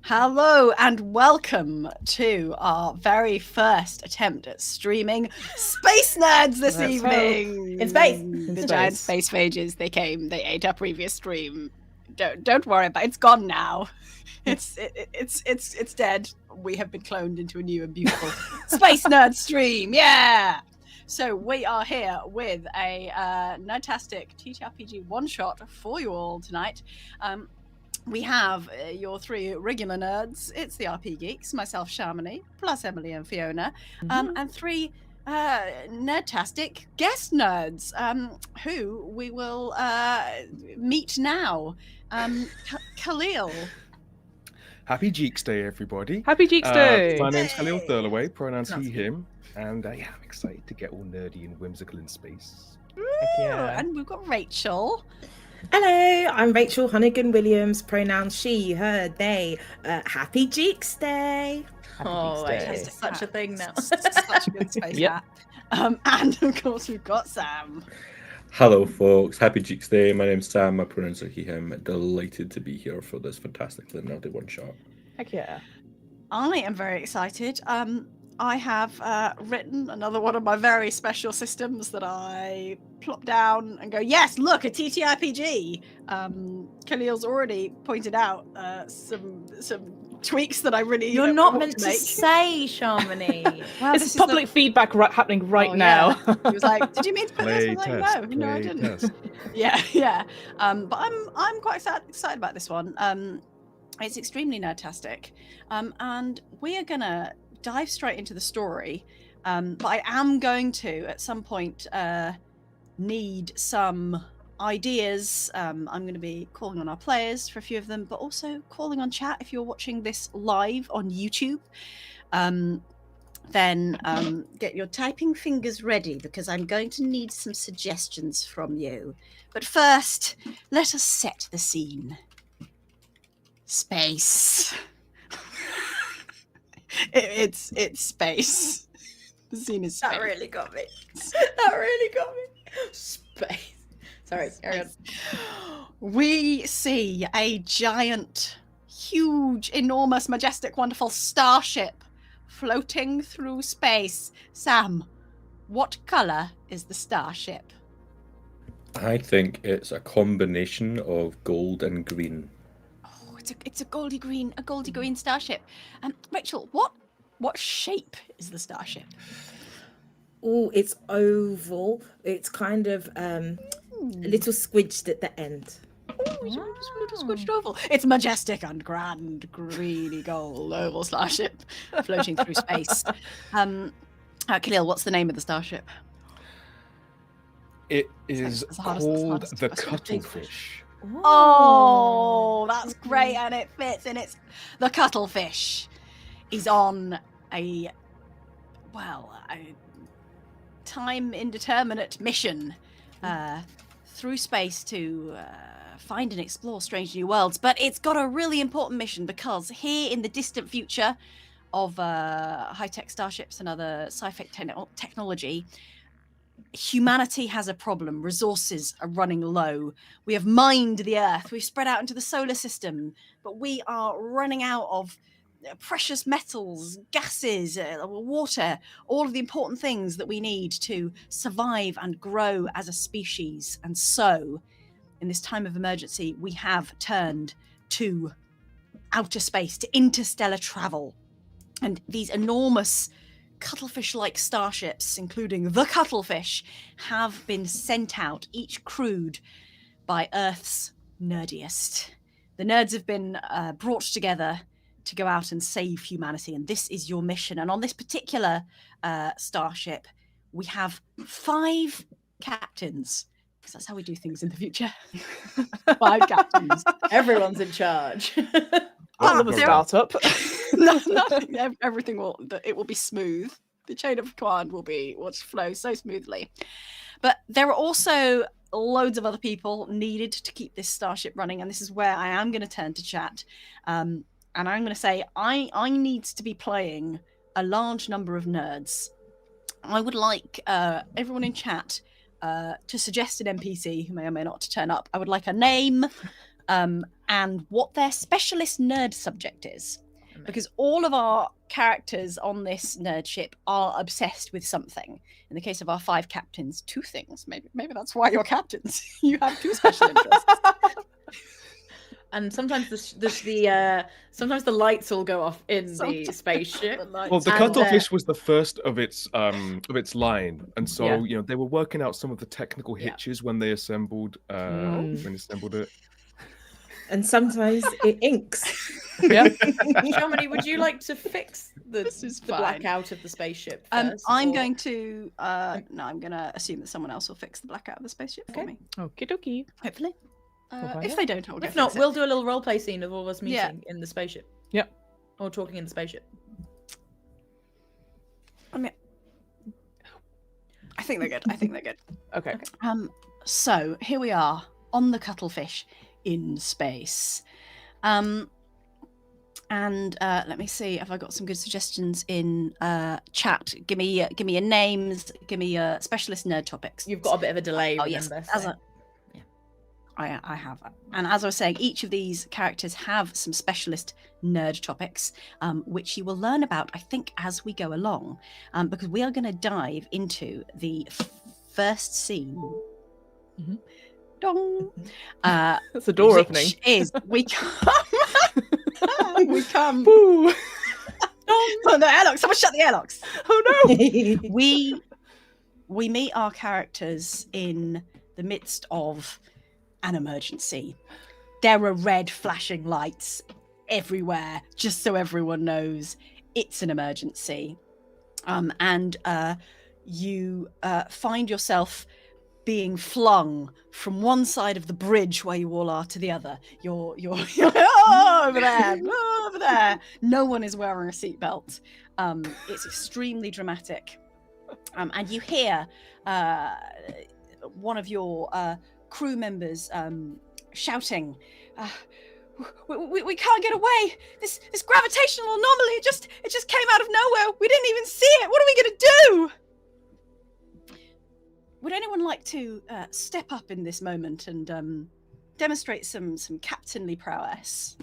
Hello and welcome to our very first attempt at streaming Space Nerds this evening. In space. The giant space phages, they came, they ate our previous stream. Don't worry about it, it's gone now. It's dead. We have been cloned into a new and beautiful Space Nerd stream. Yeah. So we are here with a nerdtastic TTRPG one-shot for you all tonight. We have your three regular nerds. It's the RPGeeks, myself, Shamini, plus Emily and Fiona, and three nerdtastic guest nerds who we will meet now. Khalil. Happy Geeks Day, everybody. Happy Geeks Day. My name's Khalil Thirlaway, pronouns he, him, and yeah, I'm excited to get all nerdy and whimsical in space. Yeah. And we've got Rachel. Hello, I'm Rachel Honeyghan-Williams, pronouns she, her, they. Happy Geeks Day. It's such a thing now. Such a good space hat. And of course we've got Sam. Hello folks, happy Geeks Day. My name's Sam, my pronouns are he, him. Delighted to be here for this fantastic nerdy one shot. Heck yeah. I am very excited. I have written another one of my very special systems that I plop down and go, yes, look, a TTRPG. Khalil's already pointed out some tweaks that I really You're not meant to say, Shamini. Wow, this is public feedback happening right now. Yeah. He was like, did you mean to put this? I was like, no, I didn't. Yeah. But I'm quite excited about this one. It's extremely nerdtastic. And we are gonna dive straight into the story, but I am going to at some point need some ideas. I'm going to be calling on our players for a few of them, but also calling on chat if you're watching this live on YouTube. Then get your typing fingers ready because I'm going to need some suggestions from you. But first, let us set the scene. Space. It's space. The scene is space. That really got me. That really got me. Space. Sorry, carry on. We see a giant, huge, enormous, majestic, wonderful starship floating through space. Sam, what colour is the starship? I think it's a combination of gold and green. It's a goldy green starship. Rachel, what shape is the starship? Oh, it's oval. It's kind of a little squidged at the end. Squished oval. It's majestic and grand, greeny gold oval starship floating through space. Khalil, what's the name of the starship? It is called the Cuttlefish. Oh, that's great, and it fits, and it's the Cuttlefish is on a time indeterminate mission through space to find and explore strange new worlds, but it's got a really important mission because here in the distant future of high-tech starships and other sci-fi technology, humanity has a problem. Resources are running low. We have mined the Earth. We've spread out into the solar system, but we are running out of precious metals, gases, water, all of the important things that we need to survive and grow as a species. And so, in this time of emergency, we have turned to outer space, to interstellar travel. And these enormous cuttlefish-like starships, including the Cuttlefish, have been sent out, each crewed by Earth's nerdiest. The nerds have been brought together to go out and save humanity, and this is your mission. And on this particular starship, we have 5 captains, because that's how we do things in the future. 5 captains. Everyone's in charge. I'm a startup. Everything will be smooth. The chain of command will flow so smoothly. But there are also loads of other people needed to keep this starship running, and this is where I am going to turn to chat. And I'm going to say I need to be playing a large number of nerds. I would like everyone in chat to suggest an NPC who may or may not turn up. I would like a name, and what their specialist nerd subject is. Because all of our characters on this nerd ship are obsessed with something. In the case of our 5 captains, 2 things. Maybe that's why you're captains. You have 2 special interests. And sometimes sometimes the lights all go off in the spaceship. Well, the cuttlefish was the first of its line, and so they were working out some of the technical hitches when they assembled it. And sometimes it inks. Yeah. Shamini, would you like to fix the fine. blackout of the spaceship first? I'm going to assume that someone else will fix the blackout of the spaceship for me. Okie dokie. Hopefully. find If out. they don't, I'll go If not, fix it. we'll do a little roleplay scene of all of us meeting in the spaceship. Yep. Or talking in the spaceship. I mean, I think they're good. Okay. So here we are on the cuttlefish in space. And let me see if I got some good suggestions in chat. Give me your names. Give me your specialist nerd topics. You've got a bit of a delay. Oh yes, I have. And as I was saying, each of these characters have some specialist nerd topics, which you will learn about, I think, as we go along, because we are going to dive into the first scene. Mhm. Dong. That's a door which opening. Is we come. We come. Boo! Oh, no, airlocks! Someone shut the airlocks! Oh no! We meet our characters in the midst of an emergency. There are red flashing lights everywhere, just so everyone knows it's an emergency. And you find yourself being flung from one side of the bridge where you all are to the other. You're over there. No one is wearing a seatbelt. It's extremely dramatic. And you hear one of your crew members shouting, we can't get away. This gravitational anomaly, it just came out of nowhere. We didn't even see it. What are we gonna do? Would anyone like to step up in this moment and demonstrate some captainly prowess?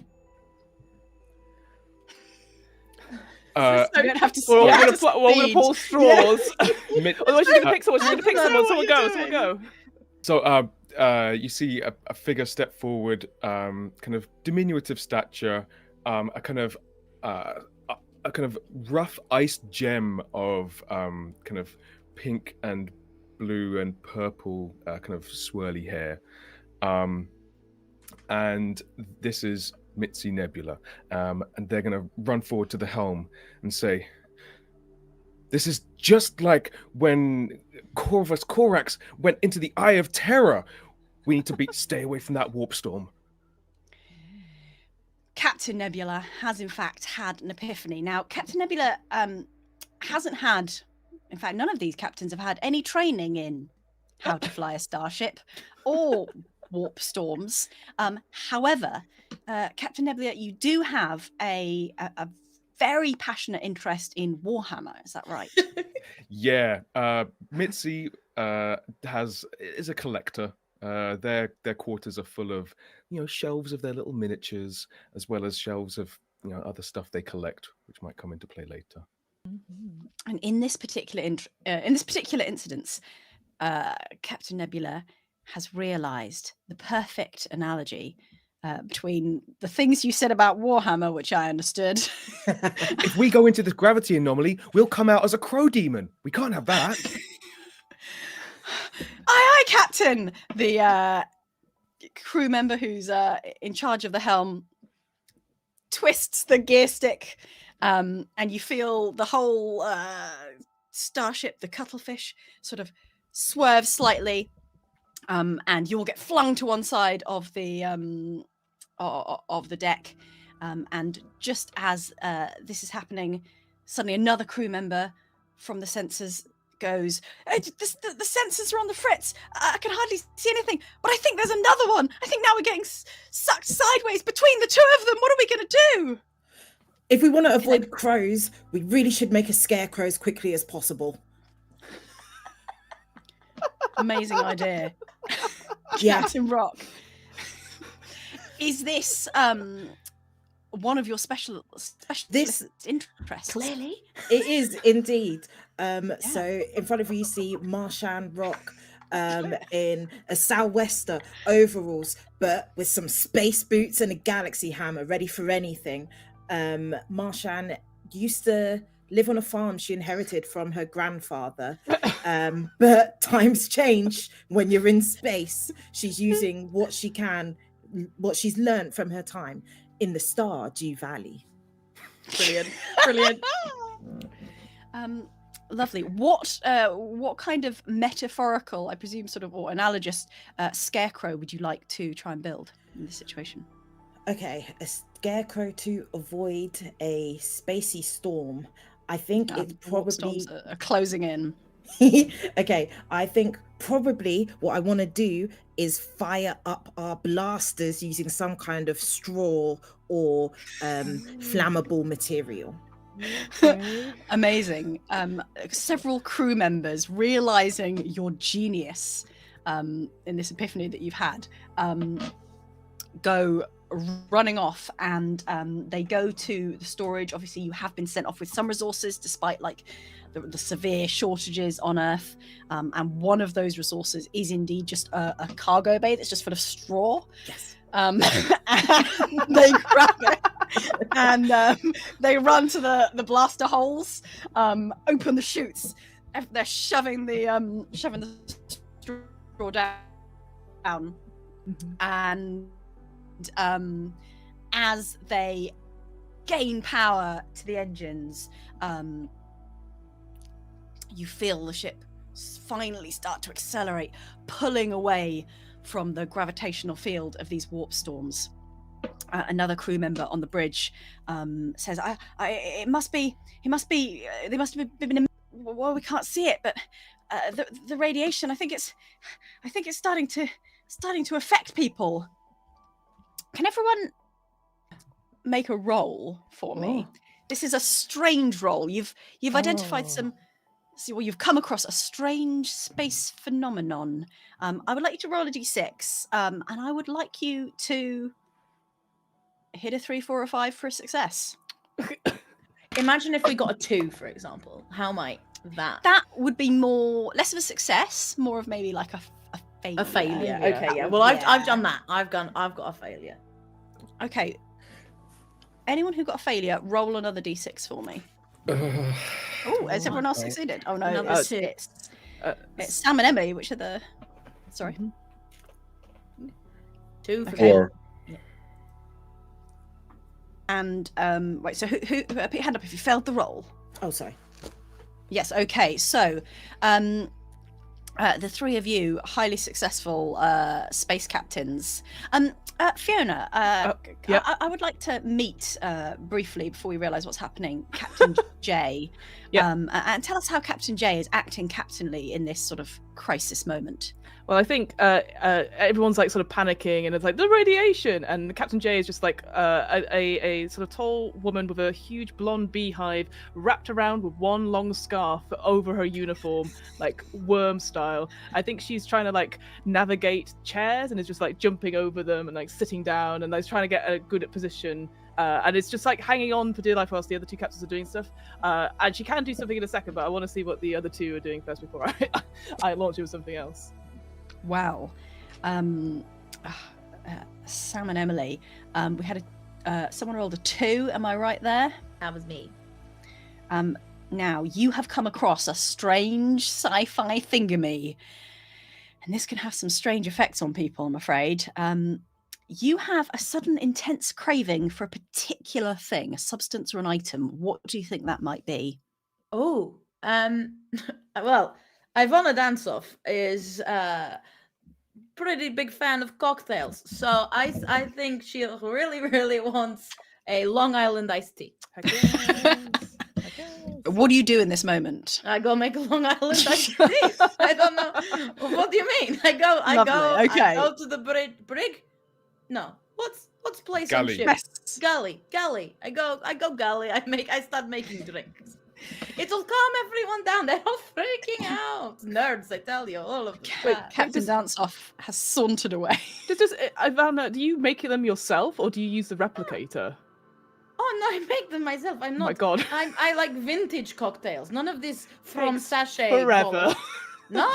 Uh, You don't have to. We're all you don't gonna, have to we're gonna speed. pull straws. Mid- Otherwise, she's gonna pick someone. She's gonna pick I don't know someone. what Someone you're go. doing. Someone go. So you see a figure step forward, kind of diminutive stature, a kind of rough iced gem of kind of pink and blue and purple kind of swirly hair, and this is Mitzi Nebula, and they're gonna run forward to the helm and say, "This is just like when Corvus Corax went into the Eye of Terror. We need to stay away from that warp storm." Captain Nebula has in fact had an epiphany. Now, Captain Nebula hasn't had, in fact, none of these captains have had any training in how to fly a starship or warp storms. However, Captain Nebula, you do have a very passionate interest in Warhammer. Is that right? Yeah, Mitzi is a collector. Their quarters are full of shelves of their little miniatures, as well as shelves of other stuff they collect, which might come into play later. And in this particular incident, Captain Nebula has realised the perfect analogy between the things you said about Warhammer, which I understood. If we go into this gravity anomaly, we'll come out as a crow demon. We can't have that. Aye, Captain! The crew member who's in charge of the helm twists the gear stick, and you feel the whole starship, the cuttlefish, sort of swerve slightly, and you will get flung to one side of the deck. And just as this is happening, suddenly another crew member from the sensors goes, the sensors are on the fritz. I can hardly see anything, but I think there's another one. I think now we're getting sucked sideways between the two of them. What are we going to do? If we want to avoid crows, we really should make a scarecrow as quickly as possible. Amazing idea. Yeah. Captain Rock. Is this one of your specialist interests? Clearly. It is indeed. So in front of you see Marshan Rock in a sou'wester overalls, but with some space boots and a galaxy hammer, ready for anything. Marshan used to live on a farm she inherited from her grandfather, but times change when you're in space. She's using what she's learned from her time in the Stardew Valley. Brilliant. Lovely. What kind of metaphorical, I presume, sort of, or analogous scarecrow would you like to try and build in this situation? Okay, a scarecrow to avoid a spacey storm. I think it's probably storms are closing in. Okay, I think probably what I want to do is fire up our blasters using some kind of straw or flammable material. Amazing. Several crew members, realizing your genius in this epiphany that you've had, go running off, and they go to the storage. Obviously, you have been sent off with some resources, despite like the severe shortages on Earth, and one of those resources is indeed just a cargo bay that's just full of straw. Yes. And they grab it and they run to the blaster holes, open the chutes. They're shoving the straw down, and as they gain power to the engines, you feel the ship finally start to accelerate, pulling away from the gravitational field of these warp storms. Another crew member on the bridge says, they must have been well, we can't see it, but the radiation, I think it's starting to affect people. Can everyone make a roll for me? This is a strange roll. You've identified you've come across a strange space phenomenon. I would like you to roll a d6, and I would like you to hit a 3, 4, or 5 for a success. Imagine if we got a 2, for example. How might that? That would be less of a success, more of maybe like a failure. A failure. Okay, yeah. Well, I've done that. I've got a failure. Okay. Anyone who got a failure, roll another d6 for me. Oh, has everyone else succeeded? Oh no, Another it's Sam and Emily, which are the. Sorry. 2 for 4. And wait, so who put your hand up if you failed the roll? Oh, sorry. Yes. Okay. So, the three of you, highly successful space captains. Fiona, yep. I would like to meet briefly before we realise what's happening, Captain J. Yep. And tell us how Captain J is acting captainly in this sort of crisis moment. Well, I think everyone's like sort of panicking, and it's like the radiation, and Captain J is just like a sort of tall woman with a huge blonde beehive wrapped around with one long scarf over her uniform, like worm style. I think she's trying to like navigate chairs and is just like jumping over them and like sitting down and like trying to get a good position. And it's just like hanging on for dear life whilst the other two captains are doing stuff. And she can do something in a second, but I want to see what the other two are doing first before I launch it with something else. Wow. Sam and Emily, we had someone rolled a 2, am I right there? That was me. Now, you have come across a strange sci-fi thingamy, and this can have some strange effects on people, I'm afraid. You have a sudden intense craving for a particular thing, a substance or an item. What do you think that might be? Oh, well, Ivana Dansoff is pretty big fan of cocktails, so I think she really wants a Long Island iced tea. What do you do in this moment? I go make a Long Island iced tea. I don't know. What do you mean? I go to the brig. No, what's place Galley. on ship? Yes. Galley. I go galley. I start making drinks. It'll calm everyone down. They're all freaking out. Nerds, I tell you, all of them. Captain Dance-Off has sauntered away. Ivana, do you make them yourself or do you use the replicator? Oh no, I make them myself. I'm not. Oh my god. I like vintage cocktails. None of this from Takes sachet. forever. bottles. No,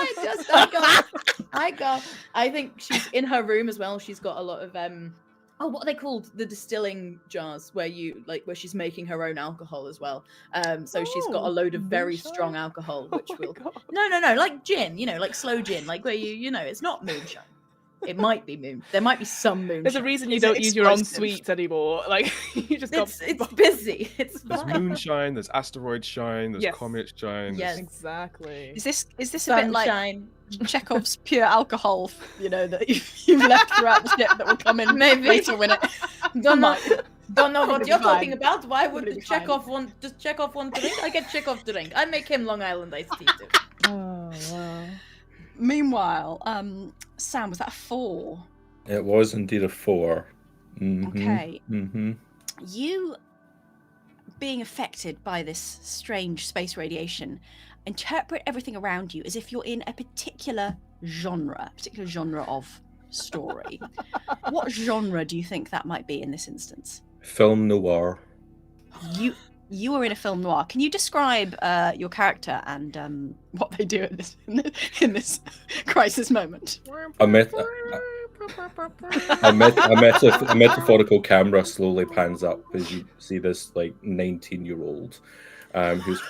I go. I think she's in her room as well. She's got a lot of what are they called? The distilling jars where she's making her own alcohol as well. So she's got a load of very moonshine? strong alcohol, Oh which my will God. no, like gin, like slow gin, like where it's not moonshine. It might be moon. There might be some moonshine. There's a reason you Is it don't use your own explosive? sweets anymore. Like you just got It's busy. It's There's fine. moonshine, there's asteroid shine, there's Yes. comet shine. Yes. exactly. Is this a bit like Sunshine. Chekhov's pure alcohol, that you've left throughout the ship that will come in Maybe. later when it... Don't know. might- Don't know what Probably you're fine. talking about. Why would Probably the fine. Chekhov want just Chekhov one drink? I get Chekhov drink. I make him Long Island iced tea too. Oh wow. Meanwhile, Sam, was that a 4? It was indeed a 4. Mhm, Okay. mhm. You, being affected by this strange space radiation, interpret everything around you as if you're in a particular genre of story. What genre do you think that might be in this instance? Film noir. You are in a film noir. Can you describe your character and what they do in this crisis moment? A metaphorical camera slowly pans up as you see this 19-year-old who's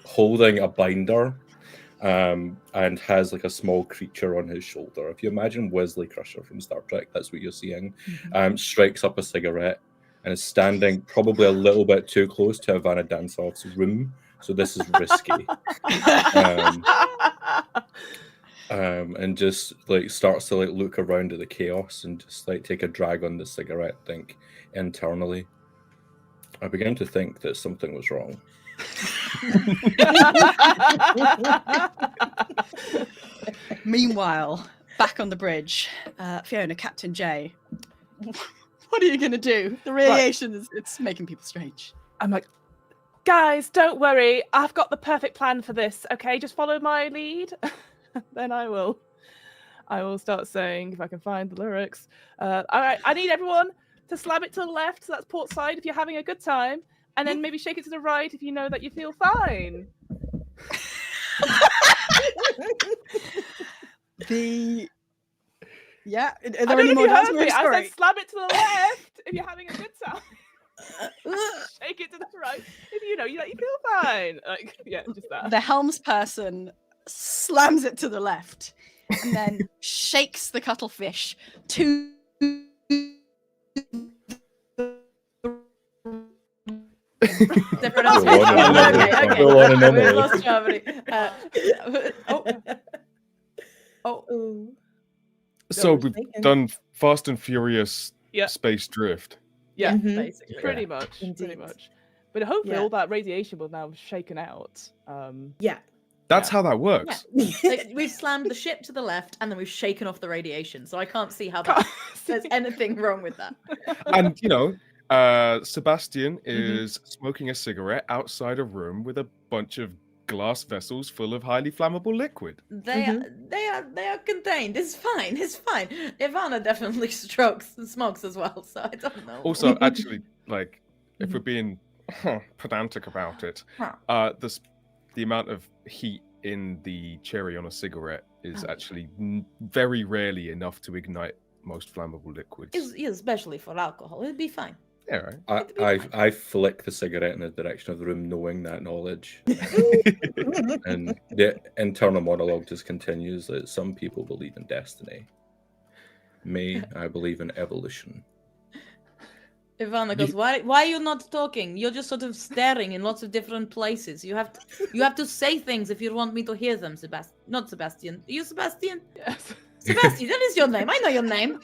holding a binder and has a small creature on his shoulder. If you imagine Wesley Crusher from Star Trek, that's what you're seeing. Strikes up a cigarette and is standing probably a little bit too close to Ivana Dansoff's room. So this is risky. And just starts to look around at the chaos and just take a drag on the cigarette. Think internally, I began to think that something was wrong. Meanwhile, back on the bridge, Fiona, Captain J, what are you going to do? The radiation it's making people strange. I'm like, guys, don't worry. I've got the perfect plan for this. Okay, just follow my lead. Then I will start saying, if I can find the lyrics. All right, I need everyone to slam it to the left, so that's port side if you're having a good time, and then maybe shake it to the right if you know that you feel fine. Are there I any don't know more if you dance heard me. moves? I Sorry. said slam it to the left if you're having a good time. Shake it to the right if you know you feel fine. Just that. The helms person slams it to the left and then shakes the cuttlefish to Different Go on, Emily. Okay. Go on, Emily. We lost Germany. So we've mistaken. done Fast and Furious Yeah. Space Drift. Yeah, Mhm. basically. pretty much. Pretty Indeed. much. But hopefully Yeah. all that radiation will now have shaken out. Yeah. That's Yeah. how that works. We've slammed the ship to the left and then we've shaken off the radiation. So I can't see how there's anything wrong with that. And Sebastian is smoking a cigarette outside a room with a bunch of glass vessels full of highly flammable liquid. They are contained. It's fine. It's fine. Ivana definitely smokes as well. So I don't know. Also, actually, if we're being pedantic about it, the amount of heat in the cherry on a cigarette is actually very rarely enough to ignite most flammable liquids. Especially for alcohol, it'd be fine. Yeah, right. I flick the cigarette in the direction of the room, knowing that knowledge. And the internal monologue just continues that some people believe in destiny. Me, I believe in evolution. Ivana goes, why are you not talking? You're just sort of staring in lots of different places. You have to say things if you want me to hear them, Sebastian. Not Sebastian. Are you Sebastian? Yes. Sebastian, that is your name. I know your name.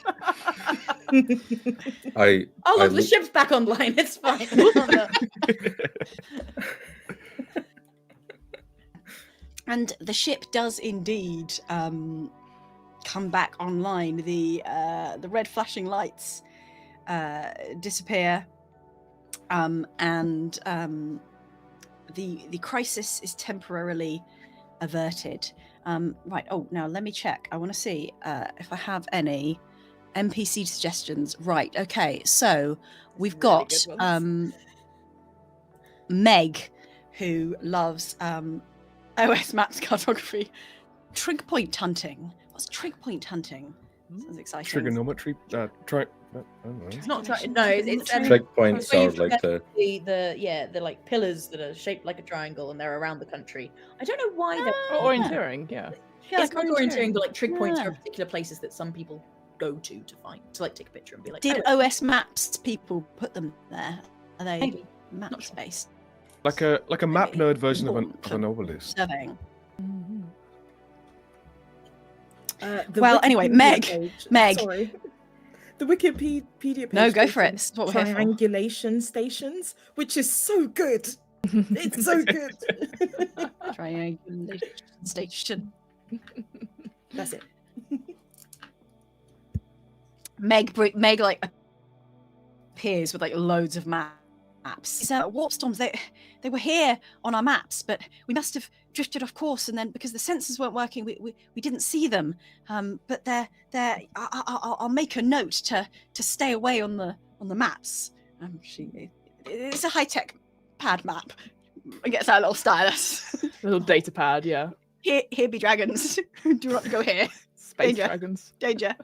I The ship's back online. It's fine. And the ship does indeed come back online. The red flashing lights disappear, and the crisis is temporarily averted. Right. Oh, now let me check. I want to see if I have any NPC suggestions. Right. Okay. So we've Really got good ones. Meg, who loves OS maps cartography, trig point hunting. What's trig point hunting? Sounds exciting. Trigonometry. I don't know. It's not no, it's Trig points where you are like the the like pillars that are shaped like a triangle and they're around the country. I don't know why they're Orienteering, yeah. Yeah, it's not orienteering, but like trig points Yeah. are particular places that some people go to find to like take a picture and be like. Did "Oh, OS maps people put them there? Are they Maybe. maps based? Like a map nerd version of Important an obelisk. Surveying. The Well, anyway, Wikipedia Meg. Sorry. The Wikipedia page. No, go goes for it. on It's what we're here for. Triangulation stations, which is so good. It's so good. Triangulation station. That's it. Meg like appears with like loads of maps. So warp storms, they were here on our maps, but we must have drifted off course, and then because the sensors weren't working, we didn't see them. But they're I'll make a note to stay away on the maps. It's a high tech pad map. I gets our little stylus. Little data pad, yeah. Here be dragons. Do not go here. Space Danger. dragons. Danger.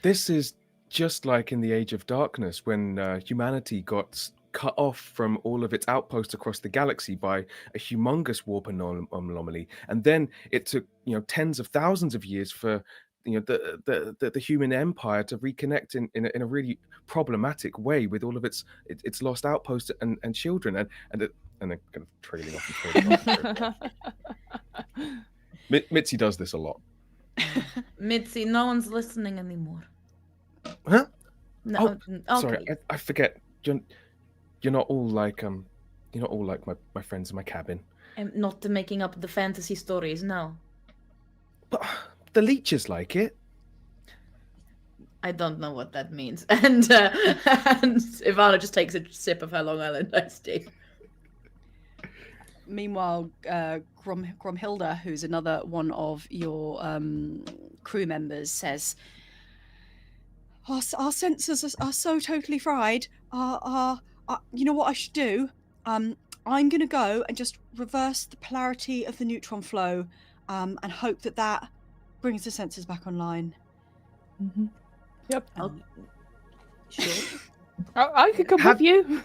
This is just like in the Age of Darkness when humanity got cut off from all of its outposts across the galaxy by a humongous warp anomaly, and then it took tens of thousands of years for the human empire to reconnect in a really problematic way with all of its lost outposts and children and they're kind of trailing off. Mitzi does this a lot. Mitzi, no one's listening anymore. Huh? No, Sorry, okay. I forget. You're not all like my friends in my cabin. I'm not making up the fantasy stories, no. But the leeches like it. I don't know what that means. And Ivana just takes a sip of her Long Island iced tea. Meanwhile, Gromhilda, who's another one of your crew members, says, our sensors are so totally fried. You know what I should do? I'm going to go and just reverse the polarity of the neutron flow and hope that brings the sensors back online. Mm-hmm. Yep. Sure. I could come with you.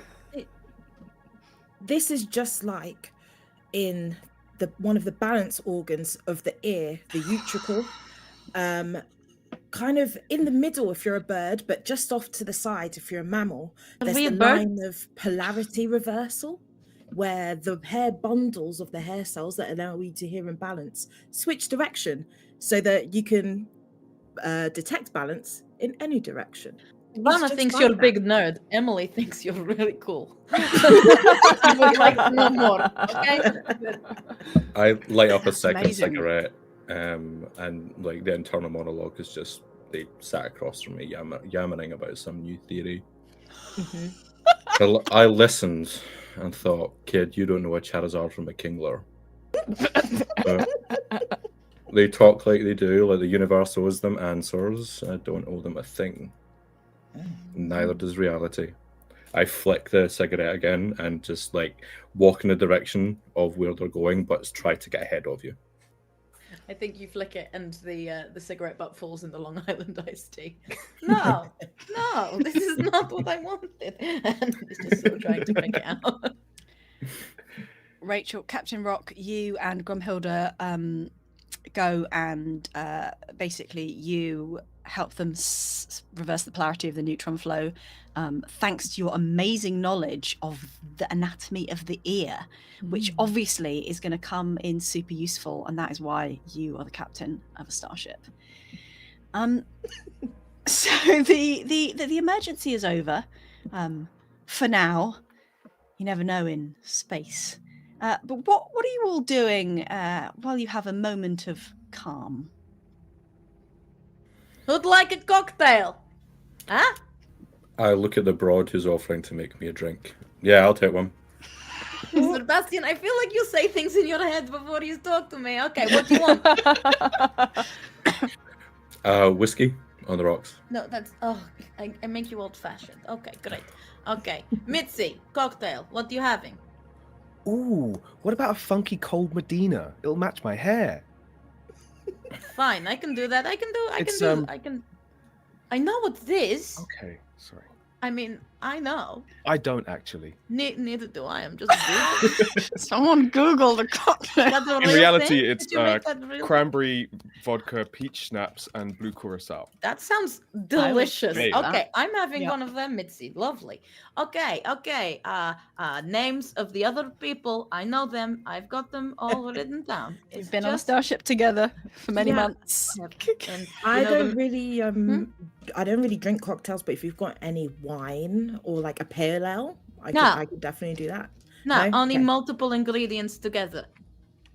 This is just like in one of the balance organs of the ear, the utricle, kind of in the middle if you're a bird, but just off to the side if you're a mammal. There's we a the bird? line of polarity reversal, where the hair bundles of the hair cells that allow you to hear in balance switch direction so that you can detect balance in any direction. Ivana just thinks like you're a that. big nerd. Emily thinks you're really cool. I would like to know more, okay? I light up a That's second amazing. cigarette, and like the internal monologue is just they sat across from me yammering about some new theory. I listened and thought, kid, you don't know a Charizard from a Kingler. They talk like they do, like the universe owes them answers. I don't owe them a thing. Neither does reality. I flick the cigarette again and just like walk in the direction of where they're going, but try to get ahead of you. I think you flick it and the cigarette butt falls in the Long Island iced tea. No, this is not what I wanted. And it's just sort of trying to pick it out. Rachel, Captain Rock, you and Gromhilda go and basically you help them reverse the polarity of the neutron flow thanks to your amazing knowledge of the anatomy of the ear, which obviously is going to come in super useful, and that is why you are the captain of a starship. So the emergency is over for now. You never know in space. But what are you all doing while you have a moment of calm? Who'd like a cocktail? Huh? I look at the broad who's offering to make me a drink. Yeah, I'll take one. Mr. Bastian, I feel like you say things in your head before you talk to me. Okay, what do you want? Whiskey on the rocks. No, that's I make you old-fashioned. Okay, great. Okay, Mitzi, cocktail. What are you having? Ooh, what about a funky cold Medina? It'll match my hair. Fine, I can do that. I know what it is. Okay, sorry. I mean, I know. I don't actually. Neither do I. I'm just Googling. Someone Google the cocktail. That's a In real reality, thing? it's Did you make that real cranberry vodka, peach schnapps, and blue curacao. That sounds delicious. pay Okay, that. I'm having Yeah. one of them, Mitzi. Lovely. Okay. Names of the other people. I know them. I've got them all written down. We've been on a starship together for many Yeah. months. And I you know don't them- really I don't really drink cocktails, but if you've got any wine or like a pale ale, I could definitely do that. No, No? only Okay. multiple ingredients together.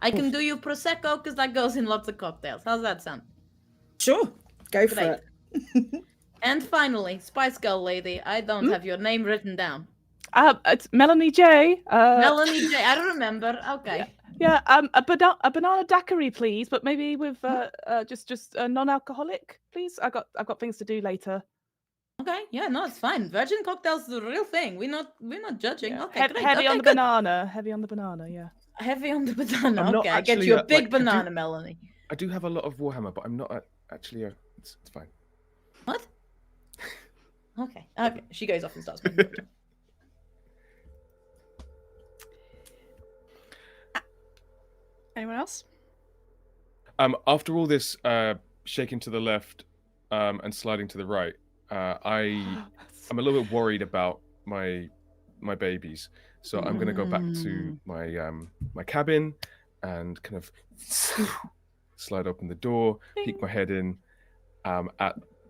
I can do you prosecco because that goes in lots of cocktails. How's that sound? Sure, go for Great. it. And finally, Spice Girl lady, I don't have your name written down. It's Melanie J. Melanie J. I don't remember. Okay. Yeah, a banana daiquiri, please, but maybe with just non-alcoholic, please. I've got things to do later. Okay. Yeah. No, it's fine. Virgin cocktails is a real thing. We're not judging. Yeah. Okay. Great. Heavy okay, on the good. banana. Heavy on the banana. Yeah. Heavy on the banana. I'm not Okay. I get actually you a a- big like, could you- banana, Melanie. I do have a lot of Warhammer, but I'm not actually a. It's fine. What? Okay. Okay. She goes off and starts making Virgin. Anyone else? After all this shaking to the left and sliding to the right, I'm a little bit worried about my babies. So I'm going to go back to my cabin and kind of slide open the door, peek my head in.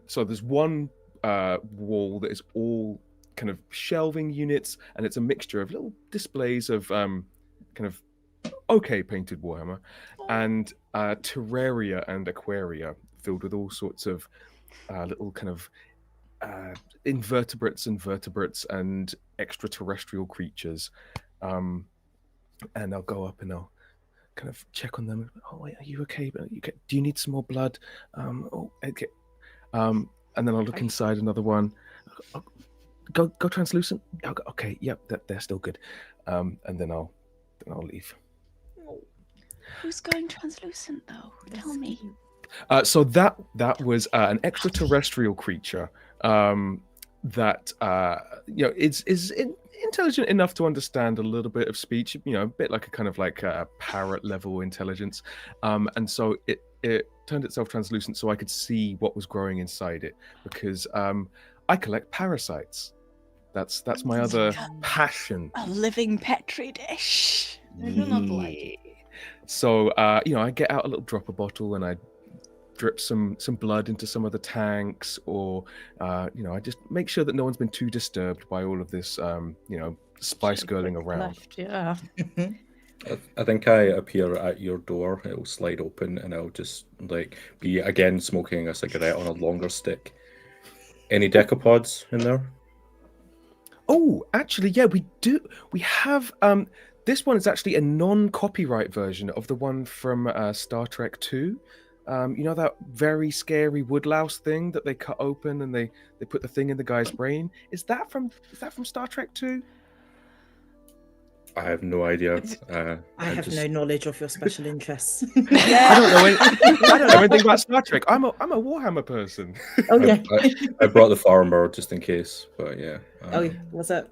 So there's one wall that is all kind of shelving units, and it's a mixture of little displays of kind of okay painted Warhammer and terraria and aquaria filled with all sorts of little kind of invertebrates and vertebrates and extraterrestrial creatures. And I'll go up and I'll kind of check on them. Oh, wait, are you okay? Do you need some more blood? Oh, okay. And then I'll look inside another one. Go translucent. Okay, yep, they're still good. And then I'll leave. Who's going translucent though? Tell me. So that was an extraterrestrial creature that is intelligent enough to understand a little bit of speech. A bit like a kind of like a parrot level intelligence. And so it turned itself translucent so I could see what was growing inside it, because I collect parasites. That's my other passion. A living petri dish. I do not like it. So I get out a little dropper bottle and I drip some blood into some of the tanks, or I just make sure that no one's been too disturbed by all of this spice girling around. Left, yeah. I think I appear at your door. It'll slide open, and I'll just be again smoking a cigarette on a longer stick. Any decapods in there? Oh, actually, yeah, we do. We have. This one is actually a non-copyright version of the one from Star Trek 2. That very scary woodlouse thing that they cut open and they put the thing in the guy's brain. Is that from Star Trek 2? I have no idea. I have no knowledge of your special interests. I don't know anything about Star Trek. I'm a Warhammer person. Oh yeah. I brought the farmer just in case, but yeah. What's up?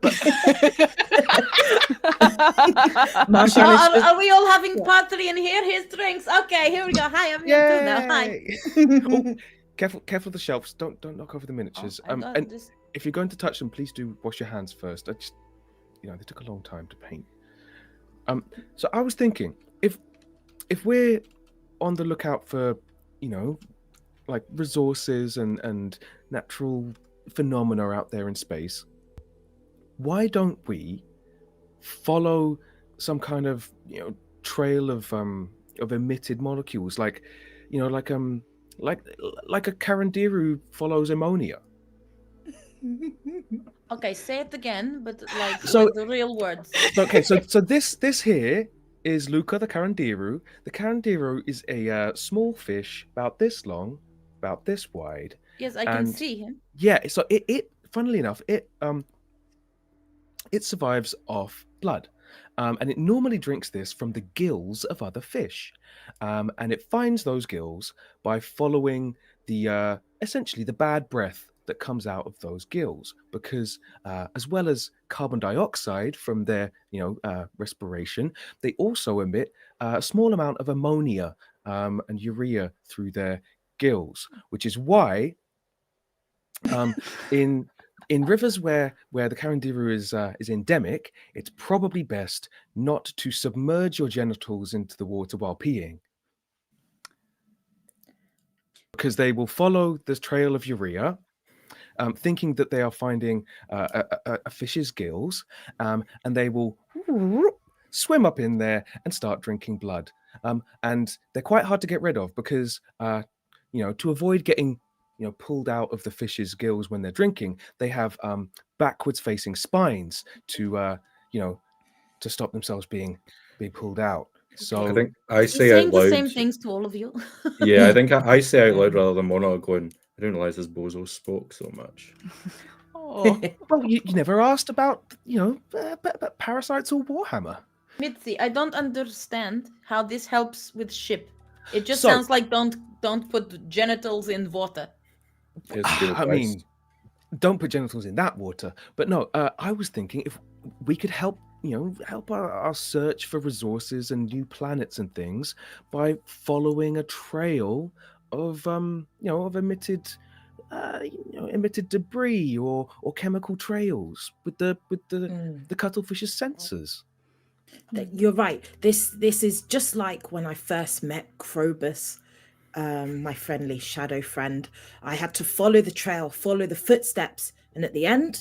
Are we all having pottery in here? Here's drinks. Okay, here we go. Hi, I'm here too now. Hi. Oh, careful of the shelves. Don't knock over the miniatures. And if you're going to touch them, please do wash your hands first. They took a long time to paint. So I was thinking, if we're on the lookout for, like resources and natural phenomena out there in space, why don't we follow some kind of trail of emitted molecules, like a Karandiru follows ammonia? Okay, say it again, but like So- with the real words. Okay, so this here is Luca the Carandiru. The Carandiru is a small fish about this long, about this wide. Yes, I can And- see him. Yeah, so it funnily enough, it survives off blood. And it normally drinks this from the gills of other fish. And it finds those gills by following the essentially the bad breath that comes out of those gills, because as well as carbon dioxide from their respiration, they also emit a small amount of ammonia and urea through their gills, which is why in rivers where the Carandiru is endemic, it's probably best not to submerge your genitals into the water while peeing, because they will follow the trail of urea, thinking that they are finding a fish's gills, and they will swim up in there and start drinking blood. And they're quite hard to get rid of because, to avoid getting pulled out of the fish's gills when they're drinking, they have backwards facing spines to to stop themselves being pulled out. So I think I He's say saying out the loud. same things to all of you. Yeah, I think I say out loud rather than monologue going, I didn't realize this bozo spoke so much. Oh, well, you never asked about parasites or Warhammer. Mitzi, I don't understand how this helps with ship. It just So- sounds like don't put genitals in water. It's to do with I Christ. mean, don't put genitals in that water. But no, I was thinking if we could help our search for resources and new planets and things by following a trail of of emitted debris or chemical trails with the cuttlefish's sensors. You're right. This is just like when I first met Krobus, my friendly shadow friend. I had to follow the trail, follow the footsteps, and at the end,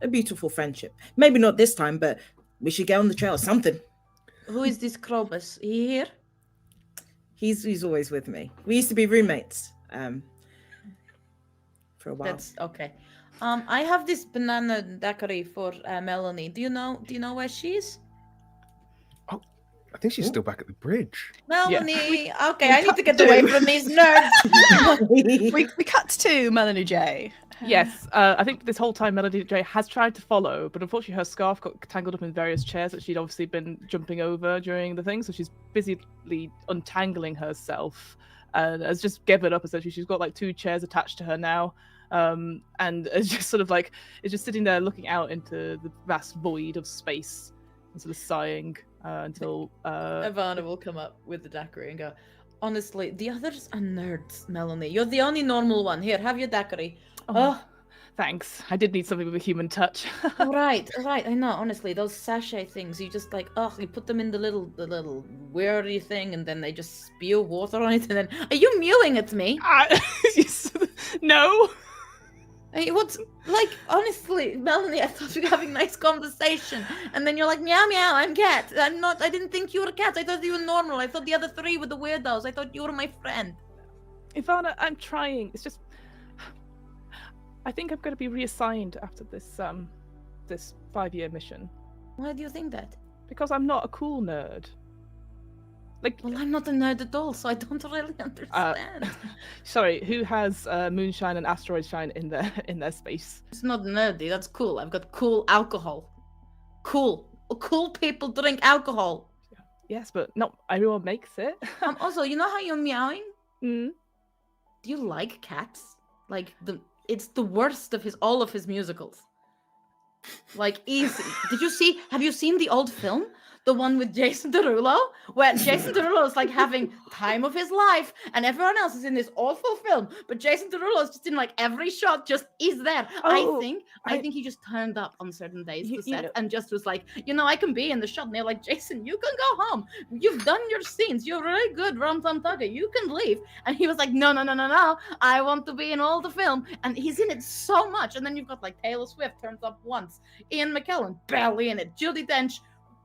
a beautiful friendship. Maybe not this time, but we should get on the trail. Something. Who is this Krobus? He here? He's always with me. We used to be roommates. For a while. That's okay. I have this banana daiquiri for Melanie. Do you know where she is? I think she's still back at the bridge. Melanie. Okay, I need to get away from these nerds. We cut to Melanie J. yes. I think this whole time Melody J has tried to follow, but unfortunately her scarf got tangled up in various chairs that she'd obviously been jumping over during the thing, so she's busily untangling herself and has just given up essentially. She's got like 2 chairs attached to her now. And it's just sort of like it's just sitting there looking out into the vast void of space and sort of sighing until Ivana will come up with the daiquiri and go, honestly, the others are nerds, Melanie. You're the only normal one. Here, have your daiquiri. Oh, thanks. I did need something with a human touch. right. I know, honestly, those sachet things, you just like, you put them in the little weirdy thing and then they just spew water on it and then, are you mewing at me? No. Hey, what's like honestly, Melanie? I thought we were having nice conversation, and then you're like, meow meow. I'm cat. I'm not. I didn't think you were a cat. I thought you were normal. I thought the other 3 were the weirdos. I thought you were my friend. Ivana, I'm trying. It's just, I think I'm going to be reassigned after this 5-year mission Why do you think that? because I'm not a cool nerd. Like, Well, I'm not a nerd at all, so I don't really understand. sorry, who has moonshine and asteroid shine in their space? It's not nerdy. That's cool. I've got cool alcohol. Cool people drink alcohol. Yes, but not everyone makes it. Also, you know how you're meowing? Mm. Do you like cats? Like it's the worst of all of his musicals. Like easy. Have you seen the old film? The one with Jason Derulo, where Jason Derulo is like having time of his life, and everyone else is in this awful film, but Jason Derulo is just in like every shot, just is there. Oh, I think he just turned up on certain days You- to you set know- and just was like, I can be in the shot. And they're like, Jason, you can go home. You've done your scenes. You're really good, Ram Tam Taka. You can leave. And he was like, no. I want to be in all the film. And he's in it so much. And then you've got like Taylor Swift turns up once, Ian McKellen barely in it, Judi Dench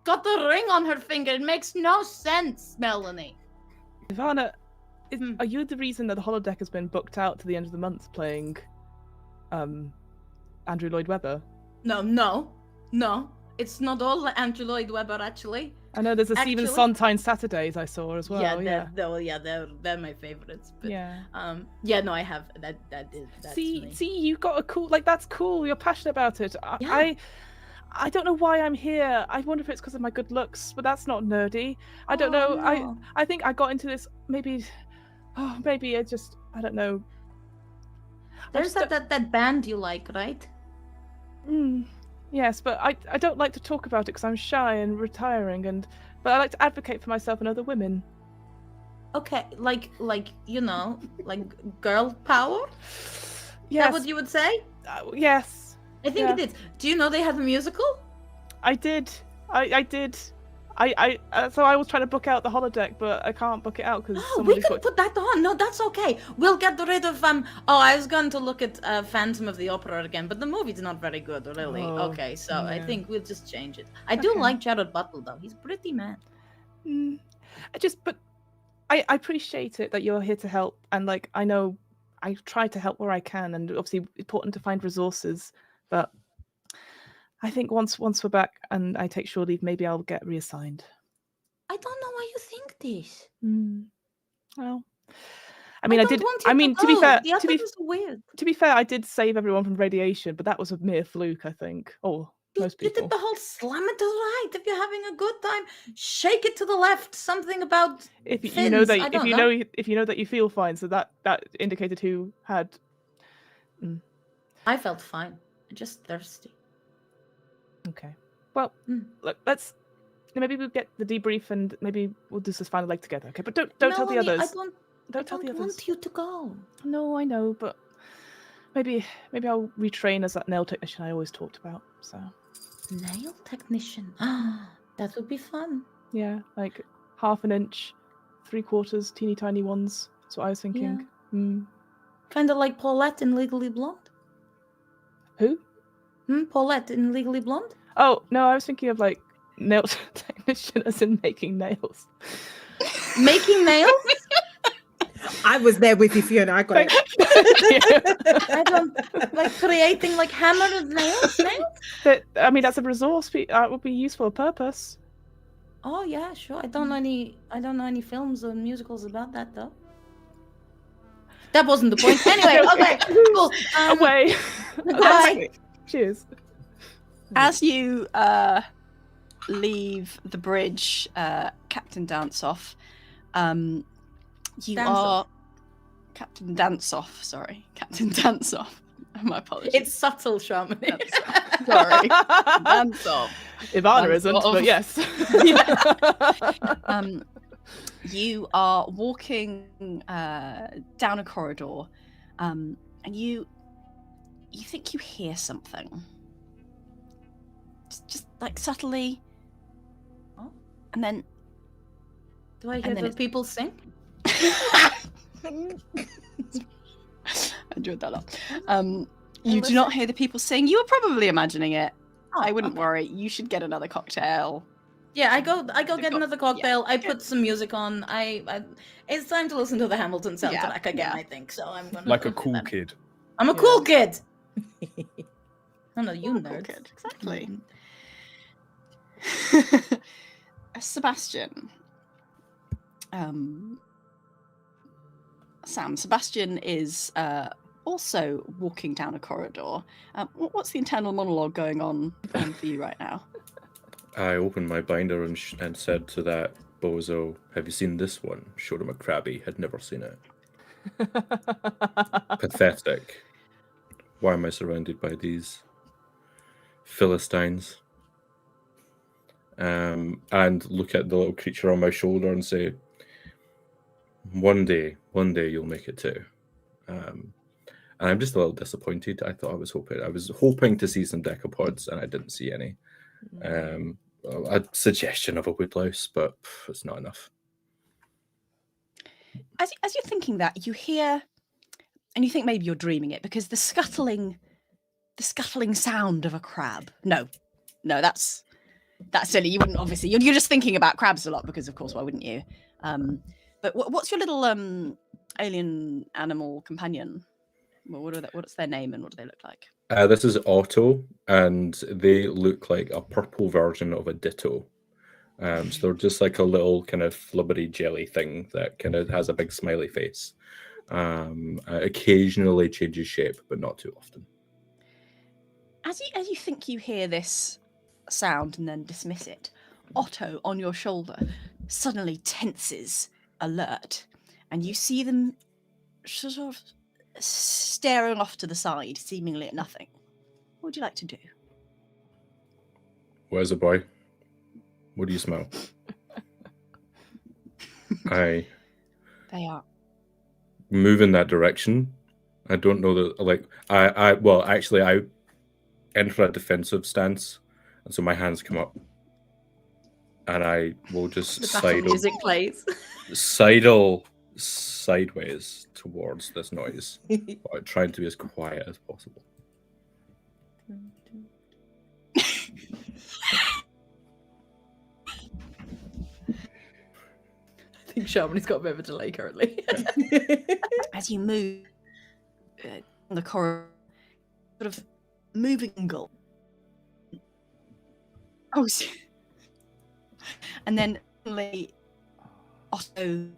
got the ring on her finger. It makes no sense, Melanie. Ivana, are you the reason that the holodeck has been booked out to the end of the month playing Andrew Lloyd Webber. No. It's not all Andrew Lloyd Webber, actually. I know there's a Stephen Actually- Sondheim Saturdays I saw as well. They're my favorites. But, Yeah. no, I have that's me. See, you got a cool, like, that's cool. You're passionate about it. Yeah. I don't know why I'm here. I wonder if it's because of my good looks, but that's not nerdy. I don't know. No. I think I got into this maybe I just, I don't know. There's that band you like, right? Yes, but I don't like to talk about it because I'm shy and retiring, but I like to advocate for myself and other women. Okay, like girl power? Is Yes. that what you would say? Yes. I think it is. Do you know they have a musical? I did. I did. So I was trying to book out the holodeck, but I can't book it out because Oh, we can put that on. No, that's okay. We'll get rid of Oh, I was going to look at Phantom of the Opera again, but the movie's not very good, really. Oh, Okay, so I yeah. think we'll just change it. I do Okay. like Jared Butler though. He's a pretty man. But I appreciate it that you're here to help, and like I know I try to help where I can, and obviously important to find resources. But I think once we're back and I take shore leave, maybe I'll get reassigned. I don't know why you think this. Well, I mean, I don't did. want you I mean, to be go. fair, the others are weird. to be fair, I did save everyone from radiation, but that was a mere fluke, I think. Or most You people. did the whole slam it to the right. If you're having a good time, shake it to the left. Something about If you fins, know that, I if don't you know. know, if you know that you feel fine, so that indicated who had. I felt fine. I'm just thirsty. Okay. Well, look, maybe we'll get the debrief and maybe we'll do this final leg together. Okay, but don't No, tell the honey, others. I don't tell the others. want you to go. No, I know, but maybe I'll retrain as that nail technician I always talked about. So Nail technician. That would be fun. yeah, like 1/2 an inch, 3/4, teeny tiny ones. That's what I was thinking. Kind of like Paulette in Legally Blonde. Who? Paulette in Legally Blonde? Oh no, I was thinking of like nail technician as in making nails. Making nails? I was there with you, Fiona. I got it. I don't like creating like hammered nails. I mean, that's a resource. That would be useful purpose. Oh yeah, sure. I don't know any films or musicals about that though. That wasn't the point. Anyway, okay, cool. Away. Bye. Cheers. As you leave the bridge, Captain Dance-Off, you Dance are Off. Captain Dance-Off. Sorry, Captain Dance-Off. My apologies. It's subtle, Shamini. Sorry, Dance-Off. Ivana Dance isn't, off. but yes. You are walking down a corridor, and you think you hear something. Just like subtly. Oh. And then Do I hear And then the it's- people sing? I enjoyed that a lot. You do not hear the people sing. You were probably imagining it. I wouldn't worry. You should get another cocktail. Yeah, I go get co- another cocktail. I put some music on. It's time to listen to the Hamilton soundtrack again. yeah. I think so. I'm gonna Like a do cool that. kid. I'm a cool kid. Oh no, you Cool nerds. kid, exactly. Sebastian. Sebastian is also walking down a corridor. What's the internal monologue going on for you right now? I opened my binder and said to that bozo, "Have you seen this one?" Showed him a crabby, had never seen it. Pathetic. Why am I surrounded by these Philistines? And look at the little creature on my shoulder and say, one day you'll make it too. And I'm just a little disappointed. I was hoping to see some decapods, and I didn't see any. A suggestion of a woodlouse, but it's not enough. As you're thinking that, you hear, and you think maybe you're dreaming it, because the scuttling sound of a crab. No, that's silly. You wouldn't, obviously. You're just thinking about crabs a lot, because of course, why wouldn't you? But what's your little alien animal companion? What's their name and what do they look like? This is Otto, and they look like a purple version of a Ditto. So they're just like a little kind of flubbery jelly thing that kind of has a big smiley face. Occasionally changes shape, but not too often. As you think you hear this sound and then dismiss it, Otto on your shoulder suddenly tenses, alert, and you see them sort of staring off to the side, seemingly at nothing. What would you like to do? Where's the boy? What do you smell? I They are. move in that direction. I don't know that, like, I enter a defensive stance, and so my hands come up, and I will just The battle music plays. sidle sideways towards this noise, while trying to be as quiet as possible. I think Shamini's got a bit of a delay currently. As you move on the corridor, sort of moving angle. Oh, and then suddenly Otto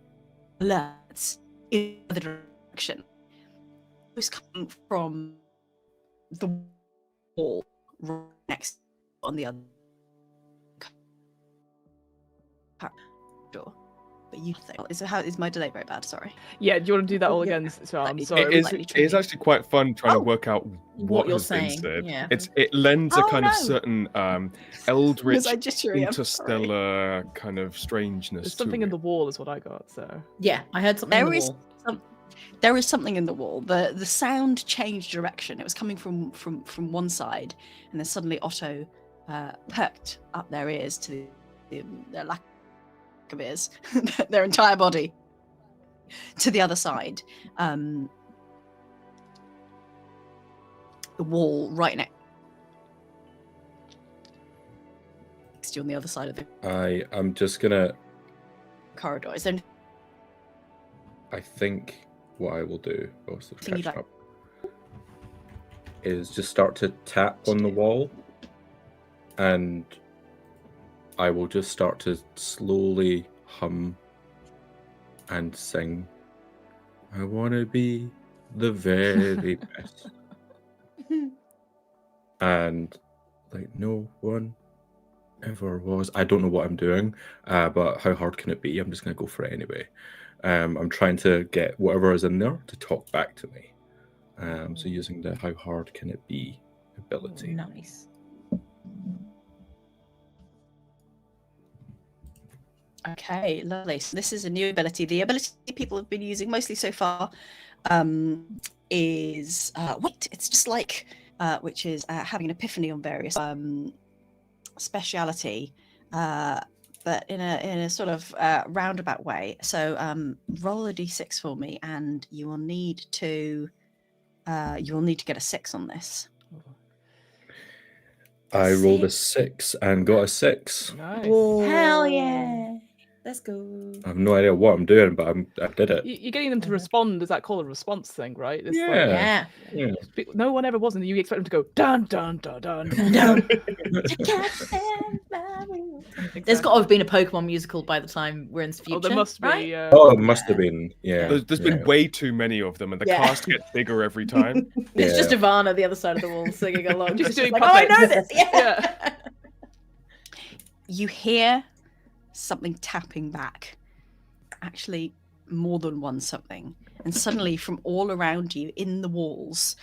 alerts in the other direction. It was coming from the wall right next on the other door. But you think is my delay very bad? Sorry. Yeah, do you want to do that all Yeah. again? So I'm It sorry. is- It is actually quite fun trying to Oh, work out what you're has been saying, said. yeah. It lends a Oh, kind of no. certain eldritch, Was I jittery? I'm sorry. interstellar kind of strangeness. There's something to in it. the wall, is what I got. So Yeah, I heard something There in the is wall. there is something in the wall. The sound changed direction. It was coming from one side, and then suddenly Otto perked up their ears to their lack of ears, their entire body to the other side. The wall right next to you on the other side of the I'm just gonna. corridor. Is there anything I think what I will do, Thing you'd like- is just start to tap on the wall, and I will just start to slowly hum and sing. I want to be the very best. And like no one ever was. I don't know what I'm doing, but how hard can it be? I'm just going to go for it anyway. I'm trying to get whatever is in there to talk back to me. So using the how hard can it be ability. Nice. Okay, lovely. So this is a new ability. The ability people have been using mostly so far is wait. It's just like which is having an epiphany on various speciality, but in a sort of roundabout way. So roll a d6 for me, and you will need to get a 6 on this. I rolled a 6 and got a 6. nice. Hell yeah. Let's go. I have no idea what I'm doing, but I did it. You're getting them to respond. Is that called a response thing, right? It's like- Yeah. Yeah. Yeah. no one ever was, and you expect them to go dun dun dun dun. There's got to have been a Pokemon musical by the time we're in the future. Oh, there must be. right? Oh, it must have been. Yeah. There's been way too many of them, and the Yeah. cast gets bigger every time. It's just Yeah. Ivana the other side of the wall singing along. Just doing like, oh, I know puppets. this. Yeah. Yeah. You hear something tapping back, actually more than one something, and suddenly from all around you in the walls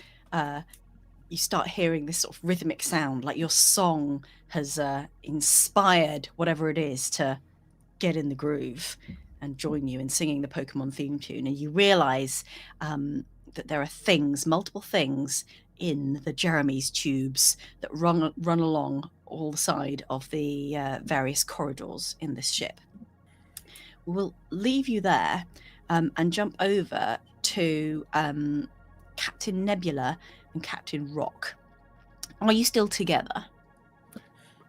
you start hearing this sort of rhythmic sound, like your song has inspired whatever it is to get in the groove and join you in singing the Pokemon theme tune. And you realize that there are multiple things in the Jeremy's tubes that run along all the side of the various corridors in this ship. We'll leave you there and jump over to Captain Nebula and Captain Rock. Are you still together?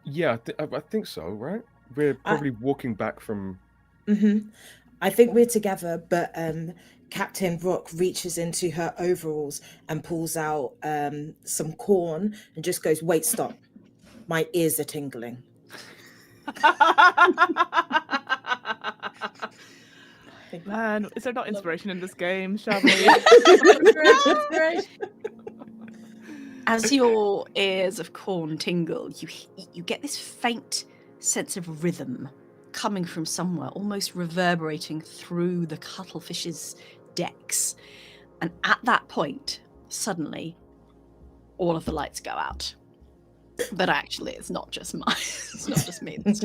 Yeah, I think so. Right? We're probably walking back from. Mm-hmm. I think we're together, but Captain Rock reaches into her overalls and pulls out some corn and just goes, "Wait, stop. My ears are tingling." Man, is there not inspiration in this game, Shamini? As your ears of corn tingle, you get this faint sense of rhythm coming from somewhere, almost reverberating through the cuttlefish's decks. And at that point, suddenly, all of the lights go out. But actually, it's not just it's not just me. It's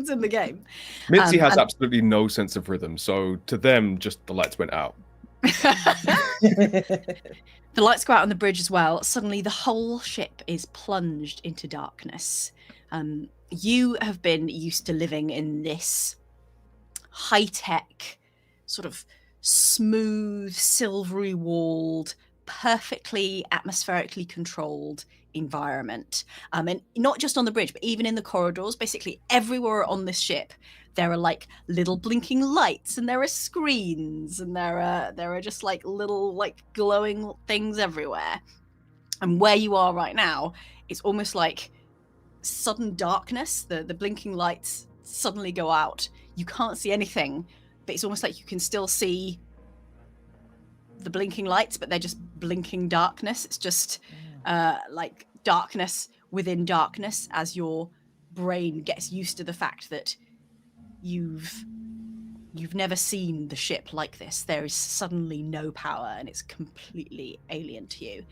in the game. Mitzi has and- absolutely no sense of rhythm, so to them, just the lights went out. The lights go out on the bridge as well. Suddenly, the whole ship is plunged into darkness. You have been used to living in this high-tech, sort of smooth, silvery walled, perfectly atmospherically controlled environment. And not just on the bridge, but even in the corridors, basically everywhere on this ship, there are like little blinking lights, and there are screens, and there are just like little like glowing things everywhere. And where you are right now, it's almost like sudden darkness. The blinking lights suddenly go out. You can't see anything, but it's almost like you can still see the blinking lights, but they're just blinking darkness. It's just like darkness within darkness, as your brain gets used to the fact that you've never seen the ship like this. There is suddenly no power, and it's completely alien to you.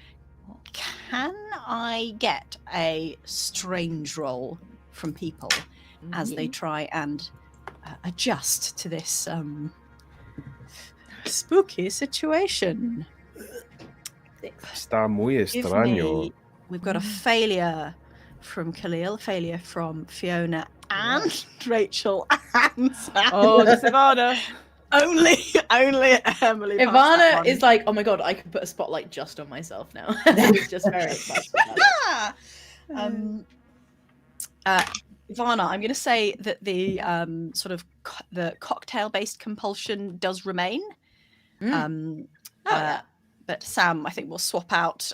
Can I get a strange roll from people as they try and adjust to this spooky situation? Está muy Give extraño. me- We've got a failure from Khalil, failure from Fiona and Rachel and Sam. Oh, this Ivana. only Emily. passed that Ivana one. is like, oh my god, I could put a spotlight just on myself now. It's just very excited about it. Ivana, I'm going to say that the sort of the cocktail-based compulsion does remain. Yeah. But Sam, I think we'll swap out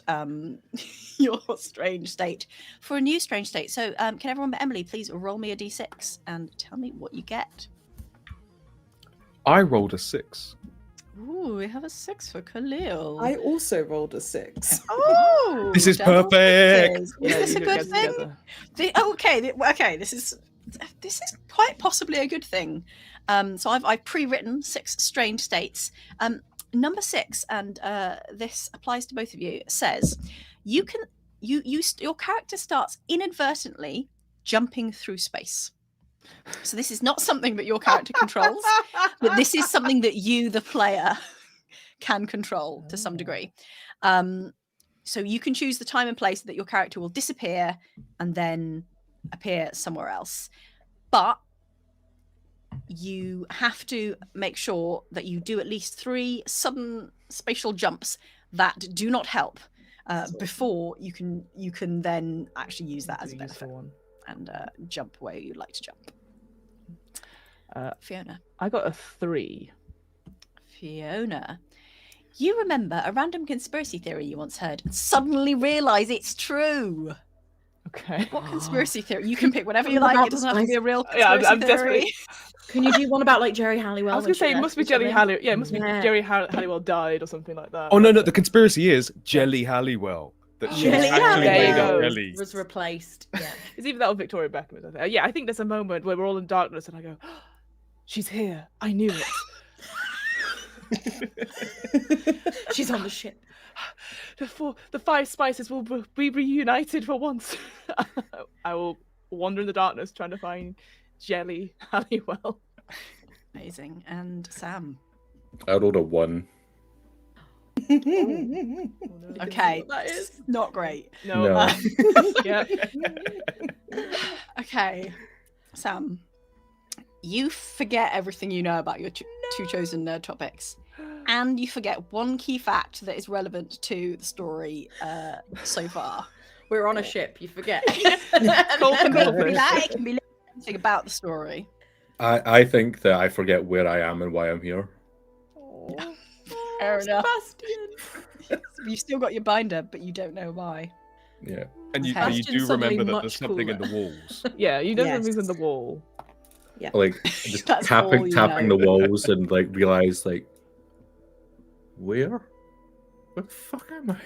your strange state for a new strange state. So can everyone but Emily please roll me a d6 and tell me what you get? I rolled a 6. Ooh, we have a 6 for Khalil. I also rolled a 6. Oh, This is double perfect. sixes. Yeah, Is this you a do it good thing? together. Okay. This is quite possibly a good thing. So I've pre-written 6 strange states. Number 6, and this applies to both of you, says your character starts inadvertently jumping through space. So this is not something that your character controls, but this is something that you, the player, can control to some degree. So you can choose the time and place that your character will disappear and then appear somewhere else. But you have to make sure that you do at least 3 sudden spatial jumps that do not help before you can then actually use that as a benefit and jump where you'd like to jump. Fiona. I got a 3. Fiona. You remember a random conspiracy theory you once heard and suddenly realise it's true. Okay. What conspiracy theory? You can pick whatever you like. It doesn't have to be a real Yeah, conspiracy I'm theory. desperately. Can you do one about like Jerry Halliwell? I was going to say it must be Jelly Halliwell. Yeah, it must be Jerry Halliwell died or something like that. Oh no, the conspiracy is Jelly Halliwell. That she's Jelly actually Halliwell. made of There you go. jelly. was replaced. Yeah. It's either that or Victoria Beckham. I think. Yeah, I think there's a moment where we're all in darkness and I go, oh, she's here. I knew it. She's on the ship. The 5 spices will be reunited for once. I will wander in the darkness trying to find Jelly Halliwell. Amazing. And Sam. I rolled a 1. Okay. That is Not great. No. Yeah. Okay. Sam. You forget everything you know about your 2 chosen nerd topics. And you forget one key fact that is relevant to the story so far. We're on a ship, you forget. Cool, It can be cool. that, it can be anything about the story. I think that I forget where I am and why I'm here. Fair enough. Sebastian. You've still got your binder, but you don't know why. Yeah. And you, Okay. and you Bastion's do suddenly remember that much there's something in cooler. the walls. Yeah, you don't Yes. remove in the wall. Like just That's all tapping you tapping know. the walls and like realize like where the fuck am I?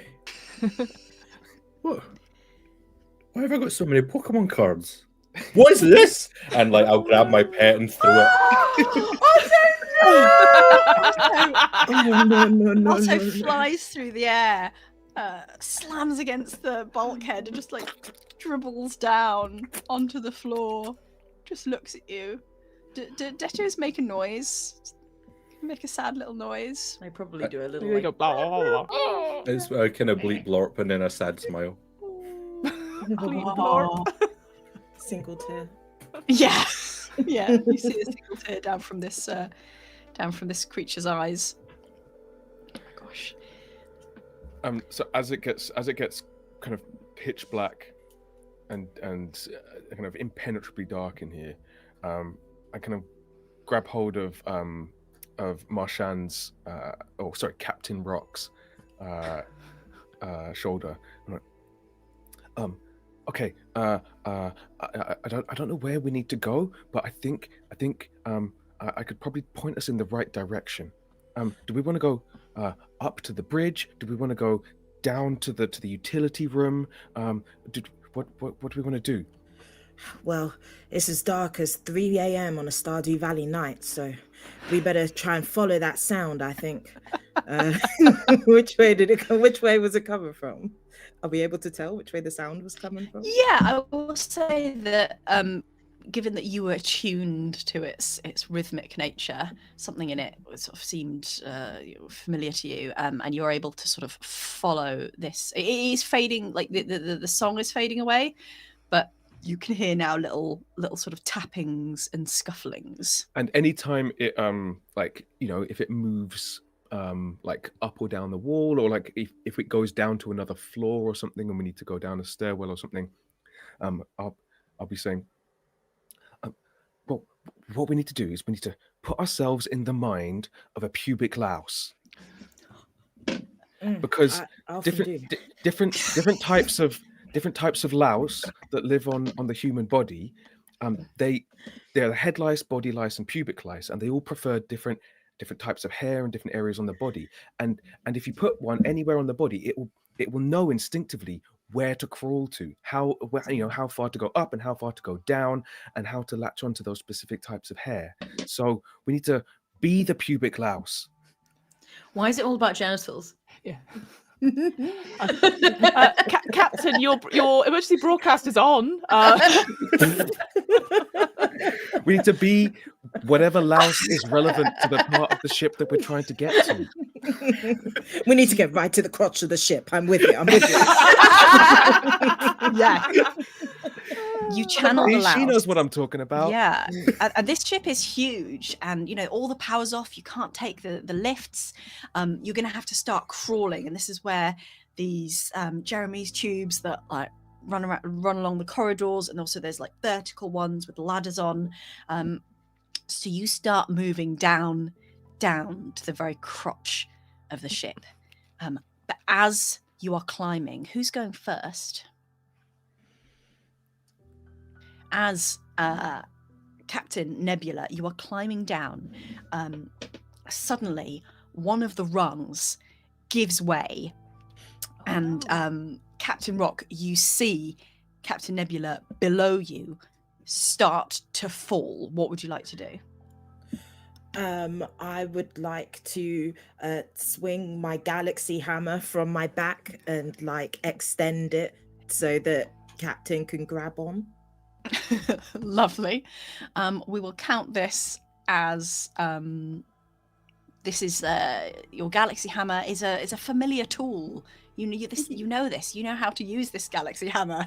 What? Why have I got so many Pokemon cards? What is this? And like I'll grab my pet and throw it. Oh, no, Also no. flies through the air, slams against the bulkhead, and just like dribbles down onto the floor. Just looks at you. Dettos make a noise. Make a sad little noise. I probably do a little You like, go blah, blah, blah, blah. It's a kind of bleep blorp and then a sad smile. Bleep blorp. Single tear. Yeah, yeah. You see a single tear down from this creature's eyes. Oh, gosh. So as it gets kind of pitch black and kind of impenetrably dark in here, I kind of grab hold of Marshan's Captain Rock's shoulder. I'm like, okay, I don't know where we need to go, but I think I could probably point us in the right direction. Do we want to go up to the bridge? Do we want to go down to the utility room? What do we want to do? Well, it's as dark as 3 a.m. on a Stardew Valley night, so we better try and follow that sound, I think. Which way did it come? Which way was it coming from? Are we able to tell which way the sound was coming from? Yeah, I will say that given that you were attuned to its rhythmic nature, something in it sort of seemed familiar to you, and you're able to sort of follow this. It is fading, like the song is fading away, but you can hear now little sort of tappings and scufflings. And anytime it if it moves like up or down the wall, or like if it goes down to another floor or something and we need to go down a stairwell or something, I'll be saying, well, what we need to do is we need to put ourselves in the mind of a pubic louse, because I often do. different types of louse that live on the human body, they're the head lice, body lice, and pubic lice, and they all prefer different types of hair and different areas on the body. And if you put one anywhere on the body, it will know instinctively where to crawl to, how far to go up and how far to go down, and how to latch onto those specific types of hair. So we need to be the pubic louse. why is it all about genitals? Yeah. Captain, your emergency broadcast is on. We need to be whatever louse is relevant to the part of the ship that we're trying to get to. We need to get right to the crotch of the ship. I'm with you. Yeah. You channel the louse. She knows what I'm talking about. Yeah, and this ship is huge, and all the power's off. You can't take the lifts. You're going to have to start crawling, and this is where these Jeremy's tubes that like run along the corridors, and also there's like vertical ones with ladders on. So you start moving down to the very crotch of the ship. But as you are climbing, who's going first? As Captain Nebula, you are climbing down. Suddenly, one of the rungs gives way, and Captain Rock, you see Captain Nebula below you start to fall. What would you like to do? I would like to swing my galaxy hammer from my back and like extend it so that Captain can grab on. Lovely. We will count this as this is your galaxy hammer is a familiar tool. You know this. You know how to use this galaxy hammer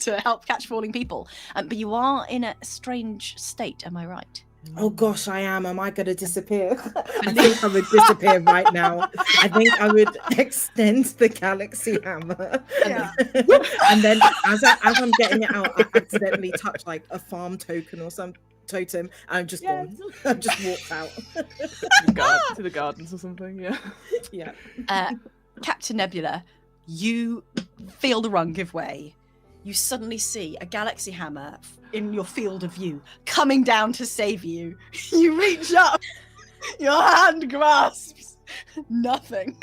to help catch falling people. But you are in a strange state. Am I right? Oh gosh, I am. Am I going to disappear? I think I would disappear right now. I think I would extend the galaxy hammer. Yeah. And then as I'm getting it out, I accidentally touch like a farm token or something. totem, and I'm just Yeah. gone. I've just walked out. To the gardens or something. Yeah. Yeah. Captain Nebula, you feel the rung give way. You suddenly see a galaxy hammer in your field of view coming down to save you. You reach up, your hand grasps. Nothing.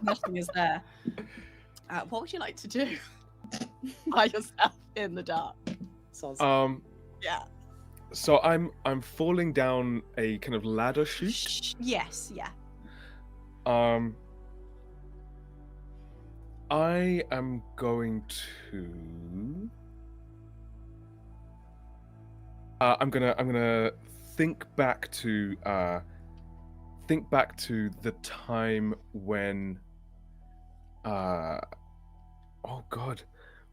Nothing is there. What would you like to do? By yourself in the dark. Yeah. So I'm falling down a kind of ladder chute. Yes, yeah. I am going to. I'm gonna think back to the time when. Oh God,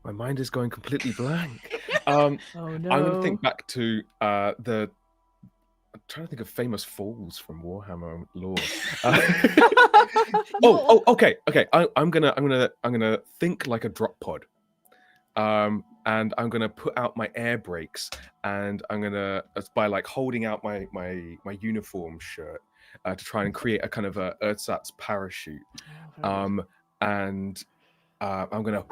my mind is going completely blank. Oh no. I'm gonna think back to the. I'm trying to think of famous falls from Warhammer lore. Okay. I'm gonna think like a drop pod, and I'm gonna put out my air brakes, and I'm gonna by like holding out my uniform shirt to try and create a kind of a ersatz parachute, and I'm gonna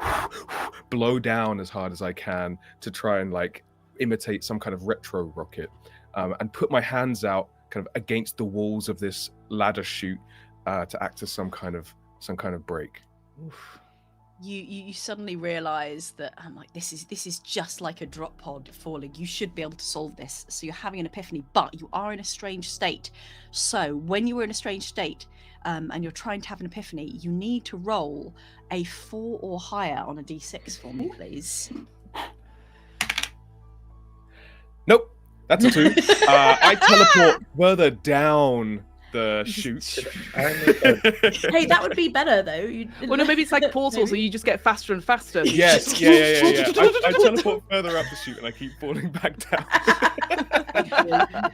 blow down as hard as I can to try and like imitate some kind of retro rocket. And put my hands out kind of against the walls of this ladder chute to act as some kind of brake. Oof. You suddenly realize that I'm like, this is just like a drop pod falling. You should be able to solve this. So you're having an epiphany, but you are in a strange state. So when you were in a strange state and you're trying to have an epiphany, you need to roll a 4 or higher on a d6 for me, please. Nope. That's a 2. I teleport further down the chute. Hey, that would be better though. Well, no, maybe it's like portals, so you just get faster and faster. Yes, yeah. I teleport further up the chute and I keep falling back down.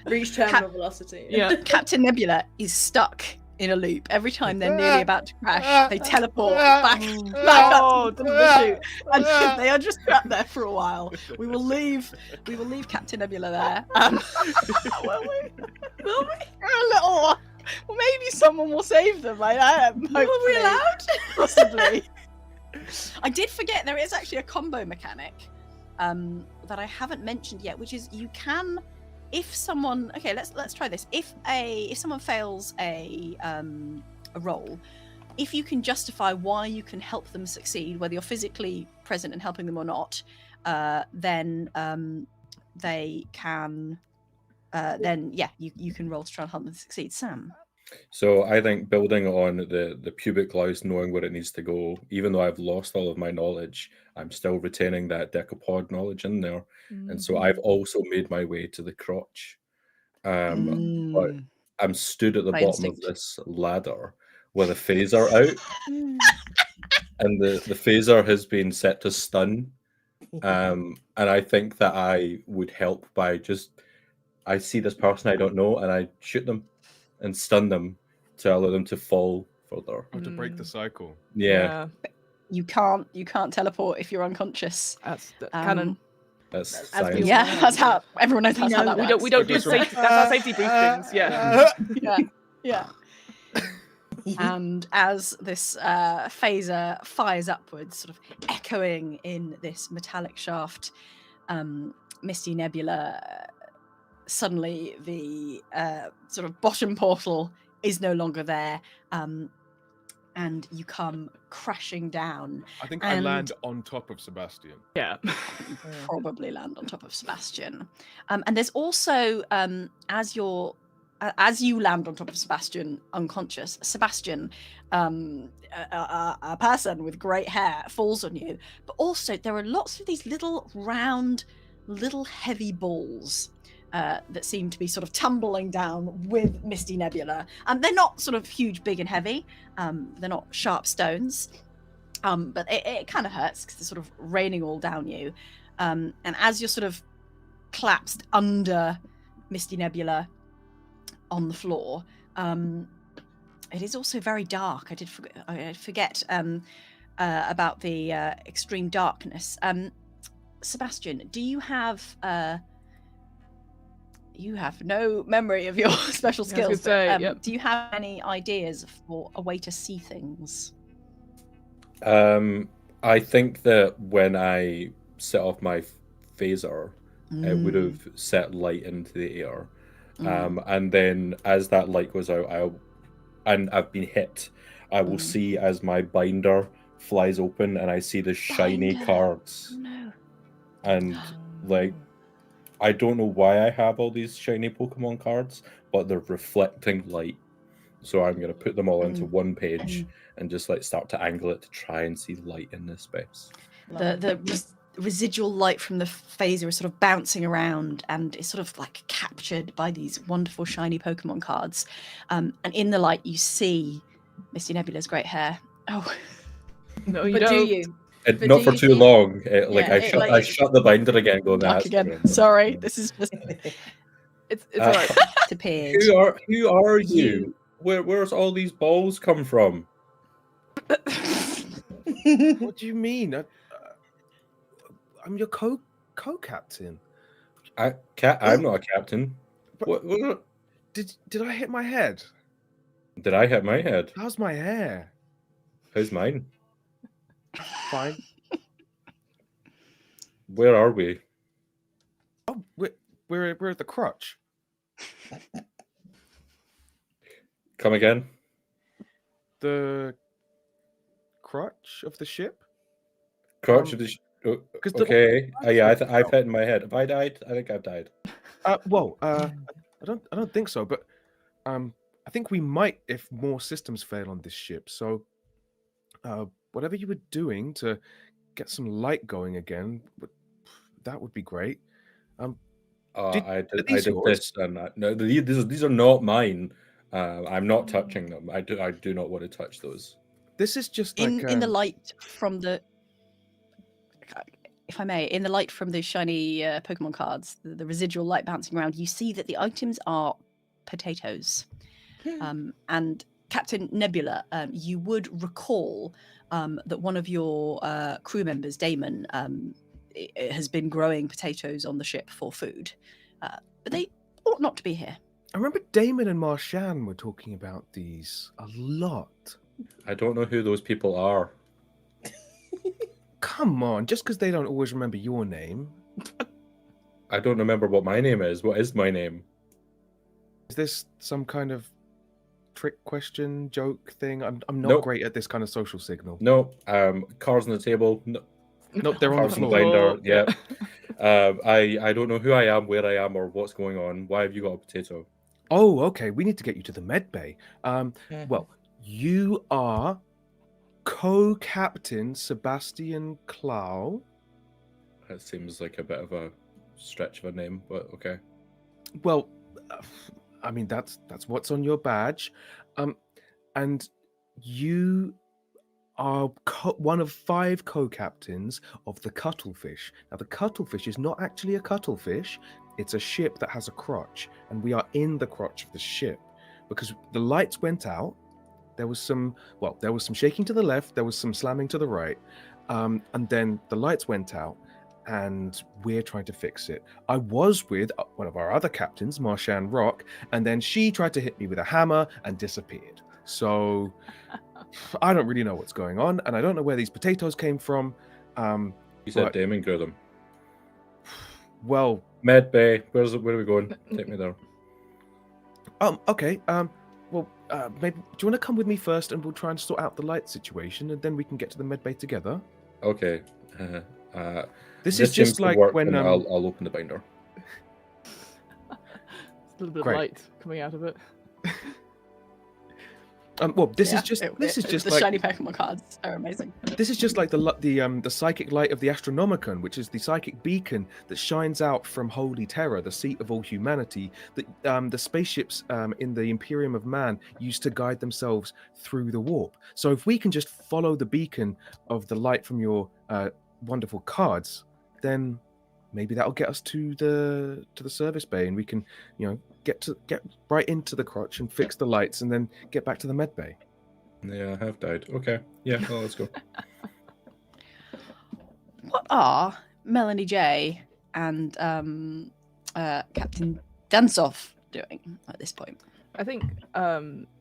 Reach terminal velocity. Yeah. Captain Nebula is stuck in a loop. Every time they're nearly about to crash, they teleport back up to the chute, and they are just trapped there for a while. We will leave Captain Nebula there. Will we? A little while. Well, maybe someone will save them. Were we allowed? Possibly. I did forget there is actually a combo mechanic that I haven't mentioned yet, which is you can. If someone, let's try this. If someone fails a roll, if you can justify why you can help them succeed, whether you're physically present and helping them or not, then they can. You can roll to try and help them succeed. Sam. So I think building on the pubic louse knowing where it needs to go, even though I've lost all of my knowledge, I'm still retaining that decapod knowledge in there. And so I've also made my way to the crotch. But I'm stood at the bottom of this ladder with a phaser out. And the phaser has been set to stun. And I think that I would help by I see this person I don't know and I shoot them and stun them to allow them to fall further. To break the cycle. Yeah. You can't teleport if you're unconscious. That's canon. That's science. Yeah, that's how everyone knows how that works. We don't do safety. That's our safety briefings. Yeah. Yeah. And as this phaser fires upwards, sort of echoing in this metallic shaft, Misty Nebula, suddenly the sort of bottom portal is no longer there, and you come crashing down. I think I land on top of Sebastian. Yeah. You probably land on top of Sebastian. And there's also, as you land on top of Sebastian unconscious, Sebastian, a person with great hair, falls on you. But also there are lots of these little round, little heavy balls that seem to be sort of tumbling down with Misty Nebula. They're not sort of huge, big and heavy. They're not sharp stones. But it kind of hurts because they're sort of raining all down you. And as you're sort of collapsed under Misty Nebula on the floor, it is also very dark. I forget about the extreme darkness. Sebastian, do you have you have no memory of your special I was skills. gonna say, but, yep. Do you have any ideas for a way to see things? I think that when I set off my phaser, it would have set light into the air. And then as that light goes out, and I've been hit, I will see as my binder flies open and I see the shiny Binder. cards. Oh, no. And like, I don't know why I have all these shiny Pokemon cards, but they're reflecting light. So I'm going to put them all into one page and just like start to angle it to try and see light in this space. The residual light from the phaser is sort of bouncing around and is sort of like captured by these wonderful shiny Pokemon cards. And in the light, you see Misty Nebula's great hair. Oh, No, you But don't. do you? It, But not do for you too see- long. Yeah, I shut the binder again. Going, back that's again. random." Sorry, this is just It's all right. disappeared. Who are you? Where's all these balls come from? What do you mean? I'm your co-captain. I'm not a captain. But- What? Did I hit my head? Did I hit my head? How's my hair? How's mine? Fine. Where are we? Oh, we're at the crotch. Come again? The crotch of the ship. Crotch of the okay. I've hit in my head. Have I died? I think I've died. I don't think so. But I think we might if more systems fail on this ship. So, whatever you were doing to get some light going again, that would be great. I did these yours? this, and no, these are not mine. I'm not touching them. I do not want to touch those. This is just like in the light from the, if I may, in the light from the shiny Pokemon cards, the residual light bouncing around, you see that the items are potatoes. And Captain Nebula, you would recall that one of your crew members, Damon, has been growing potatoes on the ship for food, but they ought not to be here. I remember Damon and Marshan were talking about these a lot. I don't know who those people are. Come on, just because they don't always remember your name. I don't remember what my name is. What is my name? Is this some kind of trick question, joke thing? I'm not Nope. great at this kind of social signal. No. Cards on the table. No. Nope, they're on the Cards on the floor. binder. Yeah. I don't know who I am, where I am, or what's going on. Why have you got a potato? Oh, okay. We need to get you to the med bay. Well, you are co-captain Sebastian Clow. That seems like a bit of a stretch of a name, but okay. Well, I mean that's what's on your badge, and you are one of 5 co-captains of the Cuttlefish. Now, the Cuttlefish is not actually a cuttlefish; it's a ship that has a crotch, and we are in the crotch of the ship because the lights went out. There was some shaking to the left, there was some slamming to the right, and then the lights went out, and we're trying to fix it. I was with one of our other captains, Marshan Rock, and then she tried to hit me with a hammer and disappeared. So I don't really know what's going on, and I don't know where these potatoes came from. You said Damon grew them. Well, Med Bay. Where are we going? Take me there. Okay. Well, maybe do you want to come with me first, and we'll try and sort out the light situation, and then we can get to the med bay together. Okay. This is just like when I'll open the binder. A little bit Great. of light coming out of it. Well, this is the just like shiny Pokemon cards are amazing. this is just like the psychic light of the Astronomicon, which is the psychic beacon that shines out from Holy Terror, the seat of all humanity, that the spaceships in the Imperium of Man used to guide themselves through the warp. So if we can just follow the beacon of the light from your wonderful cards, then maybe that'll get us to the service bay, and we can, get right into the crotch and fix the lights, and then get back to the med bay. Yeah, I have died. Okay. Yeah, well, let's go. What are Melanie J and Captain Dansov doing at this point? I think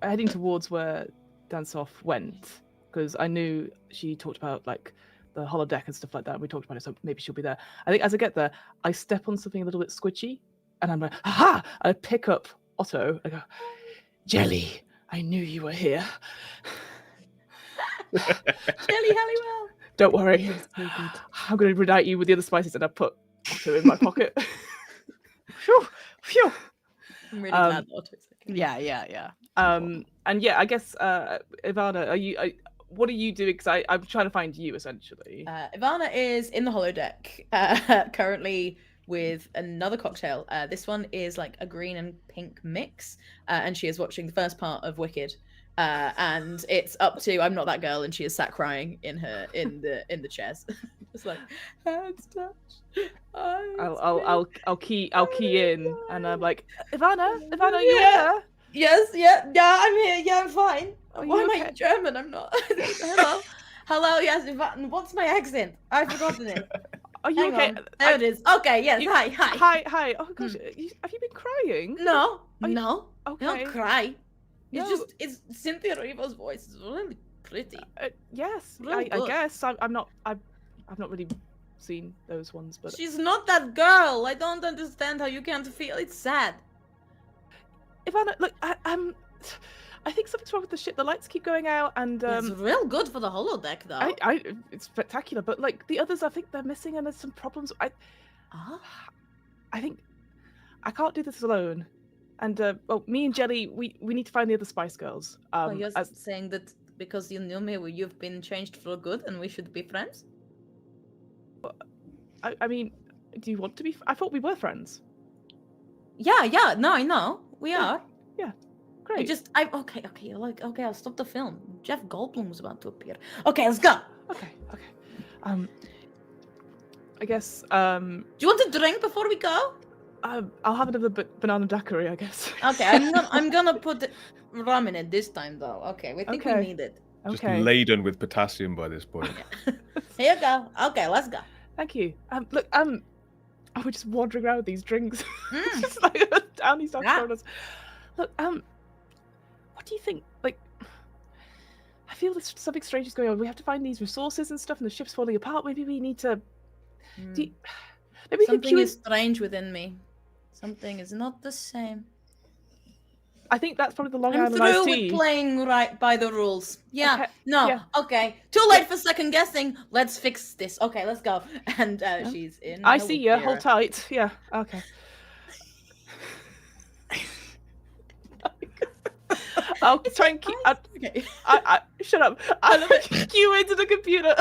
heading towards where Dansov went, because I knew she talked about like the holodeck and stuff like that. We talked about it, so maybe she'll be there. I think as I get there, I step on something a little bit squidgy, and I'm like, aha! I pick up Otto. I go, Jelly, I knew you were here. Jelly Halliwell. Don't worry. I'm going to reunite you with the other spices, and I put Otto in my pocket. Phew, phew. I'm really glad Otto's okay. Yeah. And yeah, I guess Ivana, what are you doing? Because I'm trying to find you essentially. Ivana is in the holodeck currently with another cocktail. This one is like a green and pink mix, and she is watching the first part of Wicked. And it's up to I'm not that girl, and she is sat crying in the chairs, just like hands touch. I'll key in, and I'm like, Ivana, you here? Yes, I'm here. Yeah, I'm fine. Are Why you am I okay? German? I'm not. Hello. Yes, Ivana. What's my accent? I've forgotten it. Are you Hang okay? on. There it is. Okay. Yes. Hi. Hi. Oh gosh, have you been crying? No. Are you- No. Okay. Don't cry. No. It's Cynthia Erivo's voice. It's really pretty. Yes, Really I good. guess I've not really seen those ones, but She's not that girl. I don't understand how you can't feel. It's sad. Ivana, look, I think something's wrong with the ship. The lights keep going out, and It's real good for the holodeck, though. it's spectacular. But like the others, I think they're missing, and there's some problems. I think I can't do this alone. And me and Jelly, we need to find the other Spice Girls. You're saying that because you knew me, you've been changed for good, and we should be friends? I mean, do you want to be? I thought we were friends. Yeah. No, I know we are. Yeah, great. Okay. I'll stop the film. Jeff Goldblum was about to appear. Okay, let's go. Okay. I guess. Do you want to drink before we go? I'll have another banana daiquiri, I guess. Okay, I'm gonna put rum in it this time, though. Okay, we think we need it. Just Okay. laden with potassium by this point. Here you go. Okay, let's go. Thank you. Look, we're just wandering around with these drinks, Mm. just like down these dark Yeah. corners. Look, what do you think? Like, I feel there's something strange is going on. We have to find these resources and stuff, and the ship's falling apart. Maybe we need to. Maybe we could Something is strange within me. Something is not the same. I think that's probably the Long I'm Island through iced with tea. playing right by the rules. Yeah. Okay, No. yeah. Okay. Too late for second guessing. Let's fix this. Okay, let's go. And she's in. I the see you. Hold wheelchair. tight. Yeah. Okay. I'll try and keep. Okay. I shut up. I'll cue into the computer.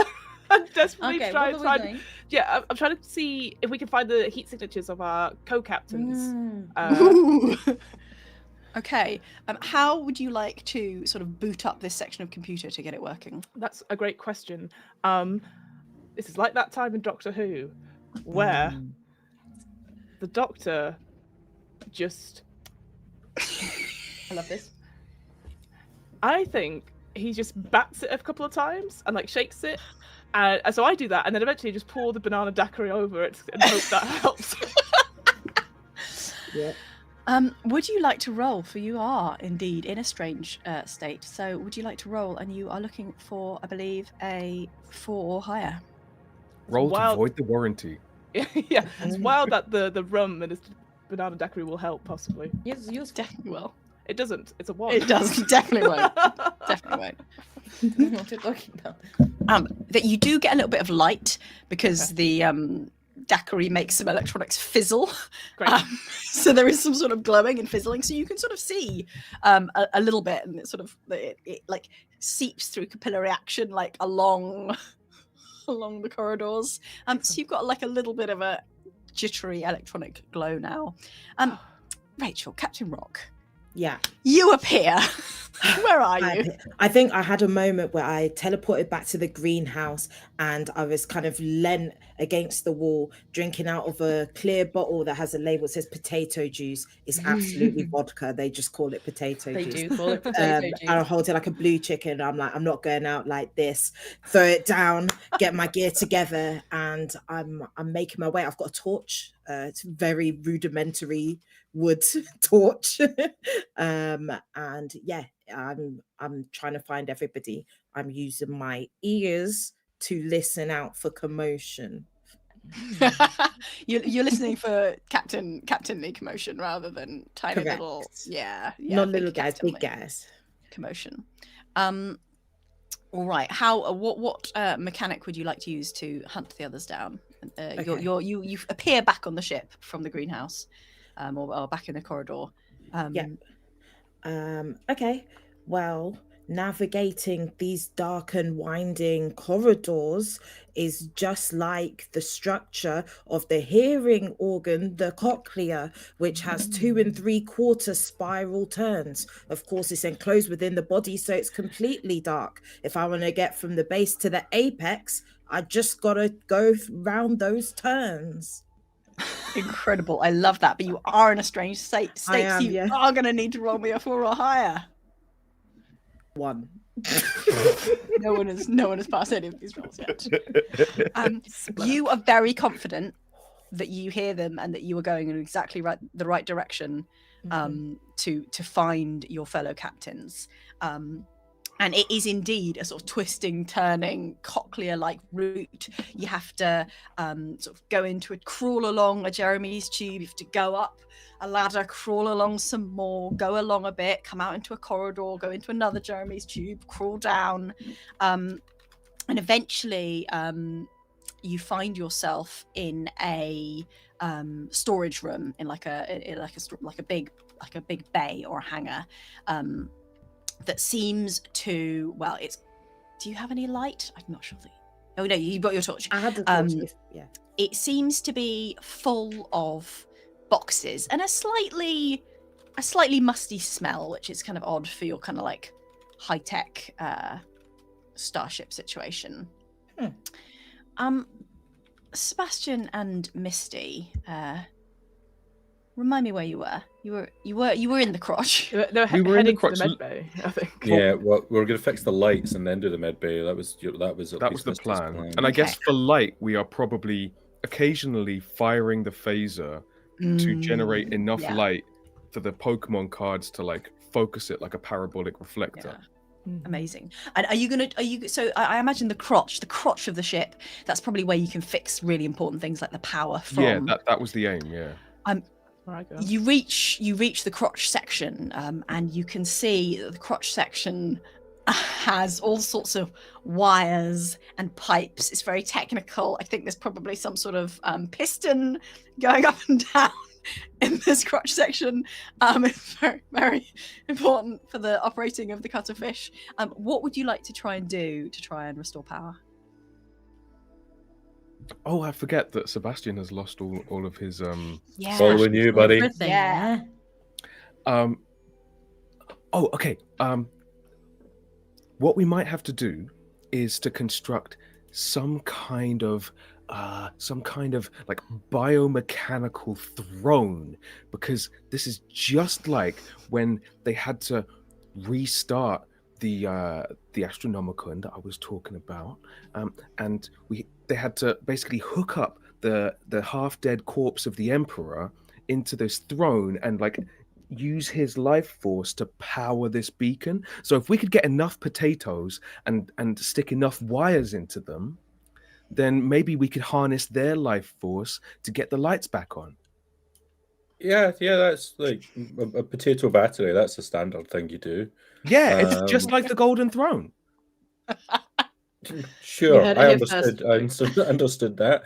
I'm desperately Okay. trying What to are we find. doing? Yeah, I'm trying to see if we can find the heat signatures of our co-captains. Ooh. Okay. How would you like to sort of boot up this section of computer to get it working? That's a great question. This is like that time in Doctor Who, where the Doctor just. I love this. I think he just bats it a couple of times and like shakes it. And so I do that, and then eventually just pour the banana daiquiri over it and hope that helps. Yeah. Would you like to roll? For you are indeed in a strange state. So would you like to roll? And you are looking for, I believe, a 4 or higher. Roll to Wild. void the warranty. Yeah, it's wild that the rum and its banana daiquiri will help, possibly. Yes, use Definitely will. It doesn't. It's a one. It does. Definitely won't. Definitely won't. what you're talking about. That you do get a little bit of light because the daiquiri makes some electronics fizzle. Great. So there is some sort of glowing and fizzling. So you can sort of see a little bit, and it sort of it like seeps through capillary action like along the corridors. So you've got like a little bit of a jittery electronic glow now. Rachel, Captain Rock, Yeah. you appear. Where are you? I think I had a moment where I teleported back to the greenhouse and I was kind of leant against the wall, drinking out of a clear bottle that has a label that says potato juice. It's absolutely vodka. They just call it potato They juice. do call it potato juice. And I hold it like a blue chicken. I'm like, I'm not going out like this. Throw it down, get my gear together, and I'm making my way. I've got a torch it's very rudimentary wood torch. And yeah, I'm trying to find everybody. I'm using my ears to listen out for commotion. You're listening for captainly commotion rather than tiny little Correct. yeah Not big little guys, big captainly guys. commotion. All right. What mechanic would you like to use to hunt the others down? Okay. You appear back on the ship from the greenhouse, or back in the corridor. Yeah. Okay. Well, navigating these dark and winding corridors is just like the structure of the hearing organ, the cochlea, which has 2 3/4 spiral turns. Of course, it's enclosed within the body, so it's completely dark. If I want to get from the base to the apex, I just gotta go round those turns. Incredible. I love that. But you are in a strange state. I am, You yeah. are going to need to roll me a 4 or higher. 1. No one has passed any of these rolls yet. You are very confident that you hear them and that you are going in exactly the right direction to find your fellow captains. And it is indeed a sort of twisting, turning, cochlea-like route. You have to sort of crawl along a Jeremy's tube. You have to go up a ladder, crawl along some more, go along a bit, come out into a corridor, go into another Jeremy's tube, crawl down, and eventually you find yourself in a storage room in like a big bay or a hangar. That seems to do you have any light? I'm not sure. Oh no, you got your torch. I had the torch. Yeah. It seems to be full of boxes and a slightly musty smell, which is kind of odd for your kind of like high-tech starship situation. Sebastian and Misty, remind me where you were. You were in the crotch. We were in the crotch. The med bay, I think. Yeah, well, we were going to fix the lights and then do the med bay. That was the plan. And I guess for light, we are probably occasionally firing the phaser to generate enough light for the Pokemon cards to like focus it like a parabolic reflector. Yeah. Amazing. And so I imagine the crotch of the ship, that's probably where you can fix really important things like the power from. Yeah, that was the aim. Yeah. You reach the crotch section, and you can see that the crotch section has all sorts of wires and pipes. It's very technical. I think there's probably some sort of piston going up and down in this crotch section. It's very, very important for the operating of the cuttlefish. What would you like to try and do to try and restore power? Oh, I forget that Sebastian has lost all of his following you, buddy. Everything, yeah. Oh, okay. What we might have to do is to construct some kind of like biomechanical throne, because this is just like when they had to restart the Astronomicon that I was talking about, and they had to basically hook up the half-dead corpse of the Emperor into this throne and like use his life force to power this beacon. So if we could get enough potatoes and stick enough wires into them, then maybe we could harness their life force to get the lights back on. Yeah, that's like a potato battery. That's a standard thing you do. Yeah, it's just like the Golden Throne. Sure, I understood. I understood that.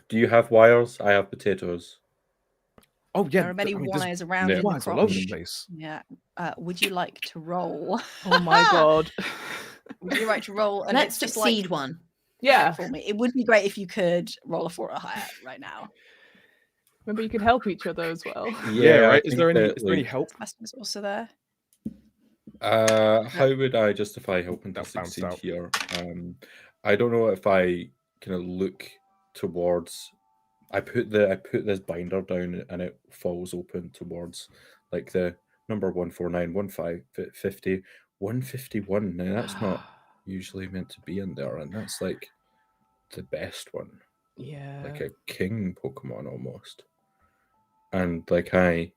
Do you have wires? I have potatoes. Oh yeah, there are many wires around in the wires all over the crotch. place. Yeah. Would you like to roll? Oh my god. Would you like to roll? And Let's it's just succeed like, one. Yeah. For me, it would be great if you could roll a 4 or higher right now. Remember, you could help each other as well. Yeah, right. I Is there think any help? Sebastian's also there. How would I justify helping to That bounced succeed out. here? I don't know if I kind of look towards. I put this binder down and it falls open towards like the number 149, 1550, 151. Now that's not usually meant to be in there, and that's like the best one. Yeah. Like a king Pokemon almost. and like I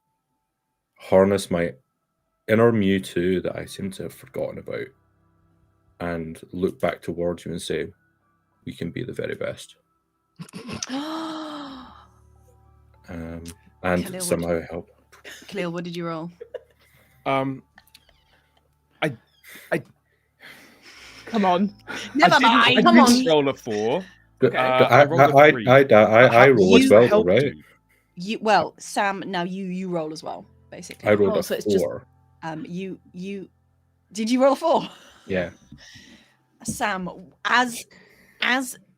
harness my inner Mewtwo that I seem to have forgotten about, and look back towards you and say, "We can be the very best," and Khalil, somehow help. Khalil, what did you roll? I Come on. Never didn't, mind. I Come didn't on. roll a 4. Okay. I rolled a 3. I roll as What well, helped right? you? Well, Sam, now you roll as well, basically. I rolled Oh, a so it's just- 4. You did you roll a 4? Yeah. Sam, as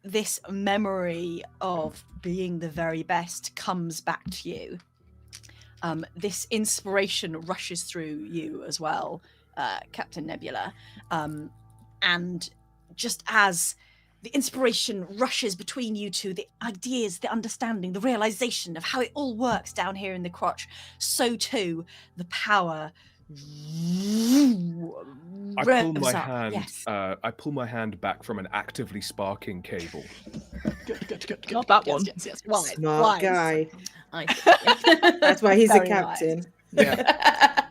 this memory of being the very best comes back to you, this inspiration rushes through you as well, Captain Nebula, and just as the inspiration rushes between you two, the ideas, the understanding, the realization of how it all works down here in the crotch, so too the power I pull my revs up. hand. Yes. I pull my hand back from an actively sparking cable. Good. Not that Yes, one. Yes. Wise. Smart wise. guy. I That's why he's a Very wise. captain. Yeah.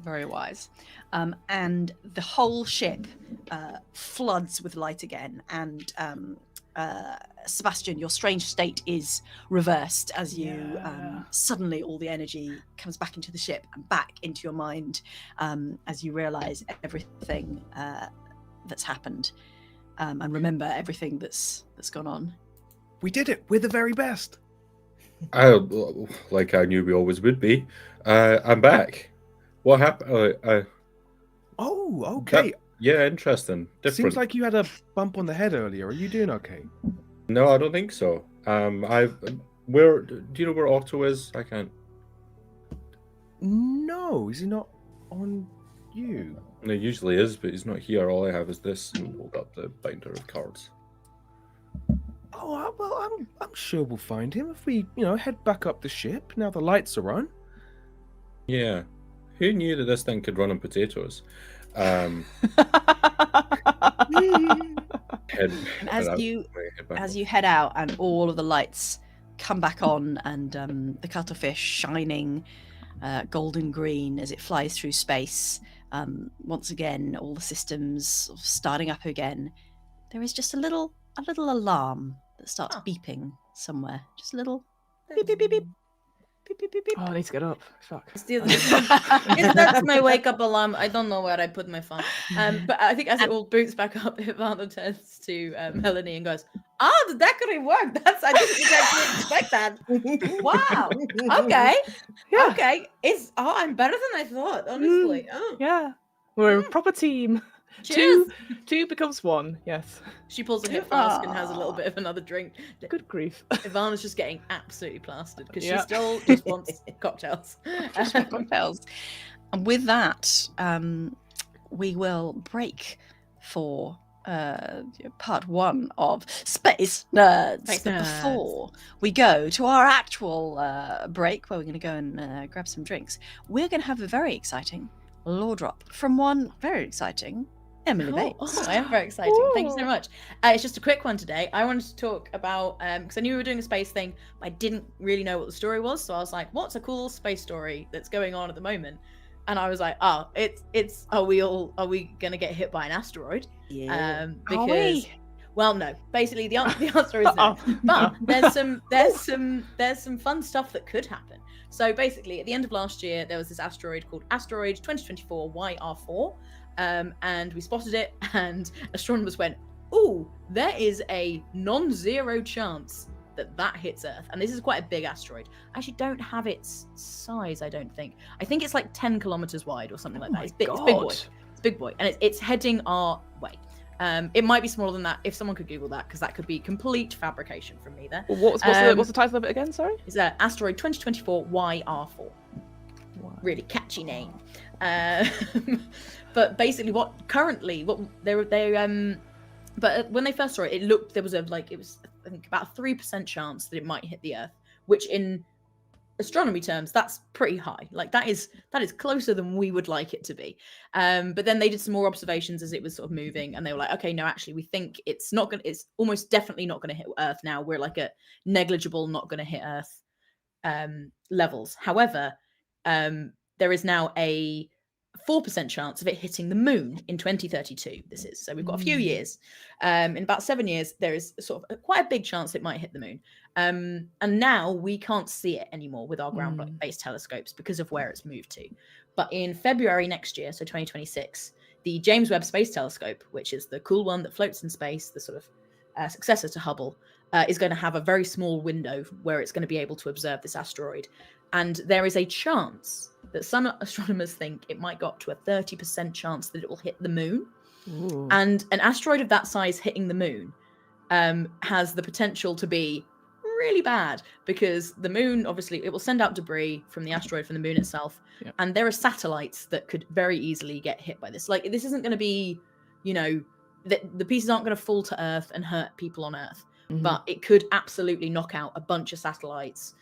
Very wise. And the whole ship floods with light again. And Sebastian, your strange state is reversed as you suddenly all the energy comes back into the ship and back into your mind as you realize everything that's happened and remember everything that's gone on. We did it. We're the very best. Like I knew we always would be. I'm back. What happened? Oh, okay. Yeah, interesting. Different. Seems like you had a bump on the head earlier. Are you doing okay? No, I don't think so. Where do you know where Otto is? I can't. No, is he not on you? No, he usually is, but he's not here. All I have is this, and hold up the binder of cards. Oh, well, I'm sure we'll find him if we, head back up the ship now the lights are on. Yeah, who knew that this thing could run on potatoes? Head And as you head out and all of the lights come back on and the cuttlefish shining golden green as it flies through space, once again all the systems sort of starting up again, there is just a little alarm that starts beeping somewhere. Just a little beep beep beep beep. Beep, beep, beep, beep. Oh, I need to get up. Fuck. That's my wake up alarm. I don't know where I put my phone. But I think as it all boots back up, Ivana turns to Melanie and goes, "Oh, the decorative work. I didn't actually expect that. Wow. Okay. Yeah. Okay. I'm better than I thought, honestly. Oh. Yeah. We're a proper team. Cheers. Two becomes one. Yes. She pulls a hip flask and has a little bit of another drink. Good grief. Ivana's just getting absolutely plastered because Yeah. she still just wants cocktails. Cocktails. And with that, we will break for part 1 of Space Nerds. Space But Nerds. before we go to our actual break, where we're going to go and grab some drinks, we're going to have a very exciting lore drop from one very exciting Emily Bates. Oh, I am very excited. Thank you so much. It's just a quick one today. I wanted to talk about because I knew we were doing a space thing, but I didn't really know what the story was. So I was like, "What's a cool space story that's going on at the moment?" And I was like, "Oh, it's are we gonna get hit by an asteroid?" Yeah. Because well, no. Basically, the answer is no. But there's some fun stuff that could happen. So basically, at the end of last year, there was this asteroid called Asteroid 2024 YR4. And we spotted it, and astronomers went, "Ooh, there is a non-zero chance that hits Earth." And this is quite a big asteroid. I actually don't have its size, I don't think. I think it's like 10 kilometers wide or something like that. It's big boy. It's big boy. And it's heading our way. It might be smaller than that if someone could Google that, because that could be complete fabrication from me there. Well, what's the title of it again? Sorry. It's Asteroid 2024 YR4. Really catchy name. But basically, but when they first saw it, there was I think about a 3% chance that it might hit the Earth, which in astronomy terms, that's pretty high. Like that is closer than we would like it to be. But then they did some more observations as it was sort of moving, and they were like, okay, no, actually, we think it's almost definitely not going to hit Earth now. We're like a negligible, not going to hit Earth levels. However, there is now a 4% chance of it hitting the moon in 2032. This is so we've got a few years. In about 7 years, there is sort of quite a big chance it might hit the moon. And now we can't see it anymore with our ground-based telescopes because of where it's moved to. But in February next year, so 2026, the James Webb Space Telescope, which is the cool one that floats in space, the sort of successor to Hubble, is going to have a very small window where it's going to be able to observe this asteroid. And there is a chance that some astronomers think it might go up to a 30% chance that it will hit the moon. Ooh. And an asteroid of that size hitting the moon has the potential to be really bad, because the moon, obviously, it will send out debris from the asteroid from the moon itself. Yep. And there are satellites that could very easily get hit by this. Like, this isn't going to be, the pieces aren't going to fall to Earth and hurt people on Earth. Mhm. But it could absolutely knock out a bunch of satellites,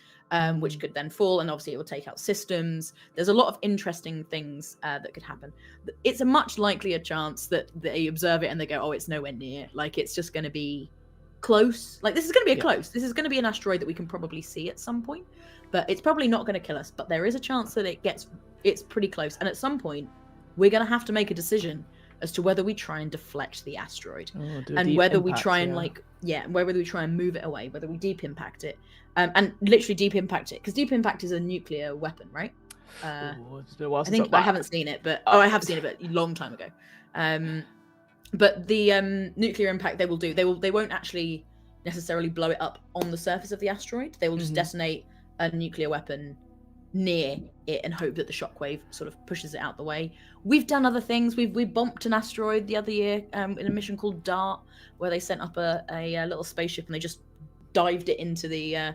which could then fall, and obviously it will take out systems. There's a lot of interesting things that could happen. It's a much likelier chance that they observe it and they go, oh, it's nowhere near. Like, it's just going to be close. Like, this is going to be close. This is going to be an asteroid that we can probably see at some point, but it's probably not going to kill us. But there is a chance that it's pretty close. And at some point, we're going to have to make a decision as to whether we try and deflect the asteroid, and whether we try and whether we try and move it away, whether we deep impact it, and literally deep impact it, because deep impact is a nuclear weapon, right? It's been a while I since think I haven't seen it, but I have seen it, but a long time ago. But the nuclear impact they won't actually necessarily blow it up on the surface of the asteroid. They will just detonate a nuclear weapon near it and hope that the shockwave sort of pushes it out the way. We've done other things. We bumped an asteroid the other year in a mission called DART, where they sent up a little spaceship and they just dived it into the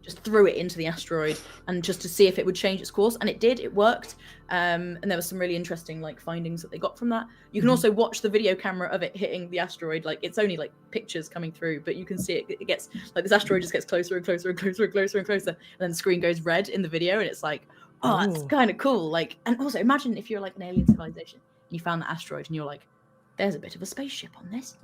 just threw it into the asteroid, and just to see if it would change its course, and it did. It worked, and there was some really interesting findings that they got from that. You can also watch the video camera of it hitting the asteroid. Like, it's only pictures coming through, but you can see it gets this asteroid just gets closer and closer and closer and closer and closer, and then the screen goes red in the video, and it's like, oh, that's kind of cool. And also imagine if you're an alien civilization and you found that asteroid and you're like, there's a bit of a spaceship on this.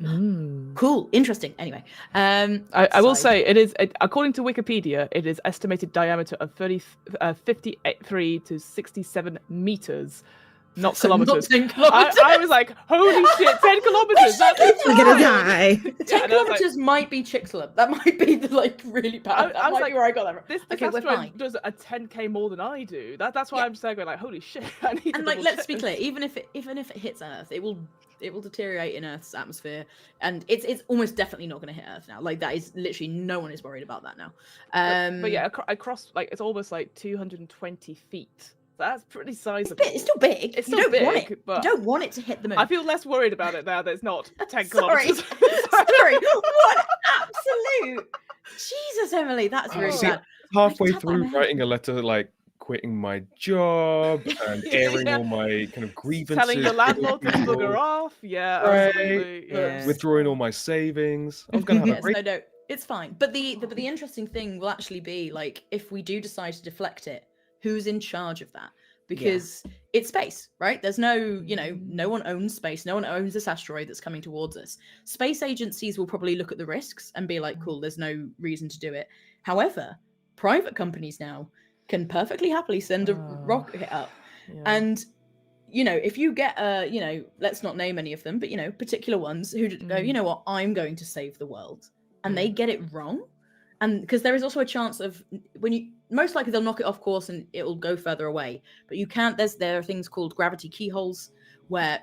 Cool, interesting. Anyway, I will say it is, according to Wikipedia, it is estimated diameter of 53 to 67 meters, not kilometers. Not 10 kilometers. I was like, holy shit, 10 kilometers. That's We're gonna die. 10 kilometers might be Chicxulub. That might be really bad. I was like, where I got that from. This Okay, we're asteroid fine. does a 10k more than I do. That's why I'm saying, holy shit. I need to And let's be double clear, check. even if it hits Earth, it will deteriorate in Earth's atmosphere, and it's almost definitely not going to hit Earth now. That is literally, no one is worried about that now. But yeah, across it's almost 220 feet. That's pretty sizable. It's still big. It's You still don't want big, it. but You don't want it to hit the moon. I feel less worried about it now that it's not 10 Sorry. kilometers. Sorry. What absolute Jesus, Emily, that's really See, bad. halfway tap my through head. writing a letter quitting my job and airing Yeah. all my kind of grievances, Telling the landlord to people, bugger off. Yeah, Right. absolutely. Yeah. withdrawing all my savings. I was gonna have a Yes, break. no, it's fine. But the interesting thing will actually be if we do decide to deflect it, who's in charge of that? Because it's space, right? There's no one owns space. No one owns this asteroid that's coming towards us. Space agencies will probably look at the risks and be like, cool, there's no reason to do it. However, private companies now can perfectly happily send a rocket up. Yeah. And, if you get, let's not name any of them, but, particular ones who go, you know what, I'm going to save the world. And they get it wrong. And because there is also a chance of most likely they'll knock it off course and it will go further away. But you can't, there are things called gravitational keyholes where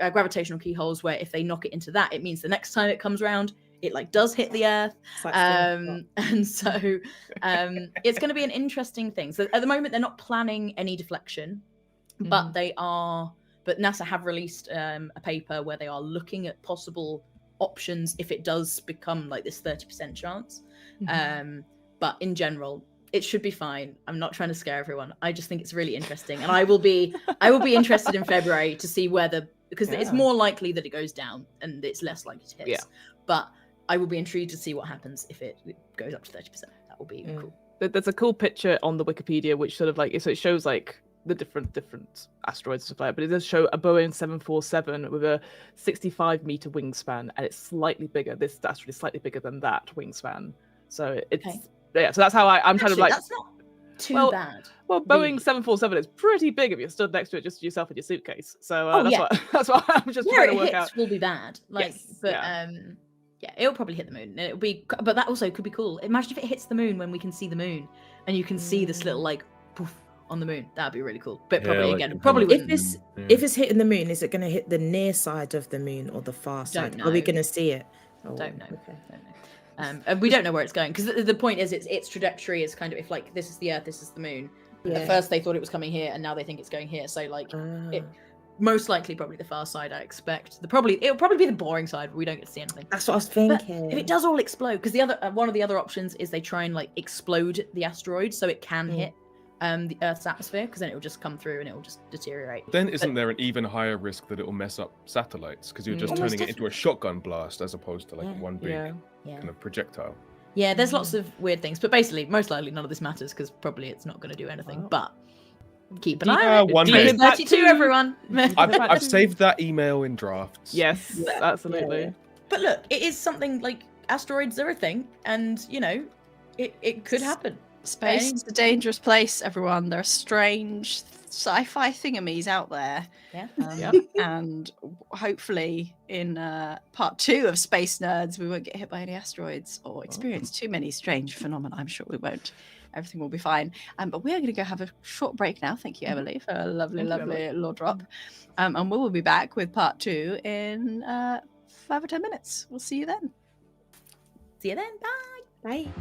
if they knock it into that, it means the next time it comes around, it does hit the Earth. And so it's going to be an interesting thing. So at the moment, they're not planning any deflection, but but NASA have released a paper where they are looking at possible options if it does become this 30% chance. But in general, it should be fine. I'm not trying to scare everyone. I just think it's really interesting, and I will be interested in February to see because it's more likely that it goes down and it's less likely to hit. Yeah. But I will be intrigued to see what happens if it goes up to 30%. That will be cool. There's a cool picture on the Wikipedia which sort of so it shows the different asteroids and stuff like that, but it does show a Boeing 747 with a 65-meter wingspan, and it's slightly bigger. This asteroid is slightly bigger than that wingspan. So it's so that's how I'm Actually, kind of that's too bad. Well, Boeing really. 747 is pretty big if you're stood next to it just yourself in your suitcase. So Oh, that's yeah. what I'm just Where trying to it work hits out. will be bad. Like, Yes, but yeah. yeah, it'll probably hit the moon. And it'll be, but that also could be cool. Imagine if it hits the moon when we can see the moon, and you can see this little like poof on the moon. That'd be really cool. But Yeah, probably like again, kind probably of- wouldn't. If it's hitting the moon, is it going to hit the near side of the moon or the far side? Are we know. going to see it? Oh, Don't know. Okay. Don't know. And we don't know where it's going because the point is its trajectory is kind of if like this is the Earth, this is the moon. Yeah. At first they thought it was coming here, and now they think it's going here. So like, it, most likely probably the far side. I expect it'll probably be the boring side, but we don't get to see anything. That's what I was But thinking. if it does all explode, because the other one of the other options is they try and like explode the asteroid so it can hit the Earth's atmosphere, because then it will just come through and it will just deteriorate. Then isn't there an even higher risk that it will mess up satellites because you're just Almost turning it into a shotgun blast as opposed to like one big Yeah. kind of projectile? Yeah, there's lots of weird things, but basically, most likely none of this matters because probably it's not going to do anything. Well. But keep an Do- eye on it. one do you day. think that 32, too- everyone. I've saved that email in drafts. Yes, absolutely. But look, it is something like asteroids are a thing, and you know, it could happen. Space is a dangerous place, everyone. There are strange sci-fi thingamies out there. Yeah. Yep. And hopefully in part 2 of Space Nerds, we won't get hit by any asteroids or experience too many strange phenomena. I'm sure we won't. Everything will be fine. But we are going to go have a short break now. Thank you, Emily, for a lovely, Thank you, lovely lore drop. And we will be back with part 2 in 5 or 10 minutes. We'll see you then. See you then. Bye. Bye.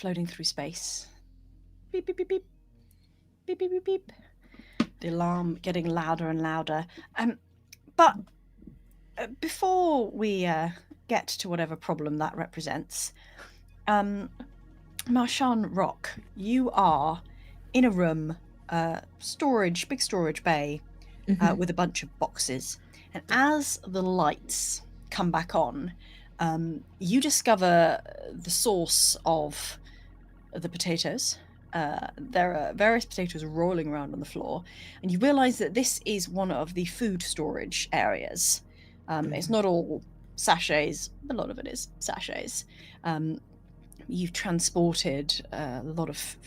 floating through space. Beep, beep, beep, beep. Beep, beep, beep, beep. The alarm getting louder and louder. But before we get to whatever problem that represents, Marshawn Rock, you are in a room, big storage bay, with a bunch of boxes. And as the lights come back on, you discover the source of the potatoes. There are various potatoes rolling around on the floor, and you realize that this is one of the food storage areas. It's not all sachets, a lot of it is sachets. You've transported a lot of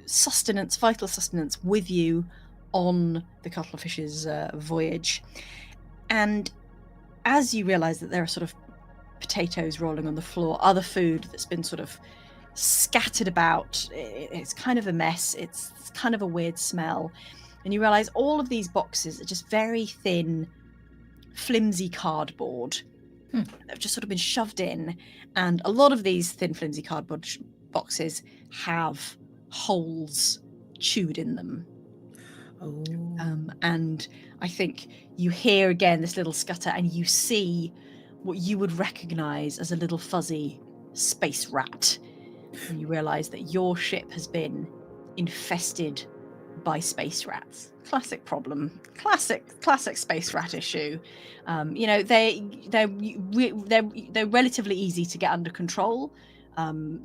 sustenance, vital sustenance, with you on the Cuttlefish's voyage. And as you realize that there are sort of potatoes rolling on the floor, other food that's been sort of scattered about, it's kind of a mess, it's kind of a weird smell, and you realize all of these boxes are just very thin, flimsy cardboard that have just sort of been shoved in, and a lot of these thin, flimsy cardboard boxes have holes chewed in them. And I think you hear again this little scutter, and you see what you would recognize as a little fuzzy space rat. And you realize that your ship has been infested by space rats. Classic problem. Classic space rat issue. You know, they're relatively easy to get under control.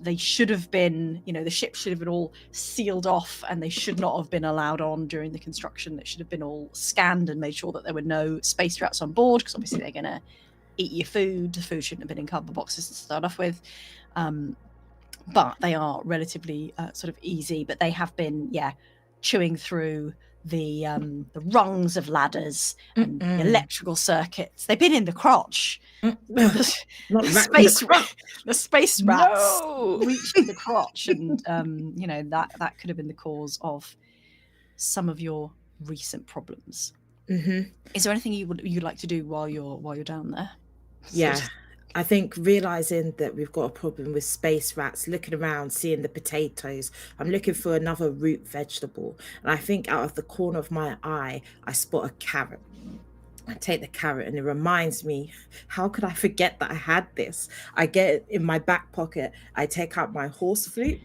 They should have been, you know, the ship should have been all sealed off, and they should not have been allowed on during the construction. They should have been all scanned and made sure that there were no space rats on board, because obviously they're going to eat your food. The food shouldn't have been in cardboard boxes to start off with. But they are relatively sort of easy, but they have been, chewing through the rungs of ladders and the electrical circuits. They've been in the crotch. The space rats reached the crotch, and you know, that could have been the cause of some of your recent problems. Is there anything you'd like to do while you're down there? Yeah. I think realizing that we've got a problem with space rats, looking around, seeing the potatoes, I'm looking for another root vegetable. And I think out of the corner of my eye, I spot a carrot. I take the carrot, and it reminds me, how could I forget that I had this? I get it in my back pocket. I take out my horse flute,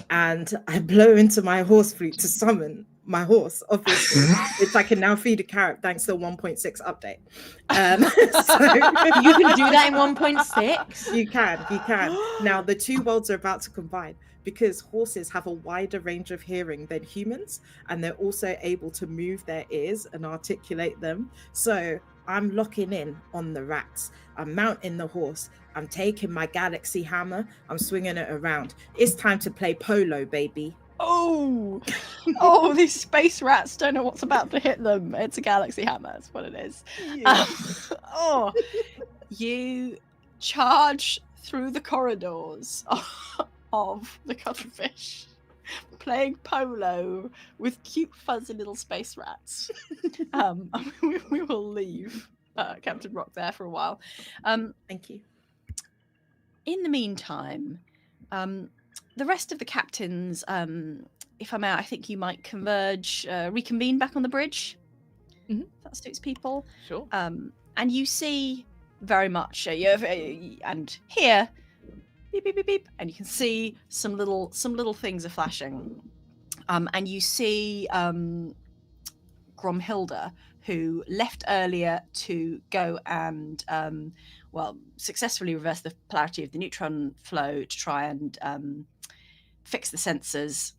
and I blow into my horse flute to summon my horse, obviously, which I can now feed a carrot thanks to the 1.6 update. So you can do that in 1.6? You can. Now, the two worlds are about to combine, because horses have a wider range of hearing than humans, and they're also able to move their ears and articulate them. So I'm locking in on the rats. I'm mounting the horse. I'm taking my galaxy hammer. I'm swinging it around. It's time to play polo, baby. Oh, these space rats don't know what's about to hit them. It's a galaxy hammer. That's what it is. Yeah. You charge through the corridors of the Cuttlefish, playing polo with cute, fuzzy little space rats. We will leave Captain Rock there for a while. Thank you. In the meantime, the rest of the captains, if I'm out, I think you might reconvene back on the bridge. Mm-hmm. If that suits people. Sure. And you see very much, and here, beep, beep, beep, beep, and you can see some little things are flashing. And you see Gromhilda, who left earlier to go and successfully reverse the polarity of the neutron flow to try and fix the sensors.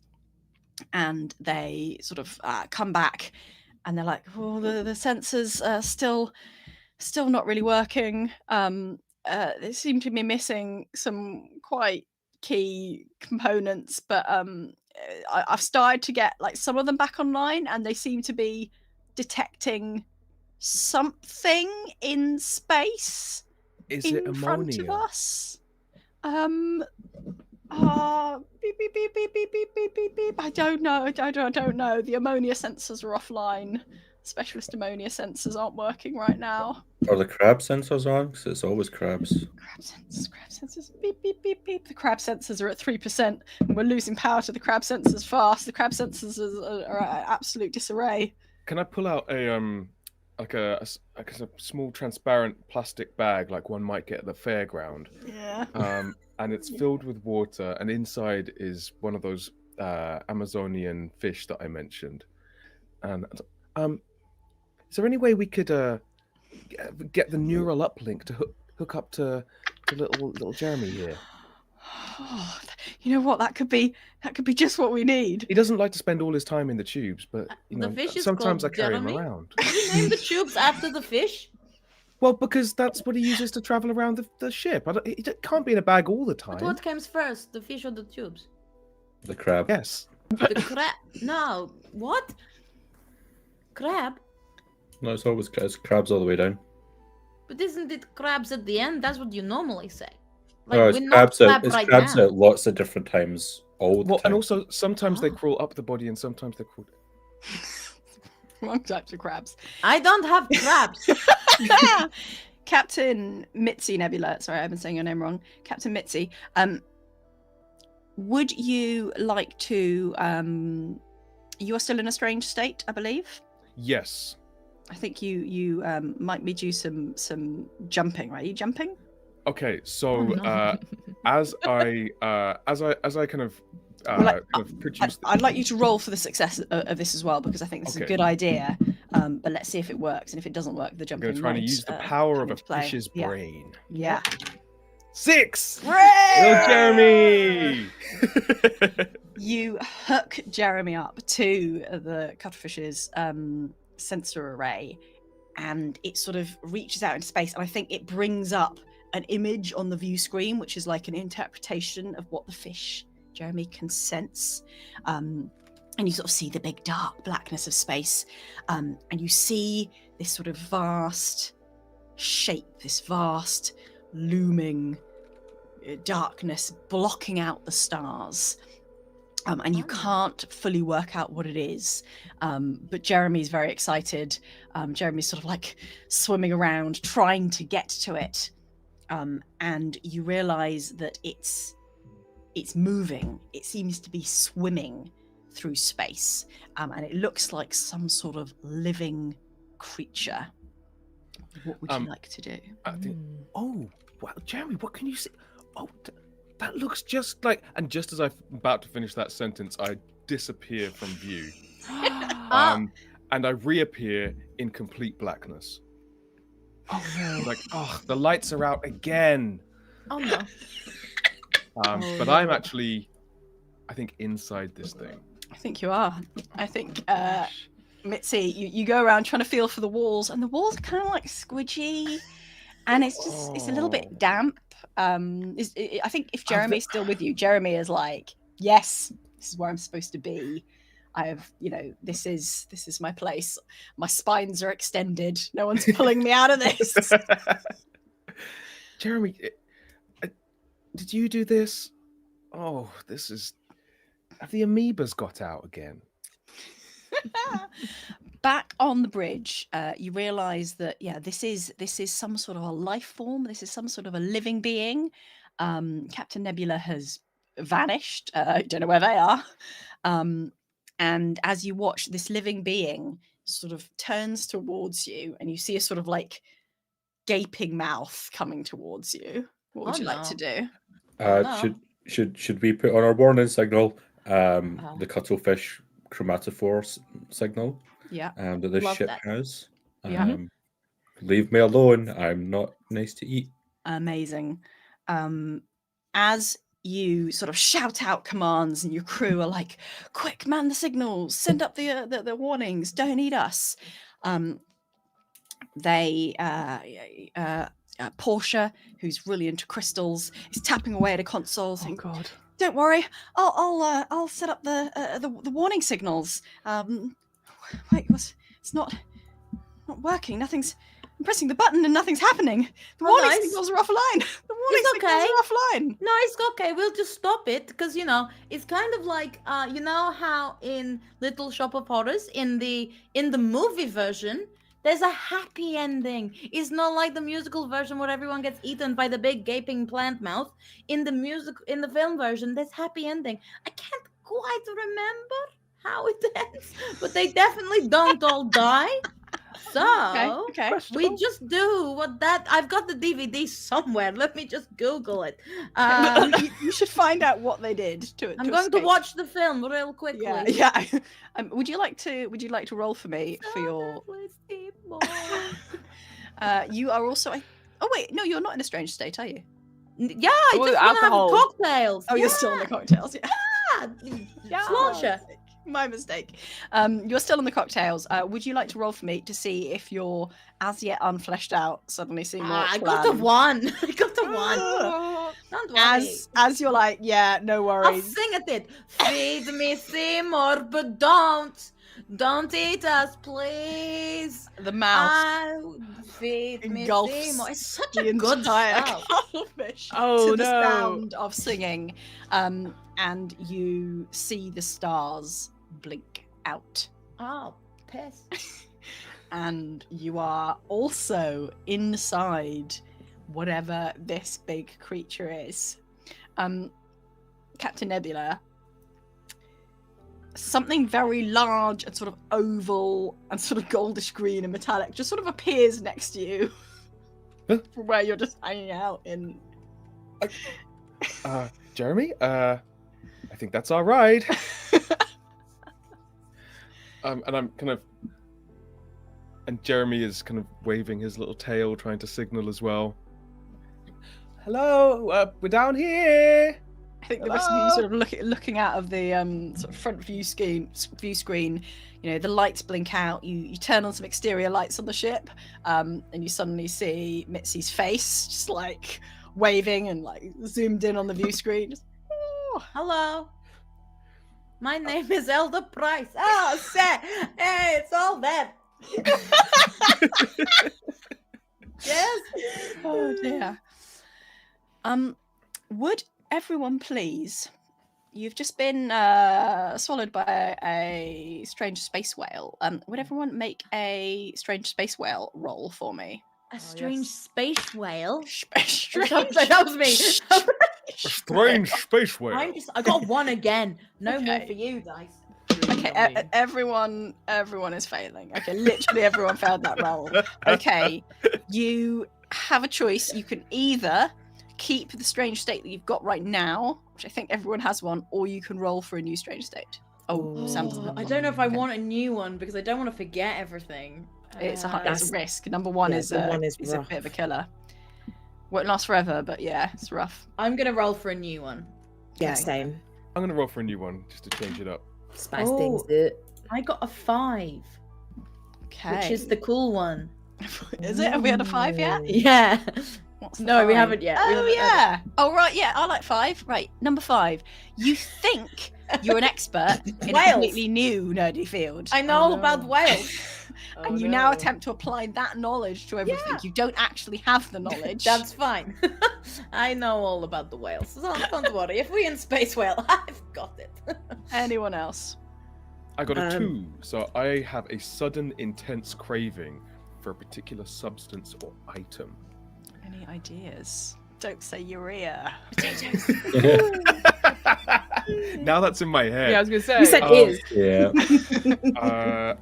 And they sort of come back, and they're like, "Well, the sensors are still not really working. They seem to be missing some quite key components, but I've started to get like some of them back online, and they seem to be detecting something in space in front of us. Beep, beep, beep, beep, beep, beep, beep, beep, beep. I don't know. The ammonia sensors are offline. Specialist ammonia sensors aren't working right now. Are the crab sensors on? 'Cause it's always crabs. Crab sensors, beep, beep, beep, beep. The crab sensors are at 3%. And we're losing power to the crab sensors fast. The crab sensors are at absolute disarray. Can I pull out a small transparent plastic bag like one might get at the fairground? Yeah. And it's filled with water, and inside is one of those Amazonian fish that I mentioned. And is there any way we could get the neural uplink to hook up to little Jeremy here? Oh, you know what? That could be just what we need. He doesn't like to spend all his time in the tubes, but The fish is sometimes I called carry him Jeremy? around. Did you name the tubes after the fish? Well, because that's what he uses to travel around the ship. It can't be in a bag all the time. But what comes first, the fish or the tubes? The crab. Yes. The crab? No. What? Crab? No, it's always crabs all the way down. But isn't it crabs at the end? That's what you normally say. No, it's we're not crabs, crab it's right crabs now. at lots of different times all the Well, time. and also sometimes they Oh. crawl up the body, and sometimes they crawl. Wrong types of crabs. I don't have crabs. Captain Mitzi Nebula. Sorry, I've been saying your name wrong. Captain Mitzi. Would you like to? You are still in a strange state, I believe. Yes. I think you might be due some jumping. Right? Are you jumping? Okay, so Oh, no. as I kind of produce. I'd like you to roll for the success of this as well, because I think this is a Okay. good idea. But let's see if it works, and if it doesn't work, the I'm jumping. going to try to might, use the power come of a into play. fish's Yeah. brain. Yeah. 6. Hooray! Little Jeremy. You hook Jeremy up to the cuttlefish's sensor array, and it sort of reaches out into space, and I think it brings up an image on the view screen, which is like an interpretation of what the fish Jeremy can sense. And you sort of see the big dark blackness of space, and you see this sort of vast shape, this vast looming darkness blocking out the stars. And you can't fully work out what it is. But Jeremy's very excited. Jeremy's sort of like swimming around, trying to get to it. And you realize that it's moving. It seems to be swimming through space. And it looks like some sort of living creature. What would you like to do? I think, oh, wow, Jeremy, what can you see? Oh, that looks just like. And just as I'm about to finish that sentence, I disappear from view. And I reappear in complete blackness. Oh no! Like, oh, the lights are out again. Oh no. But I'm actually, I think, inside this thing. I think you are. I think, Mitzi, you go around trying to feel for the walls, and the walls are kind of like squidgy, and it's a little bit damp. I think if Jeremy's still with you, Jeremy is like, yes, this is where I'm supposed to be. I have, this is my place. My spines are extended. No one's pulling me out of this. Jeremy, did you do this? Oh, this is. Have the amoebas got out again? Back on the bridge, you realise that this is some sort of a life form. This is some sort of a living being. Captain Nebula has vanished. I don't know where they are. And as you watch, this living being sort of turns towards you, and you see a sort of like gaping mouth coming towards you. What would you like to do? No. Should we put on our warning signal? The cuttlefish chromatophore signal. Yeah. That this Love ship that. has. Yeah. Leave me alone. I'm not nice to eat. Amazing. As you sort of shout out commands, and your crew are like, "Quick, man the signals! Send up the warnings! Don't eat us!" Portia, who's really into crystals, is tapping away at a console, saying, God. "Don't worry, I'll set up the warning signals." Wait, it's not working. I'm pressing the button and nothing's happening. The warning nice. signals are offline. The warning It's signals okay. are offline. No, it's okay. We'll just stop it because it's kind of like you know how in Little Shop of Horrors in the movie version There's a happy ending. It's not like the musical version where everyone gets eaten by the big gaping plant mouth. In the film version, there's happy ending. I can't quite remember how it ends, but they definitely don't all die. So Okay. we just do what that. I've got the DVD somewhere. Let me just Google it. You should find out what they did to it. I'm going to escape. watch the film real quickly. Yeah. Would you like to roll for me for your? You are also. Oh wait, no, you're not in a strange state, are you? Yeah, I Oh, just want to have alcohol. cocktails. Oh, you're still in the cocktails. Yeah. Sláinte. My mistake. You're still in the cocktails. Would you like to roll for me to see if your as yet unfleshed out suddenly see more? I got the one. I got the one. Don't worry. As you're like, yeah, no I'll worries. sing at it. Feed me Seymour, but don't eat us, please. The mouth Feed me engulfs Seymour. It's such the a good entire stuff. cuttlefish Oh, to the no. sound of singing, and you see the stars blink out, Oh, piss. and you are also inside whatever this big creature is. Captain Nebula, something very large and sort of oval and sort of goldish green and metallic just sort of appears next to you from where you're just hanging out in. Jeremy, I think that's our ride. And I'm kind of, and Jeremy is kind of waving his little tail, trying to signal as well. Hello, we're down here. I think the rest of you sort of looking out of the sort of front view screen. You know, the lights blink out. You turn on some exterior lights on the ship, and you suddenly see Mitzi's face, just like waving and like zoomed in on the view screen. Just, oh. Hello. My name is Elder Price. Oh, say, hey, it's all that. Yes. Oh dear. Would everyone please? You've just been swallowed by a strange space whale. Would everyone make a strange space whale roll for me? A strange space whale. Strange. That was me. Strange space whale. I got one again. No more Okay. for you guys. Okay, everyone is failing. Okay, literally everyone failed that roll. Okay, you have a choice. You can either keep the strange state that you've got right now, which I think everyone has one, or you can roll for a new strange state. Oh, Sam doesn't have I one. don't know if I Okay. want a new one because I don't want to forget everything. It's a That's- risk. Number one yeah, is the one is a rough. bit of a killer. Won't last forever, but yeah, it's rough. I'm gonna roll for a new one. Yeah, Okay. same. I'm gonna roll for a new one just to change it up. Spice Oh. things up. I got a 5, Okay. which is the cool one. Is it? Have we had a 5 yet? Yeah. What's the No, we 5? haven't yet. We Oh haven't had yeah. Oh right, yeah. I like 5. Right, number 5. You think you're an expert in a Whales. completely new nerdy field, I know all about whales. and you now attempt to apply that knowledge to everything. Yeah. You don't actually have the knowledge. That's fine. I know all about the whales. So don't worry. If we in space whale, I've got it. Anyone else? I got a Um, 2, so I have a sudden intense craving for a particular substance or item. Any ideas? Don't say urea. Now that's in my head. Yeah, I was gonna say. You said Oh. is. Yeah.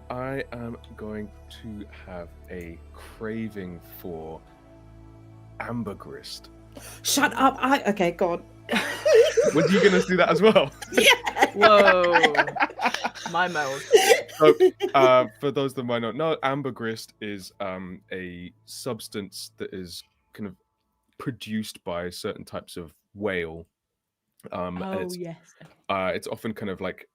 I am going to have a craving for ambergris. Shut up. Okay, God. Were you going to do that as well? Whoa. My mouth. So, for those that might not know, ambergris is a substance that is kind of produced by certain types of whale. And it's often kind of like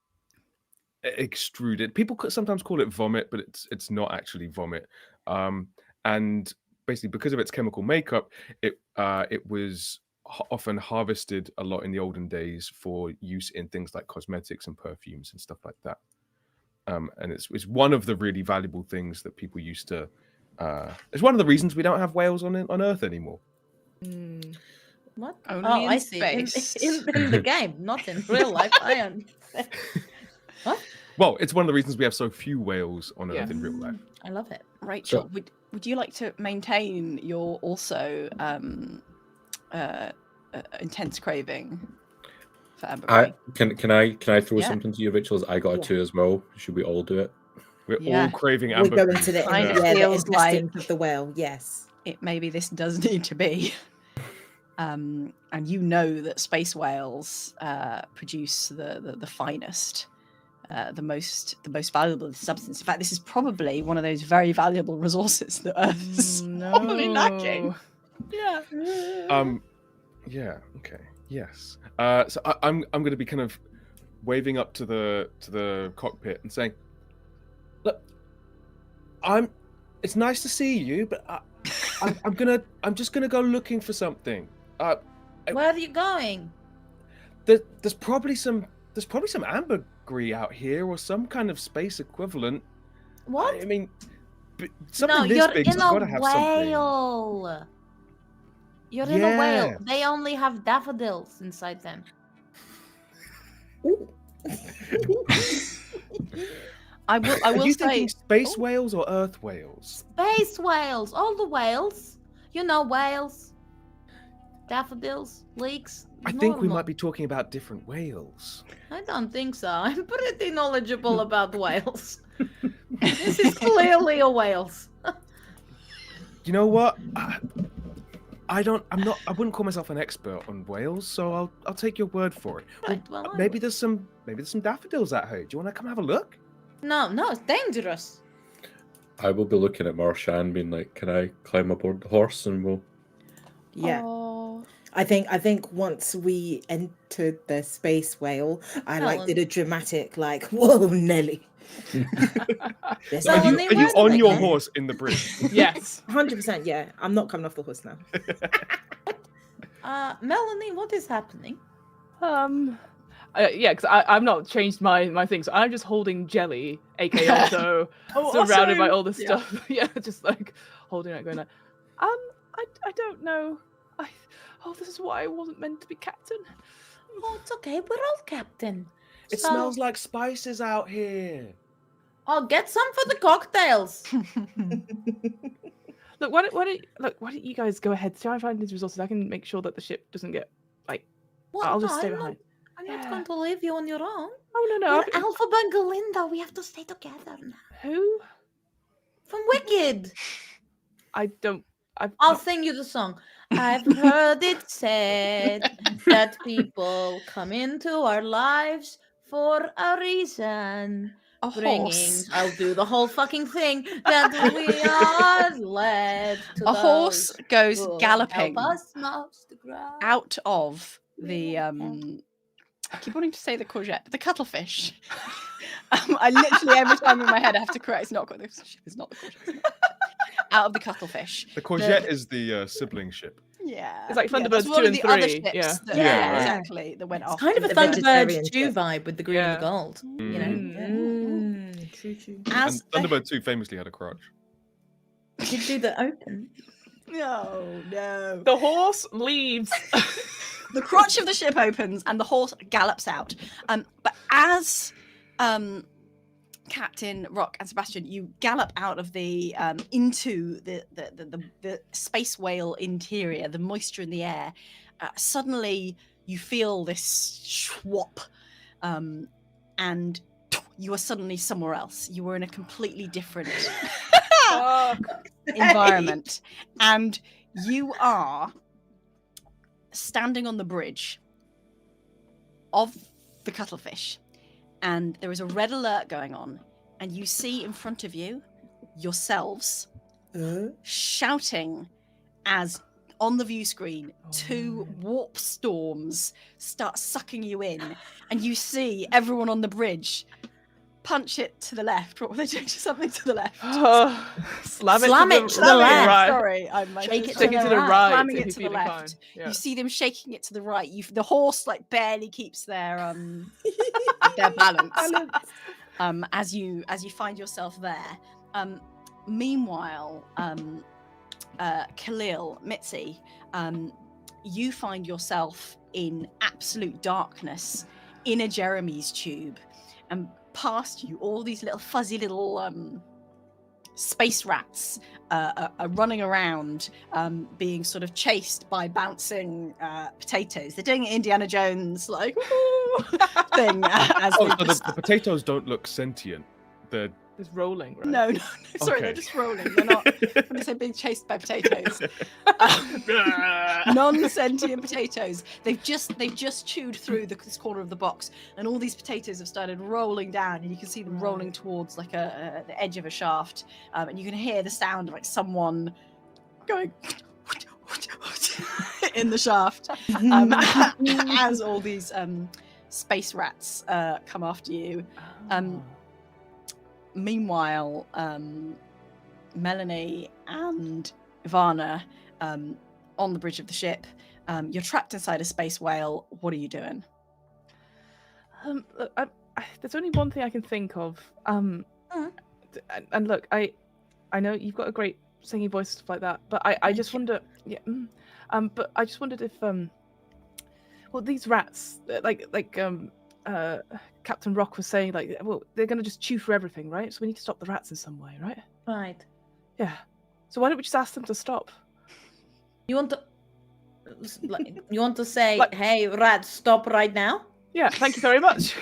extruded. People sometimes call it vomit, but it's not actually vomit. And basically, because of its chemical makeup, it was often harvested a lot in the olden days for use in things like cosmetics and perfumes and stuff like that. And it's one of the really valuable things that people used to. It's one of the reasons we don't have whales on Earth anymore. What? Only in I see. space. In the game, not in real life. I understand. What? Well, it's one of the reasons we have so few whales on Earth in real life. I love it. Rachel, would you like to maintain your also intense craving for ambergris? Can I throw Yeah. something to you, Rachel? I got a 2 as well. Should we all do it? We're Yeah. all craving We're amber. going to the, Kind of the feels intestines of the whale. Yes. Maybe this does need to be. And you know that space whales produce the finest, the most valuable substance. In fact, this is probably one of those very valuable resources that Earth is probably lacking. Yeah. Yeah. Okay. Yes. So I'm going to be kind of waving up to the cockpit and saying, "Look, It's nice to see you, but I'm just gonna go looking for something. Where are you going? There's probably some ambergris out here or some kind of space equivalent. What? I mean, No, something this you're big's in got to a have something. whale. You're in a whale. They Yes. only have daffodils inside them. I Are will you say, thinking space whales or Earth whales? Space whales, all the whales. You know whales. Daffodils, leeks. I think we normal. might be talking about different whales. I don't think so. I'm pretty knowledgeable about whales. This is clearly a whales. You know what? I wouldn't call myself an expert on whales, so I'll take your word for it. Right, well, I maybe there's some daffodils out here. Do you want to come have a look? No, it's dangerous. I will be looking at Marshan, being like, "Can I climb aboard the horse?" And we'll. Yeah. oh, I think once we entered the space whale, I did a dramatic whoa, Nelly. There's Well, Are you, they are you weren't on like your that. horse in the bridge? Yes. 100%, yeah. I'm not coming off the horse now. Melanie, what is happening? Yeah, because I've not changed my thing, so I'm just holding jelly, aka also surrounded by all this stuff. Yeah, just like holding it, going like, I don't know. This is why I wasn't meant to be captain. Oh, it's okay. We're all captain. It So- smells like spices out here. I'll get some for the cocktails. Look, why don't you guys go ahead, try and find these resources? I can make sure that the ship doesn't get What? I'll just No, stay I'm behind. I'm not Yeah. going to leave you on your own. Oh no, We're Alphaba and Galinda. We have to stay together now. who? From Wicked. I'll sing you the song. I've heard it said that people come into our lives for a reason. a Bringing, horse. I'll do the whole fucking thing. That we are led to A horse those goes who galloping help us most grow. out of the I keep wanting to say the courgette, but the cuttlefish. I literally every time in my head I have to correct. It's not the ship. It's not the courgette. Out of the cuttlefish. The courgette is the sibling ship. Yeah, It's like yeah, Thunderbirds that's one 2 of and the other 3, ships yeah. that- Yeah, right. exactly. That went off. Kind of a The Thunderbirds vegetarian 2 ship. vibe with the green and the Yeah. gold. You know? True. As And Thunderbird 2 famously had a crotch. you do the open. No. The horse leaves. The crotch of the ship opens and the horse gallops out. But as Captain Rock and Sebastian, you gallop out of the into the space whale interior, the moisture in the air. Suddenly, you feel this schwap, and you are suddenly somewhere else. You are in a completely different environment, and you are standing on the bridge of the cuttlefish, and there is a red alert going on, and you see in front of you yourselves shouting as on the view screen two warp storms start sucking you in, and you see everyone on the bridge punch it to the left. What were they doing? Something to the left. Slam it to the left. Right. Sorry, Shake it Take it to the right. right. Slamming if it you're to the feeling left. fine. Yeah. You see them shaking it to the right. The horse barely keeps their their balance. As you find yourself there. Meanwhile, Khalil, Mitzi, you find yourself in absolute darkness in a Jeremy's tube. And past you, all these little fuzzy little space rats are running around, being sort of chased by bouncing potatoes. They're doing Indiana Jones like thing. As Oh, they so just- the potatoes don't look sentient. They're It's rolling, right? no, sorry, they're Okay. just rolling. They're not. I'm going to say being chased by potatoes. Non-sentient potatoes. They've just chewed through this corner of the box, and all these potatoes have started rolling down, and you can see them rolling towards like the edge of a shaft, and you can hear the sound of like someone going in the shaft as all these space rats come after you. Meanwhile, Melanie and Ivana on the bridge of the ship. You're trapped inside a space whale. What are you doing? Look, there's only one thing I can think of. And look, I know you've got a great singing voice, stuff like that, but I just wonder, but I just wondered if well, these rats, like Captain Rock was saying, like, well, they're gonna just chew through everything, right? So we need to stop the rats in some way, right? Right. Yeah. So why don't we just ask them to stop? You want to say, Like- hey, rats, stop right now? Yeah. Thank you very much.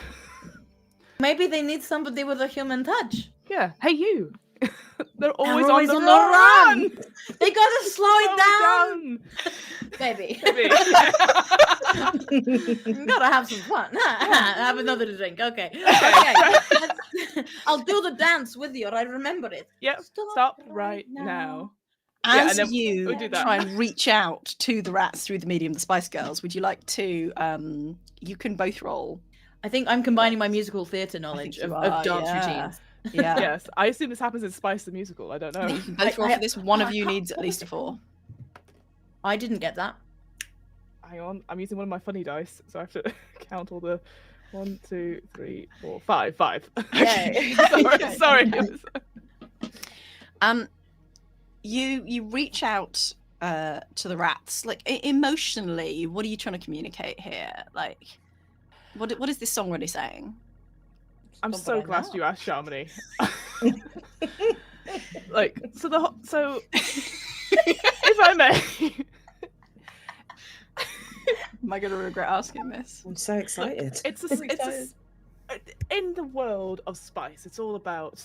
Maybe they need somebody with a human touch. Yeah. Hey, you. They're always, always on on the the run. They gotta slow it down, Down. baby. Maybe. You gotta have some fun. Have another drink. Okay. I'll do the dance with you. I remember it. Yep. Stop right now. Yeah, As and then you we'll do that. try and reach out to the rats through the medium of the Spice Girls, would you like to? You can both roll. I think I'm combining my musical theatre knowledge you of are, dance yeah. routines. Yeah. Yes. I assume this happens in Spice the Musical. I don't know. You can both roll I- for this. One of I you can't needs at roll least a it. 4. I didn't get that. Hang on. I'm using one of my funny dice, so I have to count all the 1, 2, 3, 4, 5. 5. Yay. Sorry. You reach out to the rats. Like emotionally, what are you trying to communicate here? Like, what is this song really saying? I'm Stop so right glad now. you asked Shamini. So if I may, Am I going to regret asking this? I'm so excited. in the world of Spice, it's all about,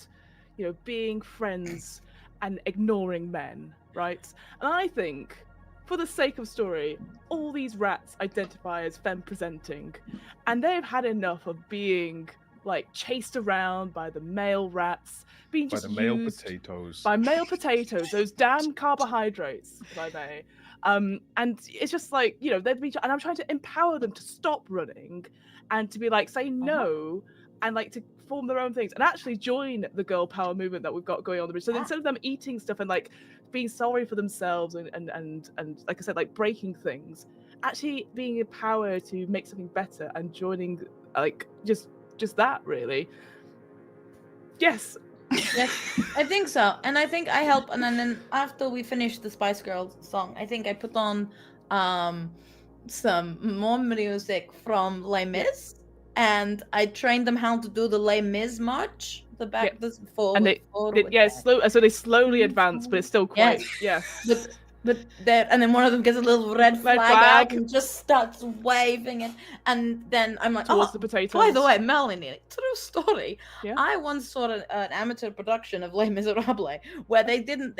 being friends and ignoring men, right? And I think, for the sake of story, all these rats identify as femme presenting, and they've had enough of being like chased around by the male rats, being by just the male used potatoes. by male potatoes, those damn carbohydrates, if I may. And it's just like, they've been, and I'm trying to empower them to stop running and to be like, say no, and like to form their own things and actually join the girl power movement that we've got going on the bridge. So instead of them eating stuff and like being sorry for themselves and like I said, like breaking things, actually being empowered to make something better and joining like just that really. Yes. Yes, I think so. And I think I help. And then after we finish the Spice Girls song, I think I put on some more music from Les Mis. And I trained them how to do the Les Mis march. The back, this forward, And forward, yeah, back. so they slowly advance, but it's still quite yes. But and then one of them gets a little red flag out flag. and just starts waving it. And then I'm like, Towards oh, the potatoes. by the way, Melanie, true story. Yeah. I once saw an amateur production of Les Miserables where they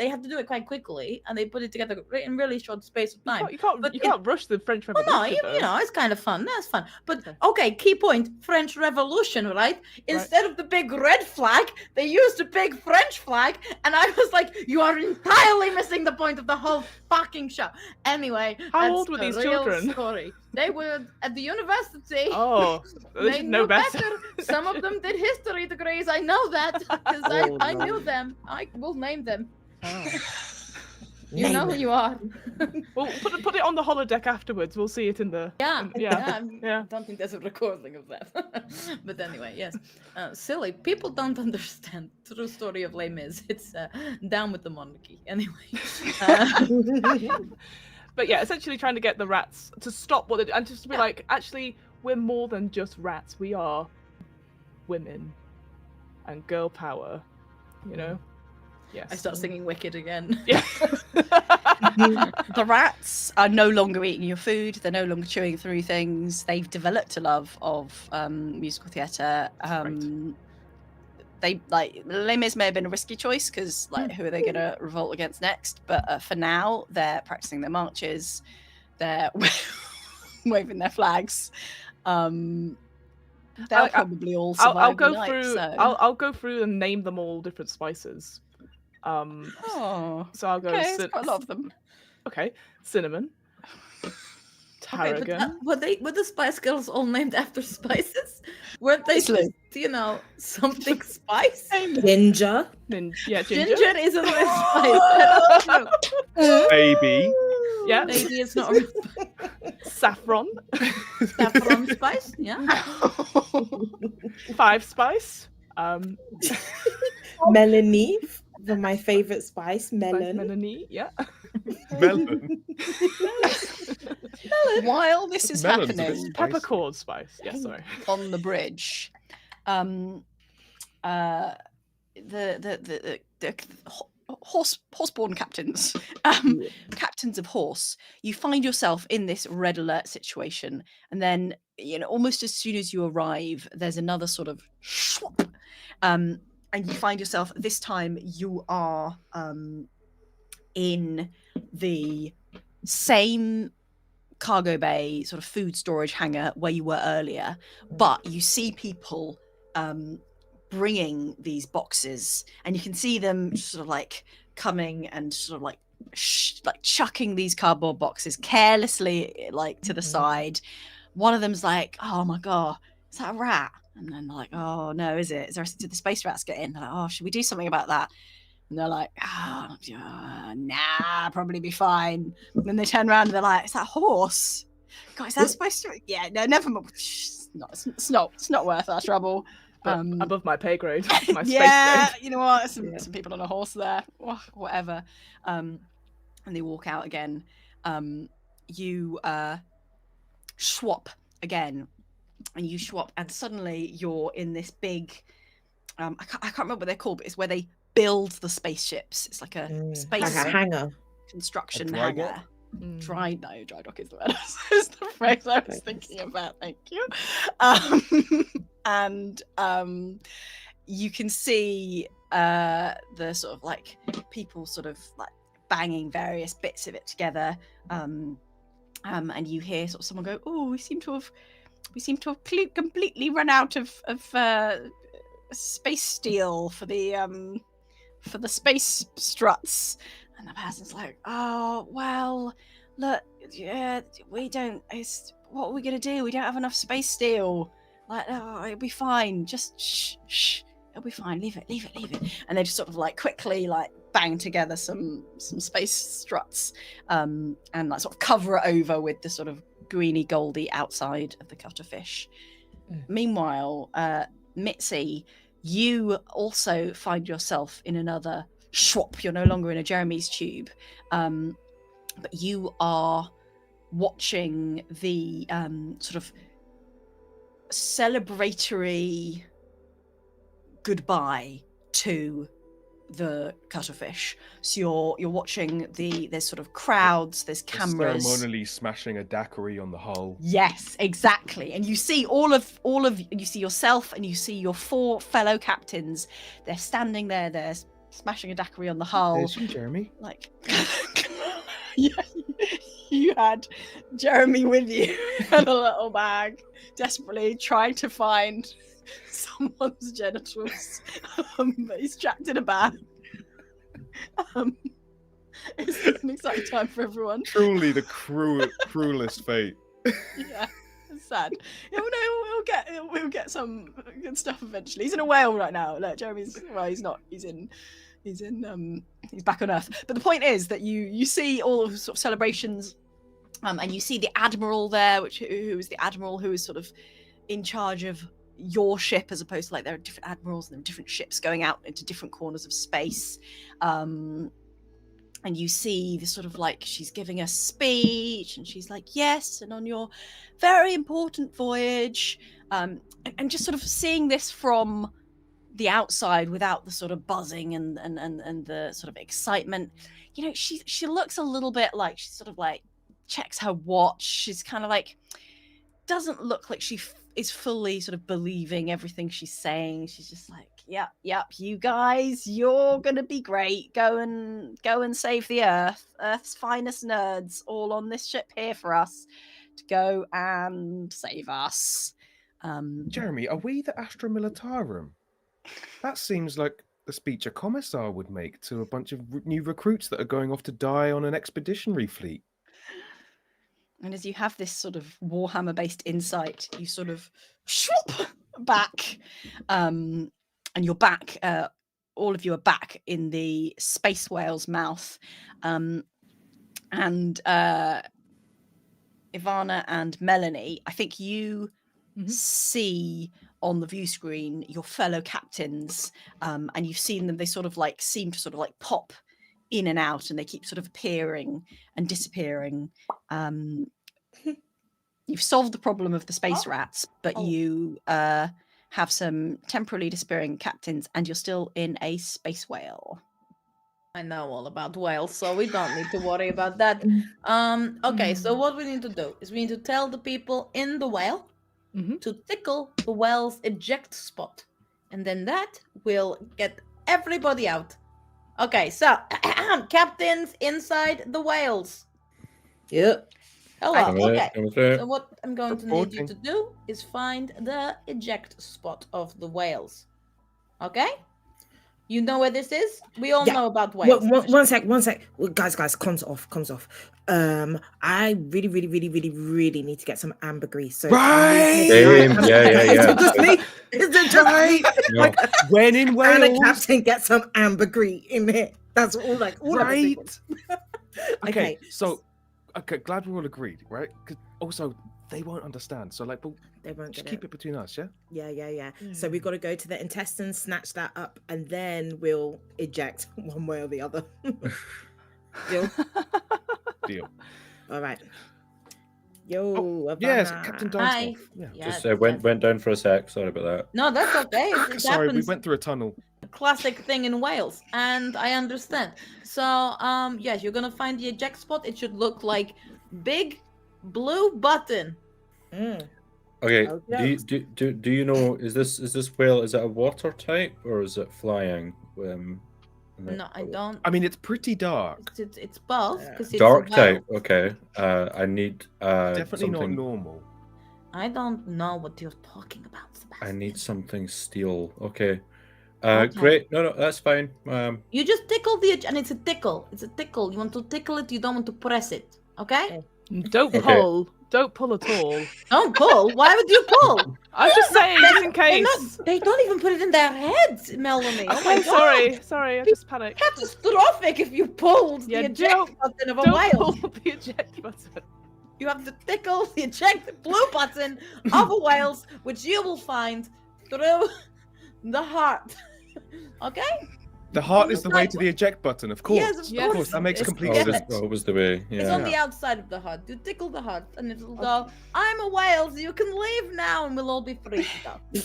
had to do it quite quickly and they put it together in really short space of time. You can't But rush the French Well, Revolution. no, though. it's kind of fun. That's fun. But Okay. okay, key point: French Revolution, right? Instead of the big red flag, they used a big French flag, and I was like, "You are entirely missing the point of the whole fucking show." Anyway, How that's old were the these real children? Story. They were at the university. Oh, they They should know knew better. Some of them did history degrees. I know that because Oh, I no. knew them. I will name them. Oh. You know who you are. Well, put it on the holodeck afterwards. We'll see it in the. Yeah, Yeah. I don't think there's a recording of that. But anyway, yes. Silly. People don't understand the true story of Les Mis. It's down with the monarchy. Anyway. But yeah, essentially trying to get the rats to stop what they do and just to be like, actually, we're more than just rats. We are women. and girl power, you know? Yes. I start singing Wicked again. Yeah. The rats are no longer eating your food. They're no longer chewing through things. They've developed a love of musical theatre. They Les Mis may have been a risky choice because who are they going to revolt against next? But for now, they're practicing their marches. They're waving their flags. They'll probably all survive I'll go the night, through. So. I'll go through and name them all different spices. Oh, so I'll go. okay, there's quite a lot of them. Okay, cinnamon, tarragon. Were the Spice Girls all named after spices? Weren't they just, something spice? Ginger. Yeah, Ginger isn't a spice. Baby. Yeah. Maybe it's not a real spice. Saffron. Saffron spice, yeah. 5 spice. Melanie, my favorite spice, melon. Melanie, yeah. Melon. While this is Melon's a bit happening, spicy. Peppercorn spice. Yeah, sorry. on the bridge, the horseborn captains, captains of horse, you find yourself in this red alert situation, and then almost as soon as you arrive, there's another sort of shwop, and you find yourself this time you are in the same cargo bay sort of food storage hangar where you were earlier, but you see people bringing these boxes, and you can see them sort of coming and sort of chucking these cardboard boxes carelessly to the side. One of them's like, oh my god, is that a rat? And then they're like, oh no, is it? Did the space rats get in? They're like, oh, should we do something about that? And they're like, nah, probably be fine. And then they turn around and they're like, is that a horse? God, is that supposed to? Yeah, no, never mind. It's not worth our trouble. Above my pay grade. My Yeah, space grade. you know what? Some people on a horse there. Whatever. And they walk out again. You swap again. And you swap, and suddenly you're in this big. I can't remember what they're called, but it's where they build the spaceships. It's like a space hangar construction dry hangar. dock? Dry dock is the word. Is the phrase I was thinking about. Thank you. And you can see the sort of people sort of banging various bits of it together. And you hear sort of someone go, "Oh, we seem to have completely run out of space steel for the space struts." And the person's like, "Oh well, look, yeah, we don't. What are we gonna do? We don't have enough space steel. It'll be fine. Just shh, it'll be fine. Leave it." And they just sort of quickly bang together some space struts, and sort of cover it over with the sort of greeny goldy outside of the cuttlefish. Meanwhile, Mitzi, you also find yourself in another swap. You're no longer in a Jeremy's tube, but you are watching the sort of celebratory goodbye to the cuttlefish. So you're watching there's sort of crowds, there's cameras Ceremonially smashing a daiquiri on the hull. Yes, exactly. And you see you see yourself and you see your 4 fellow captains. They're standing there, they're smashing a daiquiri on the hull. There's you, Jeremy. Yeah, you had Jeremy with you in a little bag, desperately trying to find someone's genitals, but he's trapped in a bag. It's an exciting time for everyone. Truly the cruelest fate. Yeah, it's sad. We'll get some good stuff eventually. He's in a whale right now. Look, Jeremy's he's not. He's back on Earth. But the point is that you see all of sort of celebrations, and you see the admiral there, who is the admiral who is sort of in charge of your ship, as opposed to there are different admirals and there are different ships going out into different corners of space. And you see the sort of she's giving a speech, and she's like, yes, and on your very important voyage, and just sort of seeing this from the outside without the sort of buzzing and the sort of excitement. You know, she looks a little bit like she sort of like checks her watch. She's kind of like doesn't look like she is fully sort of believing everything she's saying. She's just like, yep, you guys, you're gonna be great. Go and save the Earth's finest nerds, all on this ship here for us to go and save us. Jeremy, are we the Astra Militarum? That seems like the speech a commissar would make to a bunch of new recruits that are going off to die on an expeditionary fleet. And as you have this sort of Warhammer-based insight, you sort of swoop back, and you're back. All of you are back in the space whale's mouth, and Ivana and Melanie. I think you see on the view screen your fellow captains, and you've seen them. They sort of like seem to sort of like pop in and out, and they keep sort of appearing and disappearing. You've solved the problem of the space rats, but you have some temporarily disappearing captains, and you're still in a space whale. I know all about whales, so we don't need to worry about that. Okay, so what we need to do is we need to tell the people in the whale to tickle the whale's eject spot, and then that will get everybody out. Okay, so captains inside the whales. Yep. Hello. Okay. Okay. So what I'm going to need you to do is find the eject spot of the whales. Okay? You know where this is? We all know about whales. One sec. Well, guys, comms off. I really need to get some ambergris. So Right! Yeah. Is it just me? No. Like, when in Wales? And a captain get some ambergris in it. That's all. Like all Right. Okay. So, glad we're all agreed, right? Because also they won't understand. So, like, we'll They won't just get keep it between us, yeah? Yeah. So we've got to go to the intestines, snatch that up, and then we'll eject one way or the other. Deal? Deal. All right. Yo, Yes, Ivana. Captain Hi. Donsloff. Yeah. Yeah, Just went down for a sec. Sorry about that. No, that's okay. It Sorry, we happens. went through a tunnel. Classic thing in Wales, and I understand. So, yes, you're gonna find the eject spot. It should look like big blue button. Mm. Okay. Okay. Do you know? Is this whale? Is it a water type or is it flying? No, I don't. I mean, it's pretty dark. It's both. Because it's Dark a whale. type. Okay. I need Definitely not something. normal. I don't know what you're talking about, Sebastian. I need something steel. Okay. Okay. Great. No, that's fine. You just tickle the and it's a tickle. It's a tickle. You want to tickle it. You don't want to press it. Okay? Don't Okay. pull. Don't pull at all. Don't pull. Why would you pull? I'm just saying, just in They're case. they don't even put it in their heads, Melanie. Oh my Okay, god. sorry, I just panicked. Catastrophic if you pulled Yeah, the eject don't- button of a Don't whale. pull the eject button. You have to tickle the eject blue button of a whale's, which you will find through the heart. Okay? The heart is the way to the eject button, of course. Yes, of Yes. course. That makes It's- complete yeah. sense. That was the way. It's on Yeah. the outside of the heart. You tickle the heart, and it'll go, I'm a whale, so you can leave now, and we'll all be free to go.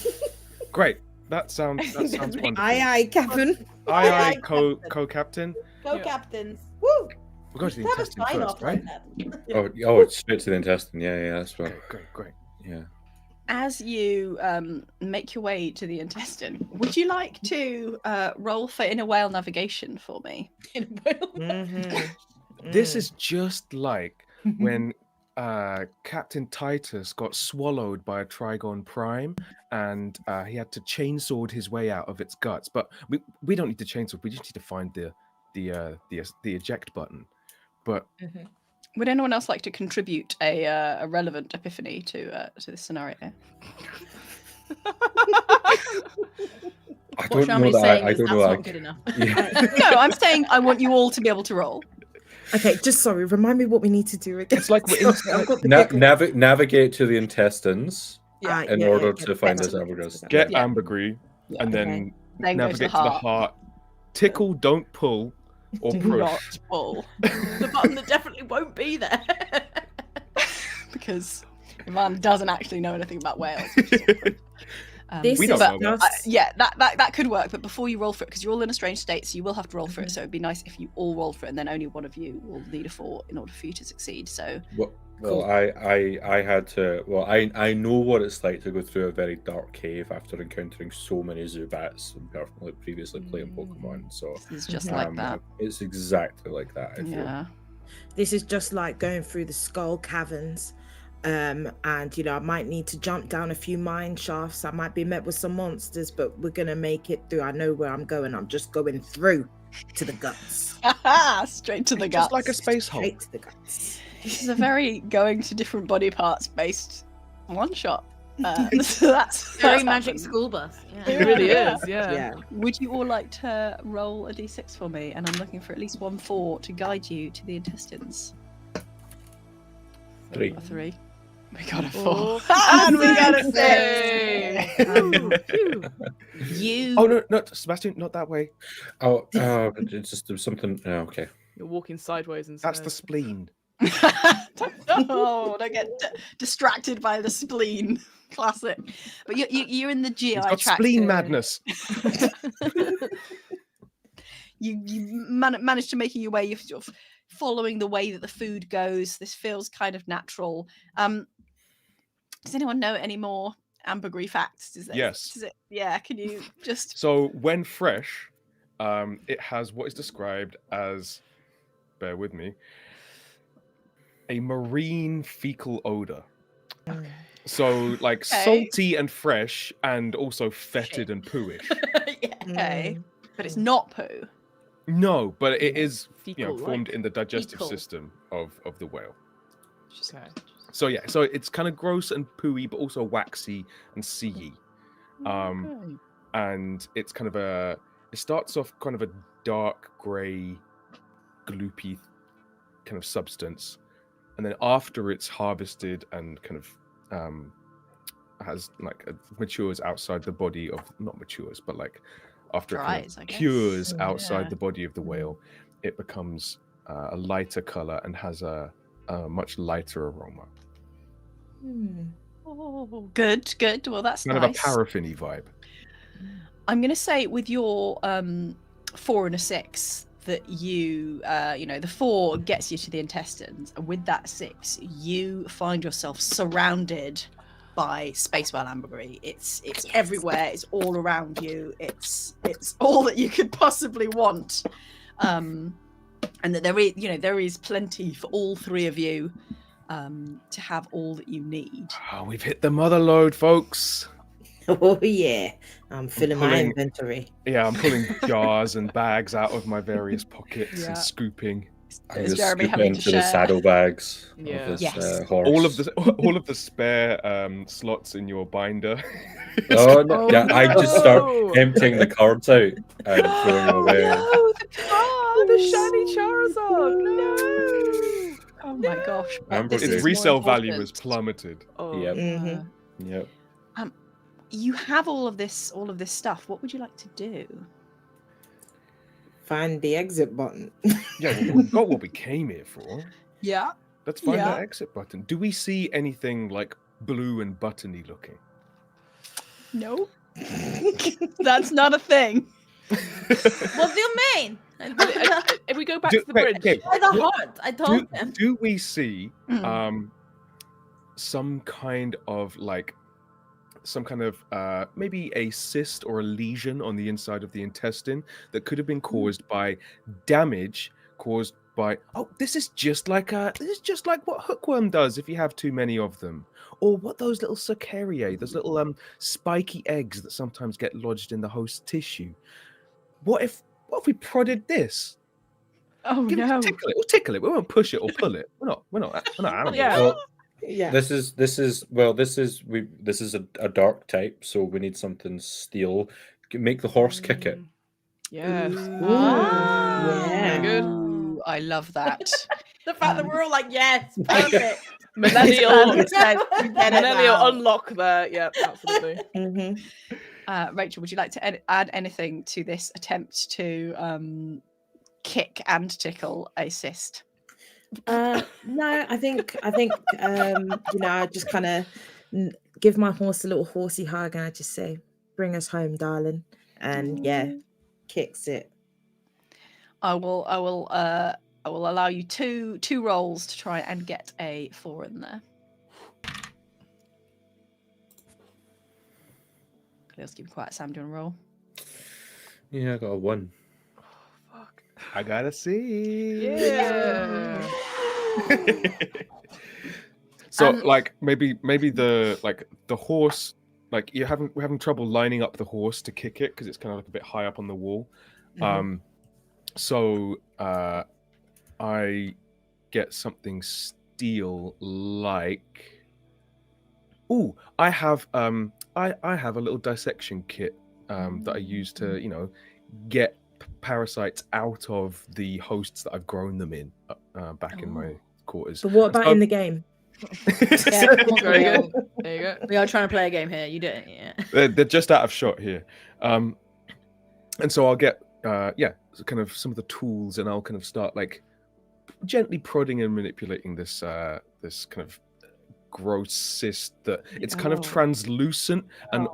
Great. That sounds wonderful. Aye, Captain. Aye, Captain. co-captain. Go, Yeah. captains. Woo! We'll go to the Have a intestine sign first, off right? like that. Oh, it's straight to the intestine. Yeah, that's right. Okay, great. Yeah. As you make your way to the intestine, would you like to roll for inner whale navigation for me? This is just like when Captain Titus got swallowed by a Trigon Prime, and he had to chainsword his way out of its guts. But we don't need to chainsword. We just need to find the eject button. But Would anyone else like to contribute a relevant epiphany to this scenario? I What don't know Shami's that. saying I is don't that's know. not good enough. Yeah. No, I'm saying I want you all to be able to roll. Okay, just sorry. Remind me what we need to do again. it's like we're Sorry, I've got the Navigate to the intestines Ah, in yeah, order yeah, to find this excellent, ambergris. excellent. get Yeah. ambergris Yeah. and then Then go to the navigate to the heart. heart. Tickle, don't pull, or Do push. not pull. The button that definitely won't be there. Because Ivan doesn't actually know anything about whales. This We don't but, know that. yeah, that could work. But before you roll for it, because you're all in a strange state, so you will have to roll for it. So it'd be nice if you all roll for it, and then only one of you will need a 4 in order for you to succeed. So Well, Cool. I had to. Well, I know what it's like to go through a very dark cave after encountering so many Zubats and previously playing Pokemon. So this is just like that. it's exactly like that. I feel. Yeah. This is just like going through the skull caverns. And I might need to jump down a few mine shafts. I might be met with some monsters, but we're gonna make it through. I know where I'm going. I'm just going through to the guts. Straight to the guts. Just like a space hole. Straight to the guts. This is a very going to different body parts based one shot. So that's Very magic school bus. It really is, yeah. Yeah. Would you all like to roll a d6 for me? And I'm looking for at least 1 4 to guide you to the intestines. 3. A 3. We got a 4. Oh, And we got a 6. Yay! You. Oh no, Sebastian, not that way. Oh, it's just there's something. Oh, okay. You're walking sideways instead. That's the spleen. don't get distracted by the spleen. Classic. But you're in the GI He's got tract. spleen here. madness. you managed to making your way. You're sort of following the way that the food goes. This feels kind of natural. Does anyone know any more ambergris facts? Yes. Yeah. Can you just? So when fresh, it has what is described as, bear with me, a marine fecal odor. Okay. So like Okay. salty and fresh, and also fetid and pooish. Yeah. Okay, but it's not poo. No, but it is Fecal-like. formed in the digestive Fecal. system of the whale. Okay. So yeah, so it's kind of gross and pooey, but also waxy and seedy. Okay. And it's kind of it starts off kind of a dark grey, gloopy kind of substance, and then after it's harvested and kind of has like matures outside the body of, not matures, but like after it kind Dries, of I guess. cures outside Yeah. the body of the whale, it becomes a lighter color and has a much lighter aroma. Oh, good. Well, that's Kind nice. of a paraffin-y vibe. I'm going to say with your 4 and a 6 that you, the 4 gets you to the intestines, and with that 6, you find yourself surrounded by space whale ambergris. It's everywhere. It's all around you. It's all that you could possibly want, and that there is plenty for all 3 of you to have all that you need. Oh, we've hit the mother lode, folks. Oh yeah, I'm filling my pulling- inventory. Yeah, I'm pulling jars and bags out of my various pockets Yeah. and scooping. I Is just Jeremy scoop having to into the share? saddlebags Yeah. of this Yes. horse. All of the spare slots in your binder. Oh, no. Yeah, I just start no. emptying the cards out and throwing them away. No, the shiny Charizard. No. Oh my gosh! but Amber this Its is Its more resale value important. was plummeted. Oh, Yep. Mhm. Yep. You have all of this stuff. What would you like to do? Find the exit button. Yeah, well, we've got what we came here for. Yeah. Let's find Yeah. that exit button. Do we see anything like blue and buttony looking? No. That's not a thing. What do you mean? If we go back to the wait, bridge, okay, By the heart, I told them. do we see Mm. some kind of maybe a cyst or a lesion on the inside of the intestine that could have been caused by damage caused by this is just like what hookworm does if you have too many of them, or what those little cercariae, those little spiky eggs that sometimes get lodged in the host tissue. What if we prodded this? Oh Give no. it, tickle it. We won't push it or pull it. We're not animals. Yeah. Well, Yeah. this is a dark type, so we need something steel. Make the horse kick it. Yes. Yeah. Very good. Ooh, I love that. The fact that we're all like, yes, perfect. Millennial, It says, "You get it millennial now." unlock there. Yeah, absolutely. Rachel, would you like to add anything to this attempt to kick and tickle a cyst? No, I think I just kind of give my horse a little horsey hug, and I just say, bring us home, darling. And yeah, kicks it. I will allow you two rolls to try and get a 4 in there. Khalil's keeping quiet. Sam, do you want to roll? Yeah, I got a 1. Oh, fuck. I gotta see. Yeah. So like maybe the horse, like we're having trouble lining up the horse to kick it because it's kind of like a bit high up on the wall. So I get something steel like. Ooh, I have I have a little dissection kit that I use to get parasites out of the hosts that I've grown them in back in my quarters. But what about in the game? Yeah, Very good. There you go. we are trying to play a game here. You do it. Yeah. They're just out of shot here, and so I'll get so kind of some of the tools, and I'll kind of start like gently prodding and manipulating this this kind of gross cyst that it's kind of translucent, and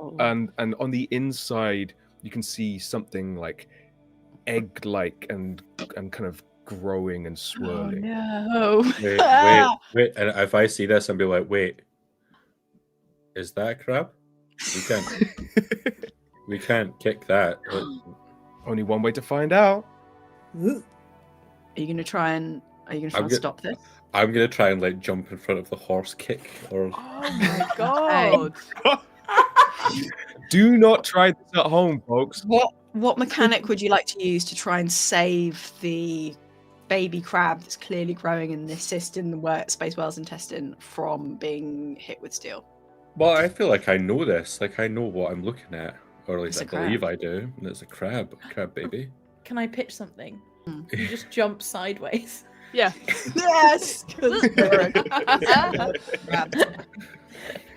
on the inside you can see something like egg-like and kind of growing and swirling. No. Wait. And if I see this and be like, wait, is that a crab? We can't kick that. Only one way to find out. Are you going to try and stop this? I'm gonna try and like jump in front of the horse kick or. Oh my god! Do not try this at home, folks. What mechanic would you like to use to try and save the baby crab that's clearly growing in this cyst in the space whale's intestine from being hit with steel? Well, I feel like I know this. Like I know what I'm looking at, or at least It's I a believe crab. I do. And it's a crab baby. Can I pitch something? You just jump sideways. Yeah. Yes.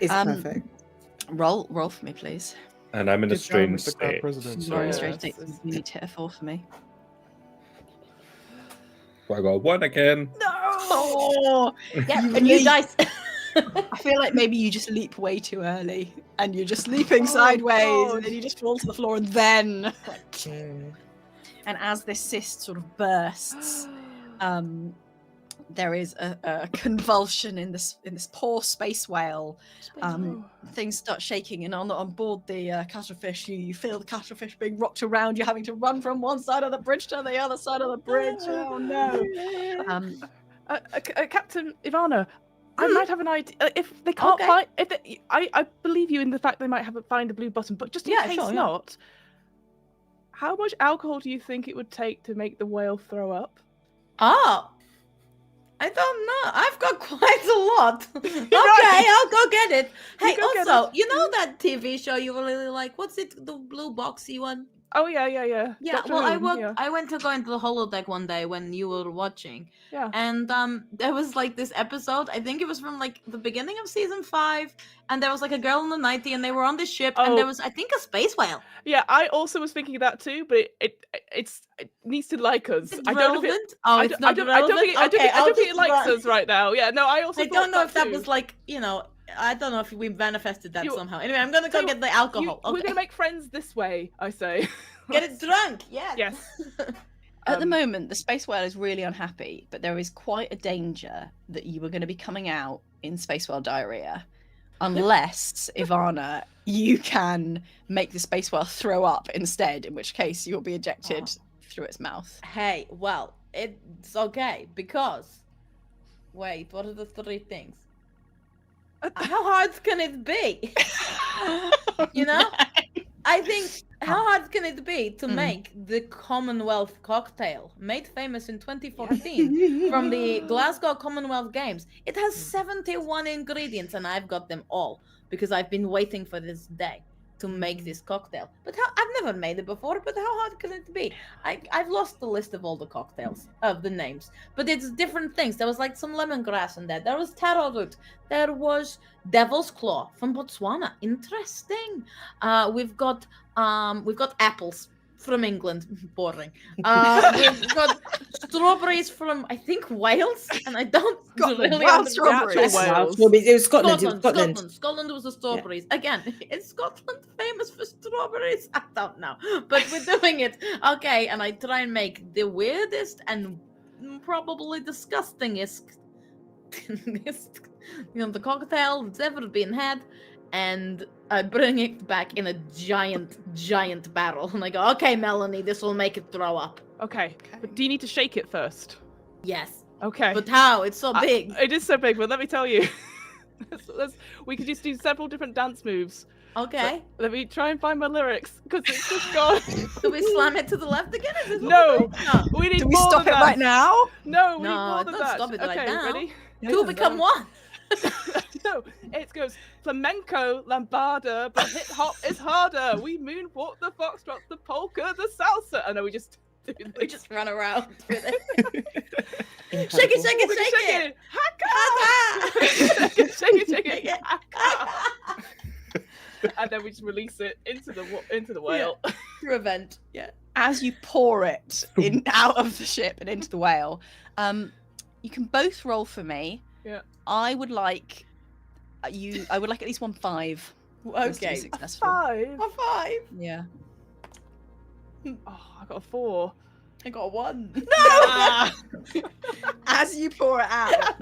It's perfect. Roll for me, please. And I'm in a Good job, strange Mr. Crab state. President. You're in a So strange state. You need to hit a 4 for me. I got 1 again. No. Yeah, a new dice. I feel like maybe you just leap way too early, and you're just leaping sideways, and then you just fall to the floor, and then. And as this cyst sort of bursts, there is a convulsion in this poor space whale. Things start shaking, and on board the cuttlefish, you feel the cuttlefish being rocked around. You're having to run from one side of the bridge to the other side of the bridge. Oh no! Captain Ivana, I might have an idea. If they can't find, I believe you in the fact they might find a blue button, but just in case not, how much alcohol do you think it would take to make the whale throw up? Oh, I don't know. I've got quite a lot. Okay, I'll go get it. Hey, also, you know that TV show you really like? What's it? The blue boxy one? Oh yeah. Yeah. Doctor Well, Who, I went to go into the holodeck one day when you were watching. Yeah. And there was like this episode. I think it was from like the beginning of season 5, and there was like a girl in the 90, and they were on this ship, and there was, I think, a space whale. Yeah, I also was thinking of that too, but it needs to like us. It's I don't know if relevant? Oh, it's not relevant? I don't think it just likes run. us right now. Yeah, no, I also. I don't know if that too. was like, I don't know if we manifested that somehow. Anyway, I'm gonna go get the alcohol. We're gonna make friends this way, I say. Get it drunk. Yeah. Yes. At the moment, the space whale is really unhappy, but there is quite a danger that you are going to be coming out in space whale diarrhea, unless Ivana, you can make the space whale throw up instead, in which case you'll be ejected through its mouth. Hey, well, it's okay because. Wait, what are the 3 things? How hard can it be? I think. How hard can it be to make the Commonwealth cocktail, made famous in 2014 from the Glasgow Commonwealth Games? It has 71 ingredients, and I've got them all because I've been waiting for this day to make this cocktail. But I've never made it before, but how hard can it be? I've lost the list of all the cocktails, of the names, but it's different things. There was like some lemongrass in there. There was taro root. There was devil's claw from Botswana. Interesting. We've got apples from England. Boring. We've got strawberries from, I think, Wales, and I don't Scotland, really wild understand. strawberries. Wales. It was Scotland. It was Scotland. Scotland. Scotland was the strawberries. Again, is Scotland famous for strawberries? I don't know. But we're doing it. Okay, and I try and make the weirdest and probably disgustingest the cocktail that's ever been had. And I bring it back in a giant barrel. And I go, okay, Melanie, this will make it throw up. Okay. But do you need to shake it first? Yes. Okay. But how? It's so big. It is so big, but let me tell you. We could just do several different dance moves. Okay. So, let me try and find my lyrics, because it's just gone. Do we slam it to the left again? Is this what No. we're doing? We need Do we more stop than it that. right now? No, we need No, more than don't that. stop it okay, right now. ready? Two become one. No, it goes flamenco, lambada, but hip hop is harder. We moonwalk the foxtrot, the polka, the salsa. I know we just do this. We just run around with it. Incredible. Shake it. Haka! shake it. Haka! Haka! And then we just release it into the whale. Through a vent. Yeah. As you pour it in out of the ship and into the whale, you can both roll for me. Yeah. I would like at least 1 5. for us to be Okay. successful. 5. A 5. Yeah. Oh, I got a 4. I got a 1. As you pour it out,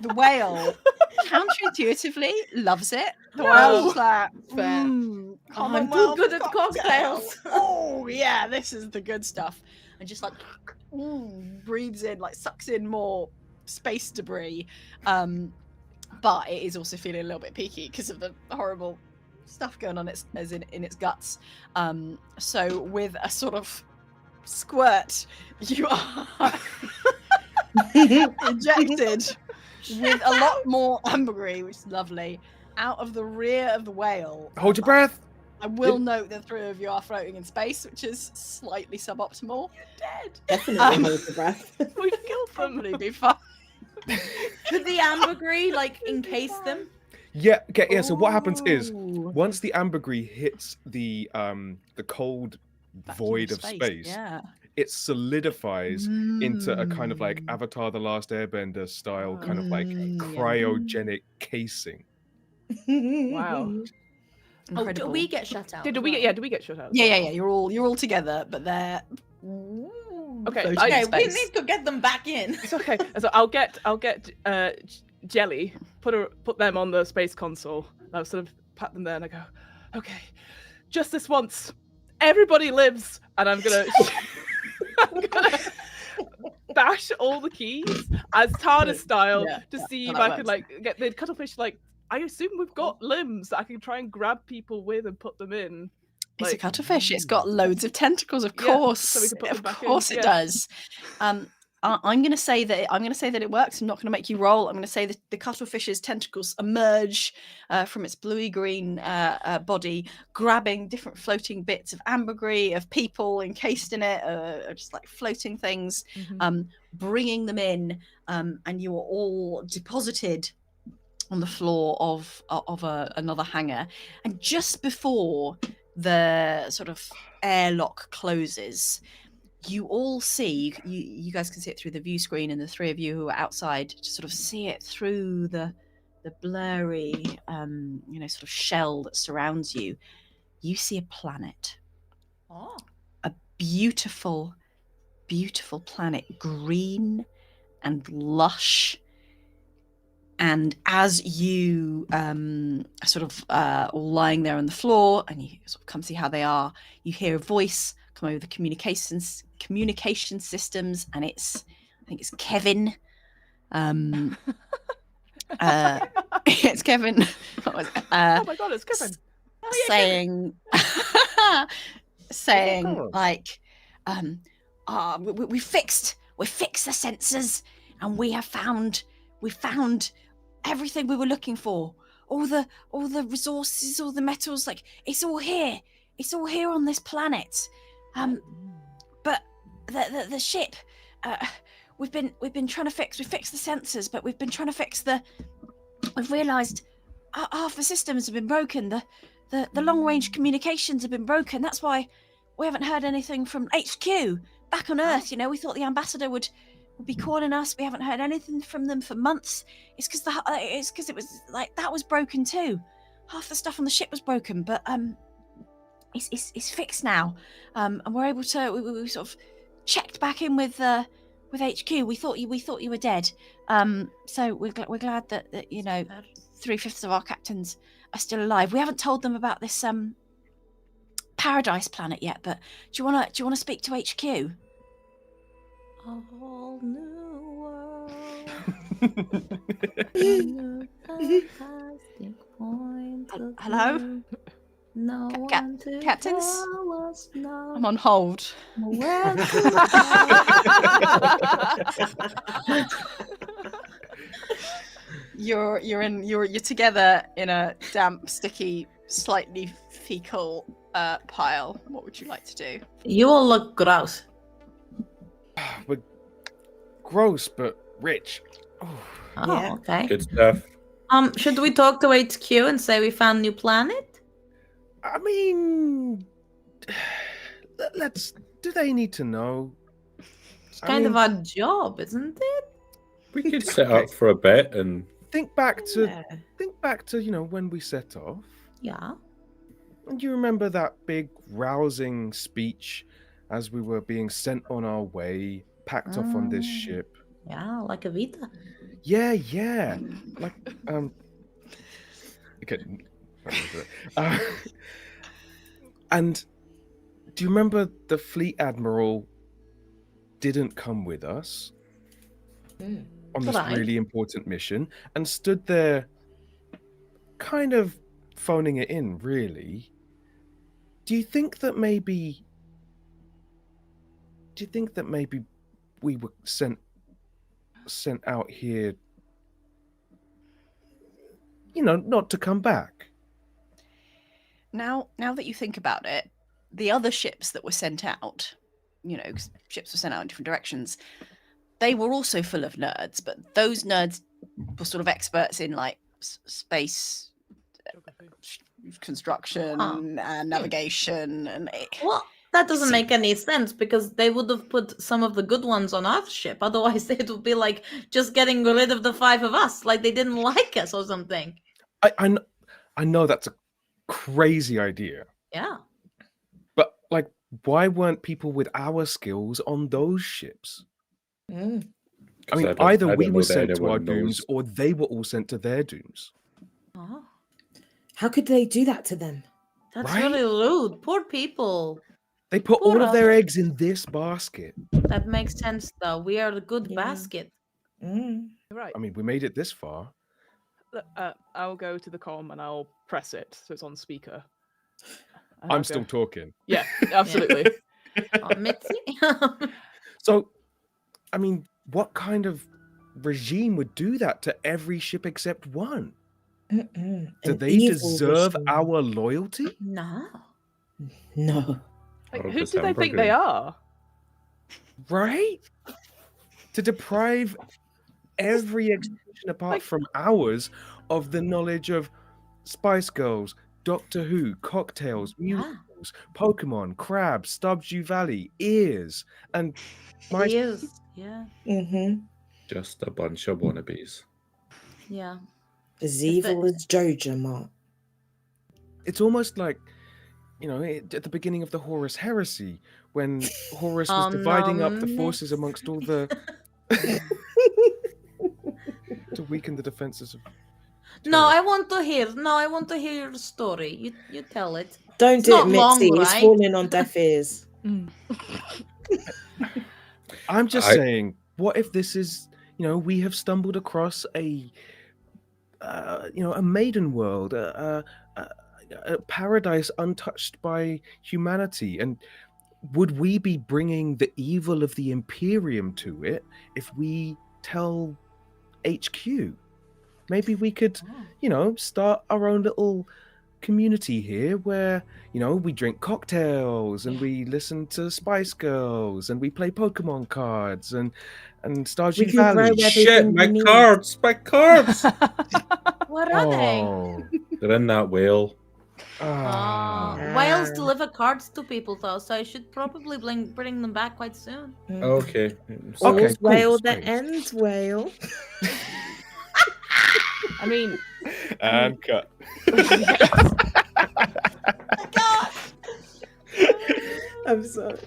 the whale counterintuitively loves it. The No. whale's like, Fair. "Mm, I'm too Commonwealth good at cocktail. cocktails." Oh yeah, this is the good stuff. And just like breathes in, like sucks in more space debris. But it is also feeling a little bit peaky because of the horrible stuff going on in its guts. So with a sort of squirt, you are ejected with a lot more ambergris, which is lovely, out of the rear of the whale. Hold your breath. I will note that 3 of you are floating in space, which is slightly suboptimal. Dead. Definitely hold your breath. We killed probably be fine. Did the ambergris like encase them? Yeah. Okay. Yeah. So what happens is Ooh. once the ambergris hits the cold Vacuum void of space, Yeah. it solidifies into a kind of like Mm. Avatar: The Last Airbender style kind of like Mm. cryogenic casing. Wow. Oh, do Incredible. we get shut out? Did as we well? get? Yeah, did we get shut out? Yeah. You're all together, but they're Okay, floating in Okay, we space. need to get them back in. It's okay. So I'll get Jelly, put them on the space console. I'll sort of pat them there and I go, okay, just this once, everybody lives, and I'm gonna bash all the keys as TARDIS style Yeah, to see that if I works. could like get the cuttlefish. Like I assume we've got limbs that I can try and grab people with and put them in. It's a Like, cuttlefish. It's got loads of tentacles, of Yeah, course. so we can put them Of back in, course it yeah. does. I'm going to say that it works. I'm not going to make you roll. I'm going to say that the cuttlefish's tentacles emerge from its bluey green body, grabbing different floating bits of ambergris, of people encased in it, just like floating things, bringing them in, and you are all deposited on the floor of another hangar. And just before the sort of airlock closes, you all see, you guys can see it through the view screen, and the 3 of you who are outside just sort of see it through the blurry sort of shell that surrounds you. You see a planet, Oh. a beautiful planet, green and lush. And as you sort of all lying there on the floor, and you sort of come see how they are, you hear a voice come over the communication systems, and I think it's Kevin. It's Kevin. oh my god, it's Kevin. saying like, we fixed the sensors, and we found everything we were looking for. All the resources, all the metals, like it's all here on this planet. But the ship, we've been trying to fix. We fixed the sensors, but we've been trying to fix we've realized half the systems have been broken. The long range communications have been broken. That's why we haven't heard anything from HQ back on Earth. You know, we thought the ambassador would be calling us. We haven't heard anything from them for months. It's because it was like that was broken too. Half the stuff on the ship was broken, but it's fixed now, and we're able to. We sort of checked back in with HQ. We thought you were dead. So we're glad that you know 3/5 of our captains are still alive. We haven't told them about this paradise planet yet, but do you want to speak to HQ? A whole new world. A new fantastic point of Hello? view. No one to Captains? tell us no. I'm on hold. Where You're together in a damp, sticky, slightly fecal pile. What would you like to do? You all look gross. We're gross but rich. Oh. Oh, Yeah. okay. Good stuff. Should we talk to HQ and say we found a new planet? I mean, let's. Do they need to know? It's kind of our job, isn't it? We could set up for a bit and think back to Yeah. you know when we set off. Yeah. And you remember that big rousing speech as we were being sent on our way, packed off on this ship. Yeah, like a Vita. Yeah. Like okay. And do you remember the fleet admiral didn't come with us on this Right. really important mission and stood there kind of phoning it in, really? Do you think that maybe we were sent out here, you know, not to come back? Now that you think about it, the other ships that were sent out, you know, 'cause ships were sent out in different directions, they were also full of nerds, but those nerds were sort of experts in like space construction and navigation and Well, that doesn't make any sense because they would have put some of the good ones on our ship. Otherwise, it would be like just getting rid of the 5 of us, like they didn't like us or something. I know that's a crazy idea, Yeah. but like, why weren't people with our skills on those ships? Mm. I mean, don't- either I we don't were know that sent to our anyone dooms, knows. or they were all sent to their dooms. Oh, How could they do that to them? that's Right? really rude. Poor people. They put Poor all of their us. eggs in this basket. That makes sense, though. We are the good Yeah. basket. Mm. Right. I mean, we made it this far. I'll go to the comm and I'll press it so it's on speaker. And I'm I'll still go, talking. Yeah, absolutely. Oh, Mitzi? So, I mean, what kind of regime would do that to every ship except one? Mm-mm. Do An they evil deserve regime. our loyalty? No. No. Like, Or who just do they think they hamburger. are? Right? To deprive every extension apart Like- from ours of the knowledge of Spice Girls, Doctor Who, cocktails, Yeah. musicals, Pokemon, crabs, Stubbs Valley, ears, and my He is. Yeah. Mm-hmm. just a bunch of wannabes. Yeah. As If evil it- as Jojo, Mark. it's almost like, you know, at the beginning of the Horus Heresy, when Horus was Oh, dividing no, up the forces Mitzi. amongst all the to weaken the defenses of. No, Terra. I want to hear. No, I want to hear your story. You tell it. Don't It's do it, not long, Mitzi. It's right? falling on deaf ears. I'm just I- saying, what if this is, you know, we have stumbled across a, you know, a maiden world, a paradise untouched by humanity, and would we be bringing the evil of the Imperium to it if we tell HQ? Maybe we could, you know, start our own little community here where, you know, we drink cocktails and we listen to Spice Girls and we play Pokemon cards and We Stardew can grow Valley. everything Shit, we my need. cards, my cards! What are they? Oh, They're in that whale. Whales deliver cards to people, though, so I should probably bring them back quite soon. Okay. Okay, All's cool, whale that space. ends whale. I mean, And cut. I'm sorry.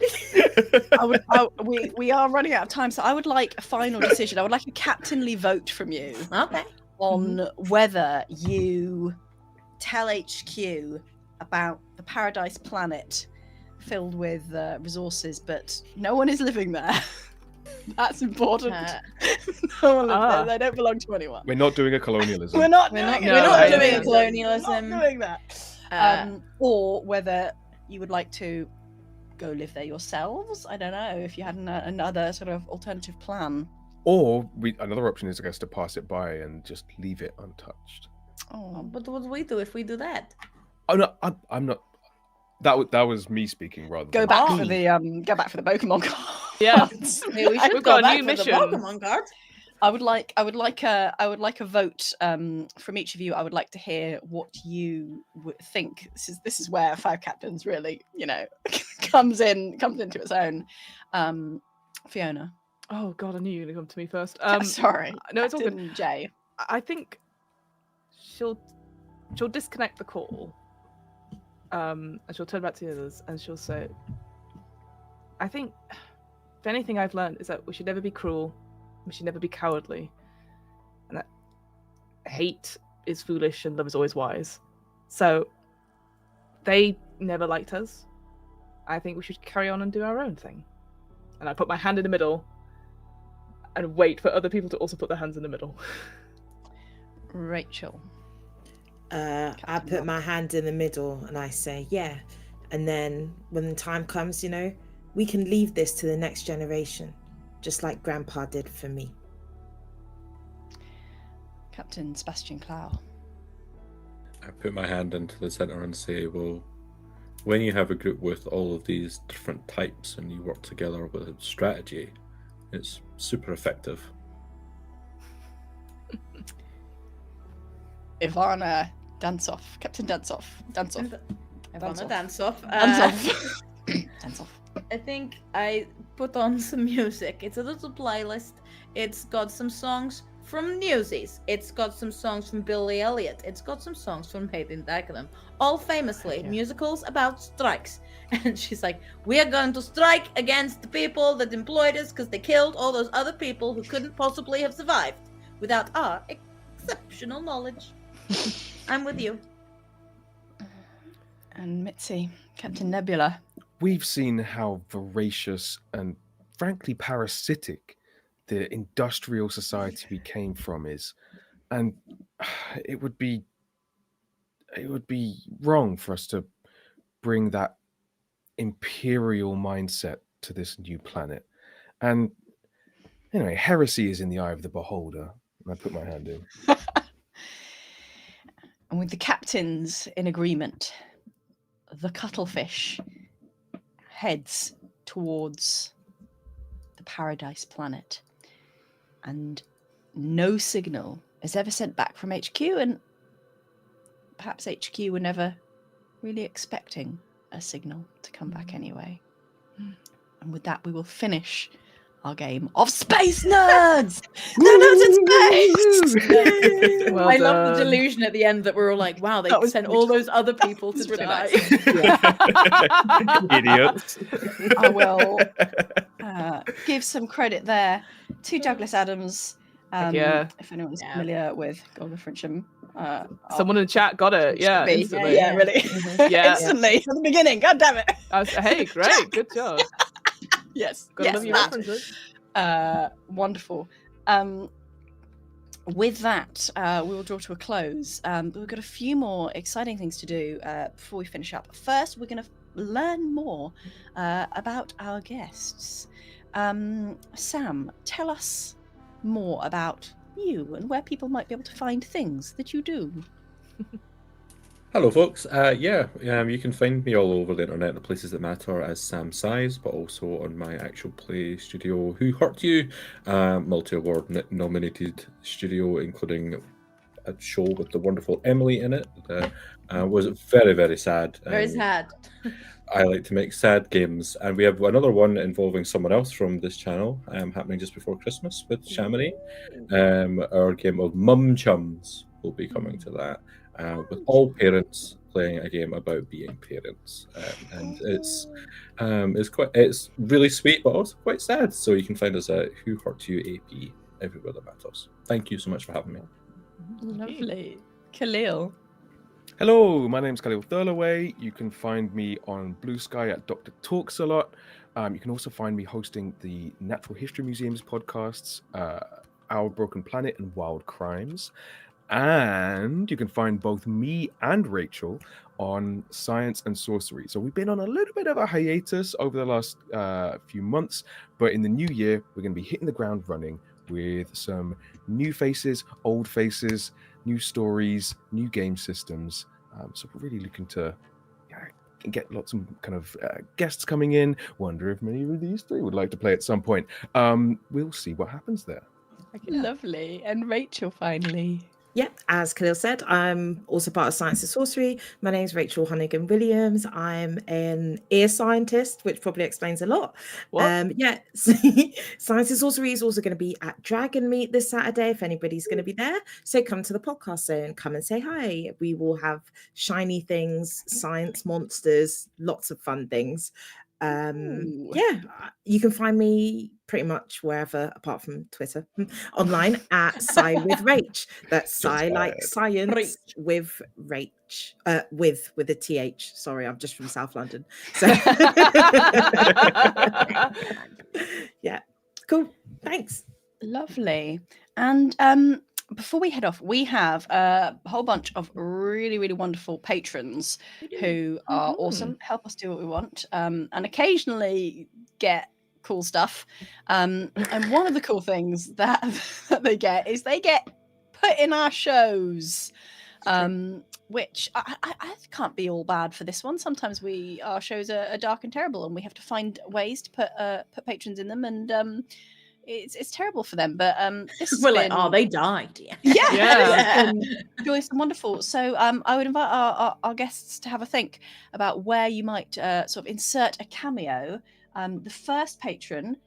We are running out of time, so I would like a final decision. I would like a captainly vote from you Okay. on whether you tell HQ about the paradise planet filled with resources, but no one is living there. That's important. No one lives there. They don't belong to anyone. We're not doing a colonialism. We're not We're doing not, it. we're not I doing understand. colonialism. We're not doing that. Or whether you would like to go live there yourselves. I don't know if you had another sort of alternative plan. Or another option is, I guess, to pass it by and just leave it untouched. Oh, But what do we do if we do that? Oh no, I'm not. That was me speaking rather. go than back Oh. for the Pokemon cards. Yeah. Maybe we should We've go got a back new for mission. the Pokemon card. I would like a vote from each of you. I would like to hear what you think. This is where Five Captains really, comes into its own. Fiona. oh god, I knew you were gonna come to me first. Sorry. no, it's all good. Captain Jay. I think she'll disconnect the call, and she'll turn back to the others, and she'll say, "I think, if anything I've learned is that we should never be cruel, we should never be cowardly, and that hate is foolish and love is always wise. So, they never liked us. I think we should carry on and do our own thing." And I put my hand in the middle, and wait for other people to also put their hands in the middle. Rachel. I put my hand in the middle and I say, yeah. And then when the time comes, we can leave this to the next generation, just like Grandpa did for me. Captain Sebastian Clow. I put my hand into the center and say, well, when you have a group with all of these different types and you work together with a strategy, it's super effective. Ivana Dansoff. Captain Dansoff. Ivana Dansoff. Dansoff. Dansoff. I think I put on some music. It's a little playlist. It's got some songs from Newsies. It's got some songs from Billy Elliot. It's got some songs from Hayden Dagenham. All famously musicals about strikes. And she's like, we are going to strike against the people that employed us because they killed all those other people who couldn't possibly have survived without our exceptional knowledge. I'm with you. And Mitzi. Captain Nebula. We've seen how voracious and frankly parasitic the industrial society we came from is, and it would be wrong for us to bring that imperial mindset to this new planet. And anyway, heresy is in the eye of the beholder. And I put my hand in. And with the captains in agreement, the cuttlefish heads towards the paradise planet. And no signal is ever sent back from HQ, and perhaps HQ were never really expecting a signal to come back anyway. And with that, we will finish our game of Space Nerds! Nerds in space! Well I love the done. delusion at the end that we're all like, wow, they That was sent really all those other people to It's really die. Idiots. I will give some credit there to Douglas Adams. Yeah. If anyone's Yeah. familiar with Golga Frincham. Someone in the chat got it. Yeah, be. instantly. Yeah, really. Yeah. Instantly from the beginning. God damn it. Hey, great, good job. Yes. Gotta yes, love your that. references. Wonderful. With that, we will draw to a close. But we've got a few more exciting things to do before we finish up. First, we're going to learn more about our guests. Sam, tell us more about you and where people might be able to find things that you do. Hello, folks. You can find me all over the internet, the places that matter, as Sam Size, but also on my actual play studio, Who Hurt You, multi-award nominated studio, including a show with the wonderful Emily in it. Was very, very sad. Very sad. I like to make sad games, and we have another one involving someone else from this channel happening just before Christmas with Shamini. Our game of Mum Chums will be coming to that, with all parents playing a game about being parents, and it's really sweet, but also quite sad. So you can find us at Who Hurt You AP everywhere that matters. Thank you so much for having me. Lovely. Khalil. Hello, my name's Khalil Thirlaway. You can find me on Blue Sky at Dr. Talks a Lot. You can also find me hosting the Natural History Museum's podcasts, Our Broken Planet and Wild Crimes. And you can find both me and Rachel on Science and Sorcery. So we've been on a little bit of a hiatus over the last few months, but in the new year, we're going to be hitting the ground running with some new faces, old faces, new stories, new game systems. So we're really looking to get lots of kind of guests coming in. Wonder if many of these three would like to play at some point. We'll see what happens there. Lovely. And Rachel, finally. Yeah, as Khalil said, I'm also part of Science and Sorcery. My name is Rachel Honeyghan-Williams. I'm an ear scientist, which probably explains a lot. Yeah, Science and Sorcery is also going to be at Dragon Meet this Saturday, if anybody's going to be there. So come to the podcast zone, come and say hi. We will have shiny things, science monsters, lots of fun things. Yeah, you can find me pretty much wherever apart from Twitter online at Sci with Rach. That's Sci like science with Rach, with a TH. Sorry, I'm just from South London. So yeah, cool. Thanks. Lovely. And before we head off, we have a whole bunch of really, really wonderful patrons who are awesome, help us do what we want, and occasionally get cool stuff. And one of the cool things that they get is they get put in our shows, which I can't be all bad for this one. Sometimes our shows are dark and terrible, and we have to find ways to put patrons in them, and it's terrible for them, but this is they died. Yeah. Joyous and wonderful. So I would invite our guests to have a think about where you might sort of insert a cameo. The first patron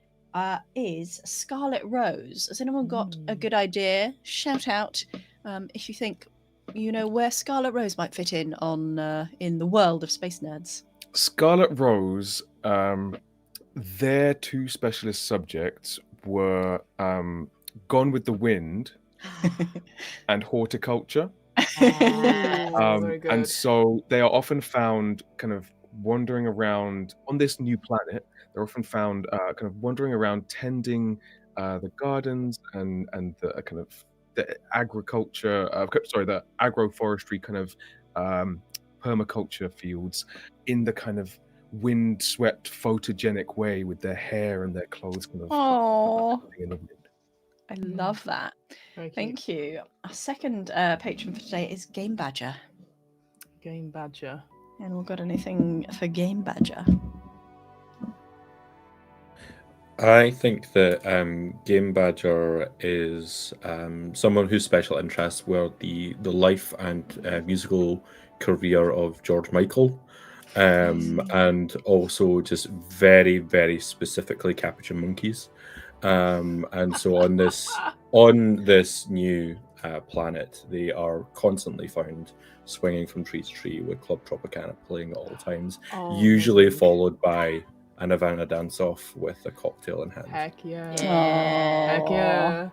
is Scarlet Rose. Has anyone got a good idea? Shout out if you think you know where Scarlet Rose might fit in the world of Space Nerds. Scarlet Rose, their two specialist subjects were Gone with the Wind and horticulture. And so they are often found kind of wandering around on this new planet. They're often found kind of wandering around tending the gardens and the kind of the agriculture, the agroforestry kind of permaculture fields in the kind of wind-swept photogenic way with their hair and their clothes kind of in the wind. I love that. Thank you. Our second patron for today is Game Badger. Game Badger. And we've got anything for Game Badger? I think that Game Badger is someone whose special interests were the life and musical career of George Michael. And also just very, very specifically capuchin monkeys. And so on this new planet, they are constantly found swinging from tree to tree with Club Tropicana playing at all times, usually followed by an Havana dance-off with a cocktail in hand. Heck yeah. Heck yeah.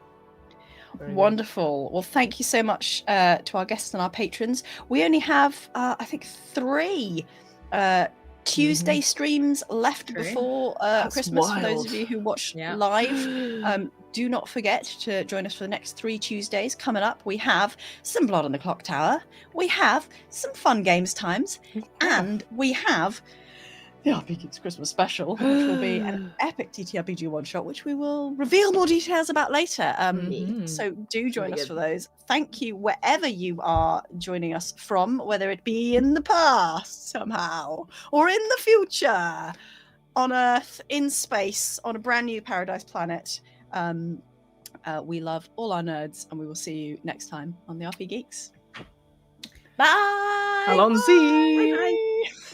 Wonderful. Well, thank you so much to our guests and our patrons. We only have, I think, 3 Tuesday streams left before Christmas. wild. For those of you who watch live, do not forget to join us for the next 3 Tuesdays coming up. We have some Blood on the Clock Tower, we have some fun games times, and we have the RPGeeks Christmas special, which will be an epic TTRPG one-shot, which we will reveal more details about later. So do join us for those. Thank you wherever you are joining us from, whether it be in the past somehow, or in the future, on Earth, in space, on a brand new paradise planet. We love all our nerds, and we will see you next time on the RP Geeks. Bye. Alonzi. Bye-bye.